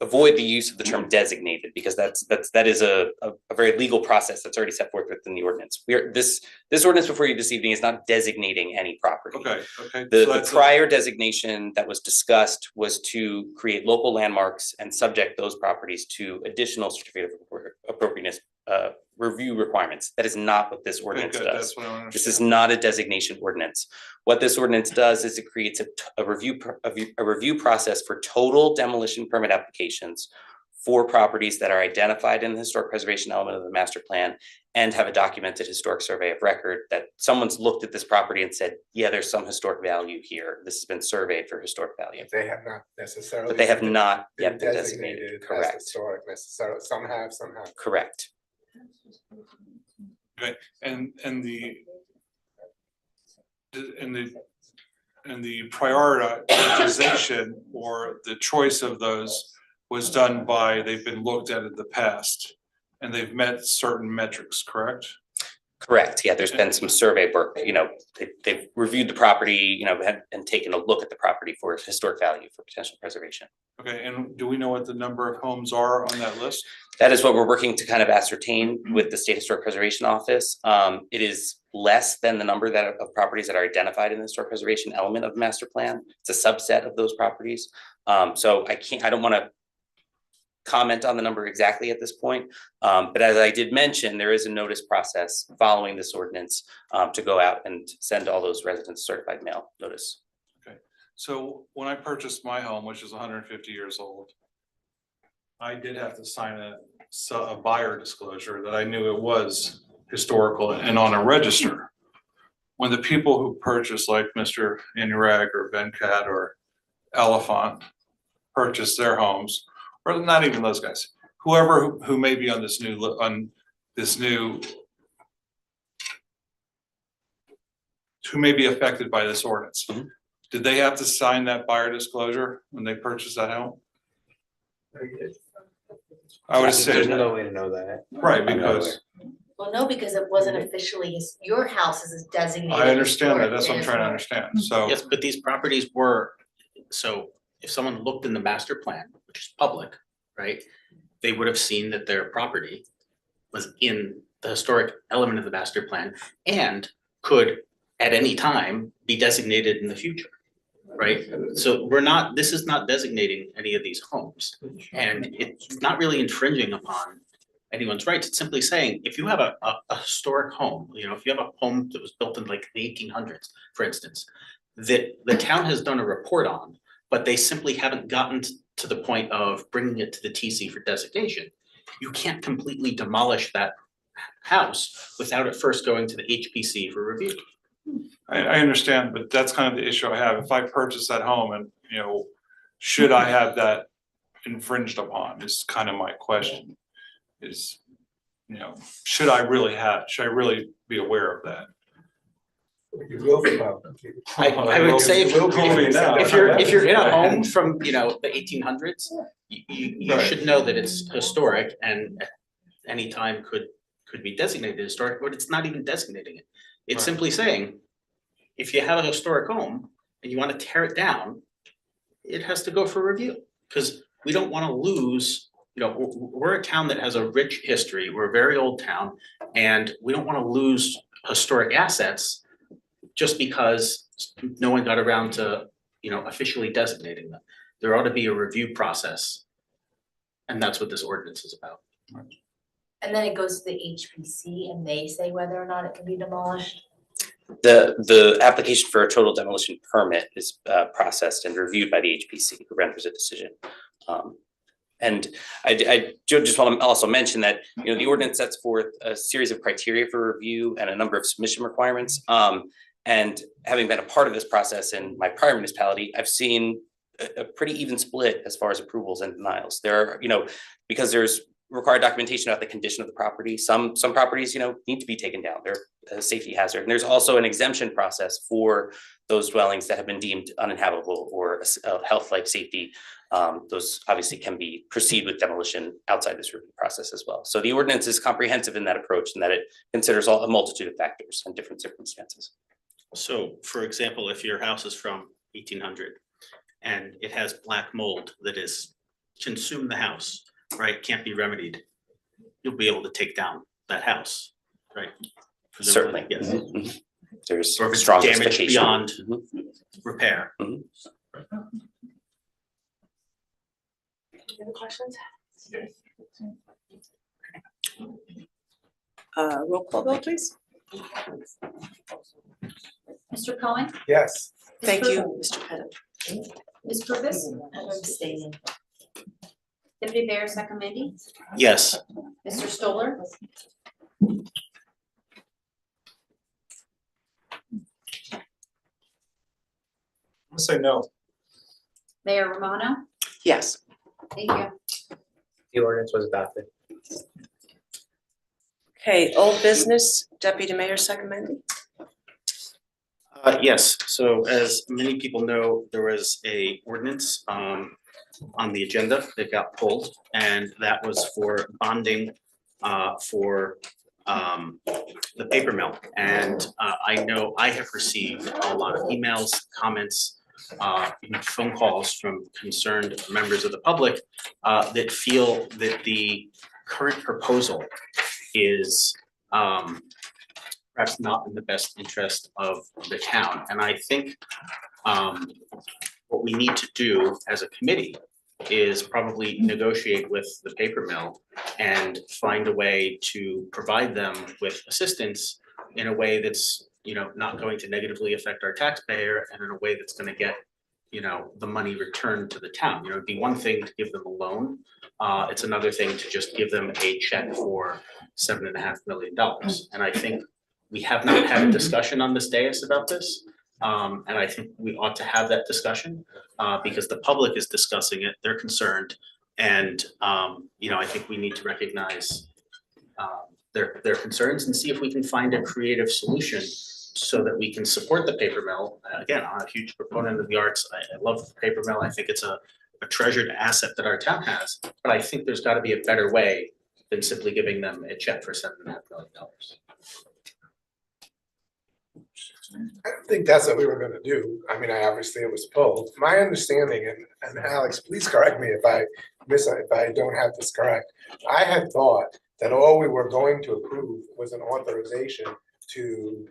S12: avoid the use of the term designated because that is a very legal process that's already set forth within the ordinance. This ordinance before you this evening is not designating any property.
S5: Okay.
S12: The prior designation that was discussed was to create local landmarks and subject those properties to additional certificate of appropriateness review requirements. That is not what this ordinance
S5: good,
S12: does.
S5: that's what I wanna
S12: This is not a designation ordinance. What this ordinance does is it creates a review process for total demolition permit applications for properties that are identified in the historic preservation element of the master plan and have a documented historic survey of record that someone's looked at this property and said, yeah, there's some historic value here. This has been surveyed for historic value.
S6: They have not necessarily.
S12: But they have not
S6: been
S12: yet been designated,
S6: as
S12: correct,
S6: historic necessarily. Some have, some have.
S12: correct.
S5: Okay, and the prioritization or the choice of those was done by, they've been looked at in the past and they've met certain metrics, correct?
S12: Correct, yeah, there's been some survey work, they've reviewed the property, and taken a look at the property for historic value for potential preservation.
S5: Okay, and do we know what the number of homes are on that list?
S12: That is what we're working to kind of ascertain with the State Historic Preservation Office. It is less than the number of properties that are identified in the historic preservation element of the master plan. It's a subset of those properties. So I don't want to comment on the number exactly at this point. But as I did mention, there is a notice process following this ordinance to go out and send all those residents certified mail notice.
S5: Okay, so when I purchased my home, which is 150 years old, I did have to sign a buyer disclosure that I knew it was historical and on a register. When the people who purchased, like Mr. Anurag or Venkat or Elephant, purchased their homes, or not even those guys, whoever who may be on this new, who may be affected by this ordinance, did they have to sign that buyer disclosure when they purchased that home? I would say.
S4: There's no way to know that.
S5: Right, because
S3: Well, no, because it wasn't officially, your house is designated.
S5: I understand that,
S3: historic,
S5: that's what I'm
S3: and
S5: trying to
S3: it's
S5: understand, so.
S7: Yes, but these properties were, so if someone looked in the master plan, which is public, right? They would have seen that their property was in the historic element of the master plan and could at any time be designated in the future. right? So this is not designating any of these homes. And it's not really infringing upon anyone's rights. It's simply saying, if you have a historic home, if you have a home that was built in like the 1800s, for instance, that the town has done a report on, but they simply haven't gotten to the point of bringing it to the TC for designation. You can't completely demolish that house without it first going to the HPC for review.
S5: I understand, but that's kind of the issue I have. If I purchase that home and, should I have that infringed upon is kind of my question. Is, should I really be aware of that?
S6: You will be.
S7: I would say if you're in a home from, the 1800s, you should know that it's historic and at any time could be designated historic, but it's not even designating it. It's simply saying, if you have a historic home and you want to tear it down, it has to go for review, because we don't want to lose, we're a town that has a rich history. We're a very old town, and we don't want to lose historic assets just because no one got around to, officially designating them. There ought to be a review process. And that's what this ordinance is about.
S3: And then it goes to the HPC and they say whether or not it can be demolished.
S12: The application for a total demolition permit is processed and reviewed by the HPC, who renders a decision. And I just want to also mention that, the ordinance sets forth a series of criteria for review and a number of submission requirements. And having been a part of this process in my prior municipality, I've seen a pretty even split as far as approvals and denials. There are, because there's required documentation about the condition of the property. Some properties, need to be taken down. They're a safety hazard. And there's also an exemption process for those dwellings that have been deemed uninhabitable or health, life, safety. Those obviously can proceed with demolition outside this review process as well. So the ordinance is comprehensive in that approach, and that it considers a multitude of factors and different circumstances.
S7: So, for example, if your house is from 1800 and it has black mold that is consumed the house, right, can't be remedied, you'll be able to take down that house, right?
S12: Certainly,
S7: yes.
S12: Mm-hmm. There's
S7: Or if it's
S12: strong
S7: damaged
S12: justification.
S7: beyond repair.
S12: Mm-hmm.
S1: Any other questions? Roll call vote, please.
S2: Mr. Cohen?
S6: Yes.
S1: Thank you, Mr. Pettit.
S2: Ms. Purvis?
S3: I'm abstaining.
S2: Deputy Mayor Sacramento?
S7: Yes.
S2: Mr. Stoller?
S5: I'll say no.
S2: Mayor Romano?
S12: Yes.
S2: Thank you.
S4: The ordinance was adopted.
S1: Okay, old business, Deputy Mayor Sacramento.
S7: Yes, so as many people know, there was a ordinance on the agenda that got pulled, and that was for bonding for the paper mill. And I know I have received a lot of emails, comments, even phone calls from concerned members of the public that feel that the current proposal is perhaps not in the best interest of the town. And I think what we need to do as a committee is probably negotiate with the paper mill and find a way to provide them with assistance in a way that's, not going to negatively affect our taxpayer, and in a way that's going to get, the money returned to the town. It'd be one thing to give them a loan. It's another thing to just give them a check for $7.5 million. And I think we have not had a discussion on this dais about this. And I think we ought to have that discussion because the public is discussing it, they're concerned. And, I think we need to recognize their concerns and see if we can find a creative solution so that we can support the paper mill. Again, I'm a huge proponent of the arts. I love the paper mill. I think it's a treasured asset that our town has, but I think there's got to be a better way than simply giving them a check for $7.5 million.
S6: I don't think that's what we were gonna do. I mean, obviously it was pulled. My understanding, and Alex, please correct me if I don't have this correct. I had thought that all we were going to approve was an authorization to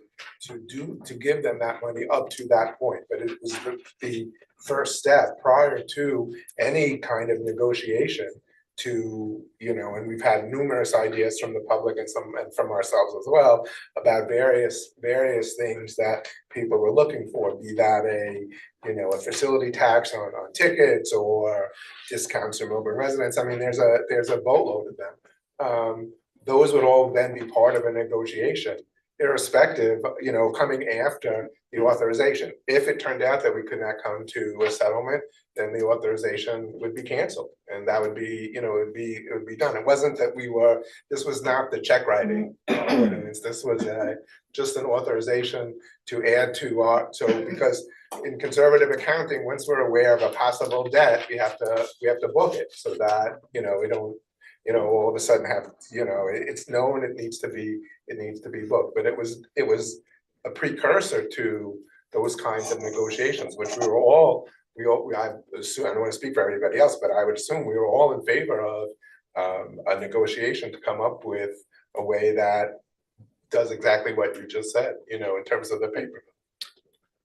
S6: give them that money up to that point, but it was the first step prior to any kind of negotiation to, you know, and we've had numerous ideas from the public and from ourselves as well about various things that people were looking for, be that a facility tax on tickets or discounts from urban residents. I mean, there's a boatload of them. Those would all then be part of a negotiation, irrespective, you know, coming after the authorization. If it turned out that we could not come to a settlement, then the authorization would be canceled, and that would be, you know, it would be done. It wasn't that this was not the check writing ordinance. This was just an authorization to add to because in conservative accounting, once we're aware of a possible debt, we have to book it so that, you know, we don't, you know, all of a sudden have, you know, it's known it needs to be booked. But it was a precursor to those kinds of negotiations, which I assume, I don't want to speak for everybody else, but I would assume we were all in favor of a negotiation to come up with a way that does exactly what you just said, you know, in terms of the paper.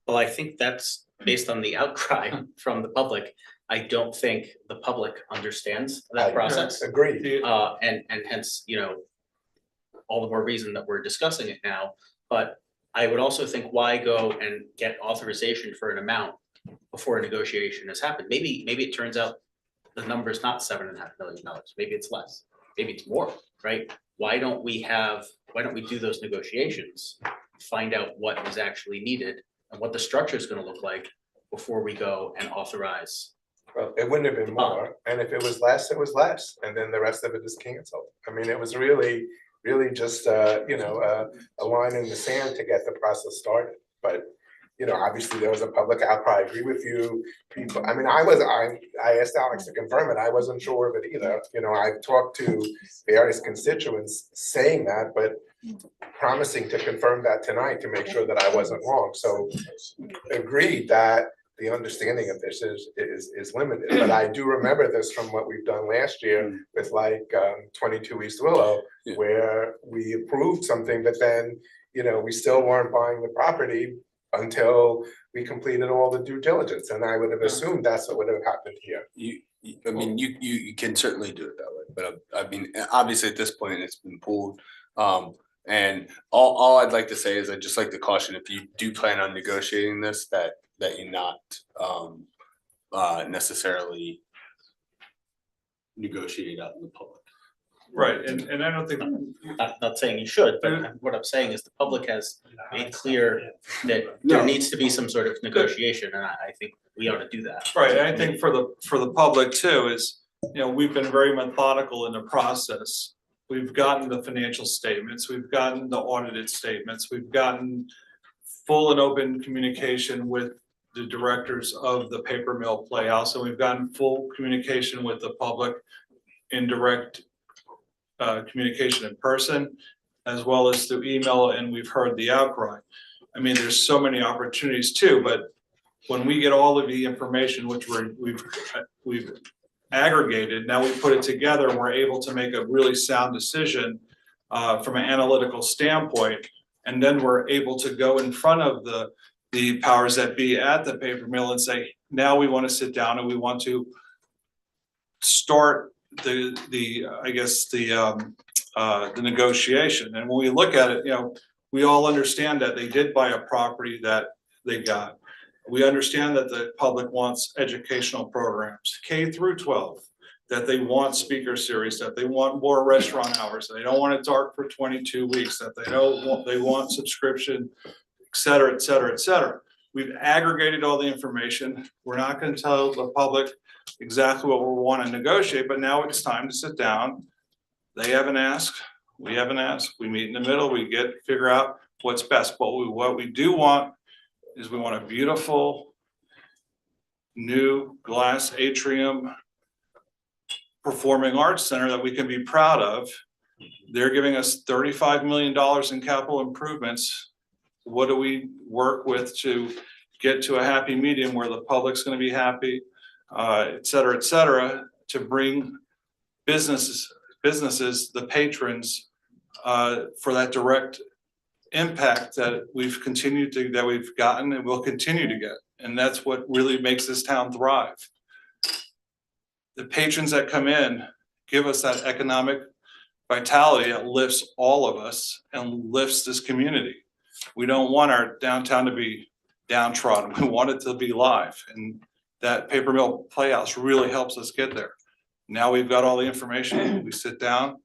S7: Well, I think that's based on the outcry from the public. I don't think the public understands that process.
S6: Agreed.
S7: And hence, you know, all the more reason that we're discussing it now. But I would also think, why go and get authorization for an amount before a negotiation has happened? Maybe it turns out the number is not $7.5 million. Maybe it's less. Maybe it's more, right? Why don't we do those negotiations, find out what is actually needed and what the structure is going to look like before we go and authorize?
S6: Well, it wouldn't have been more, and if it was less, and then the rest of it is canceled. I mean, it was really just you know, a line in the sand to get the process started. But you know, obviously there was a public outcry. I agree with you. People, I mean, I asked Alex to confirm it. I wasn't sure of it either. You know, I've talked to various constituents saying that, but promising to confirm that tonight to make sure that I wasn't wrong. So agreed that the understanding of this is limited, but I do remember this from what we've done last year with 22 East Willow, where we approved something, but then, you know, we still weren't buying the property until we completed all the due diligence, and I would have assumed that's what would have happened here.
S8: I mean, you can certainly do it that way, but I mean, obviously at this point it's been pulled. And all I'd like to say is I'd just like to caution, if you do plan on negotiating this, that you not necessarily negotiate out in the public.
S5: Right, and I don't think.
S7: Not saying you should, but what I'm saying is the public has made clear that there needs to be some sort of negotiation, and I think we ought to do that.
S5: Right, and I think for the public too is, you know, we've been very methodical in the process. We've gotten the financial statements, we've gotten the audited statements, we've gotten full and open communication with the directors of the paper mill playhouse, and we've gotten full communication with the public in direct communication in person, as well as through email, and we've heard the outcry. I mean, there's so many opportunities too, but when we get all of the information, which we've aggregated, now we put it together and we're able to make a really sound decision from an analytical standpoint, and then we're able to go in front of the powers that be at the paper mill and say, now we want to sit down and we want to start the negotiation. And when we look at it, you know, we all understand that they did buy a property that they got. We understand that the public wants educational programs, K through 12, that they want speaker series, that they want more restaurant hours, that they don't want it dark for 22 weeks, that they want subscription, et cetera, et cetera, et cetera. We've aggregated all the information. We're not going to tell the public exactly what we want to negotiate, but now it's time to sit down. They haven't asked, we haven't asked, we meet in the middle, we figure out what's best. But what we do want is we want a beautiful new glass atrium performing arts center that we can be proud of. They're giving us $35 million in capital improvements. What do we work with to get to a happy medium where the public's going to be happy, et cetera, to bring businesses, the patrons, for that direct impact that we've gotten and will continue to get. And that's what really makes this town thrive. The patrons that come in give us that economic vitality that lifts all of us and lifts this community. We don't want our downtown to be downtrodden. We want it to be live. And that Paper Mill Playhouse really helps us get there. Now we've got all the information. We sit down,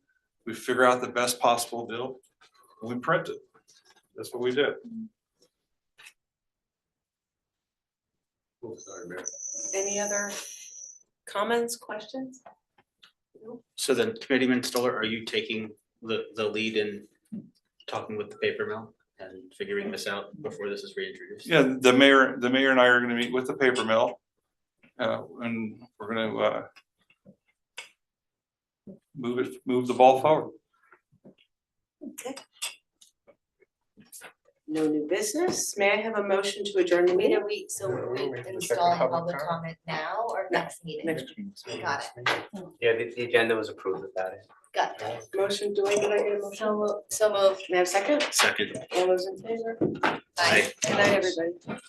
S5: we figure out the best possible deal, and we print it. That's what we do.
S1: Any other comments, questions?
S7: So then Committeeman Stoller, are you taking the lead in talking with the paper mill and figuring this out before this is reintroduced?
S5: Yeah, the mayor and I are gonna meet with the paper mill. And we're gonna move the ball forward.
S1: Okay. No new business. May I have a motion to adjourn the
S3: Wait,
S1: meeting?
S3: are we, so we're installing public comment now or next meeting?
S1: Next.
S3: Got it,
S4: Yeah, the agenda was approved without it.
S3: got it.
S1: Motion, did I get a motion?
S3: So moved.
S1: May I have a second?
S7: Second.
S1: All those in favor?
S3: Bye.
S1: Good night, everybody.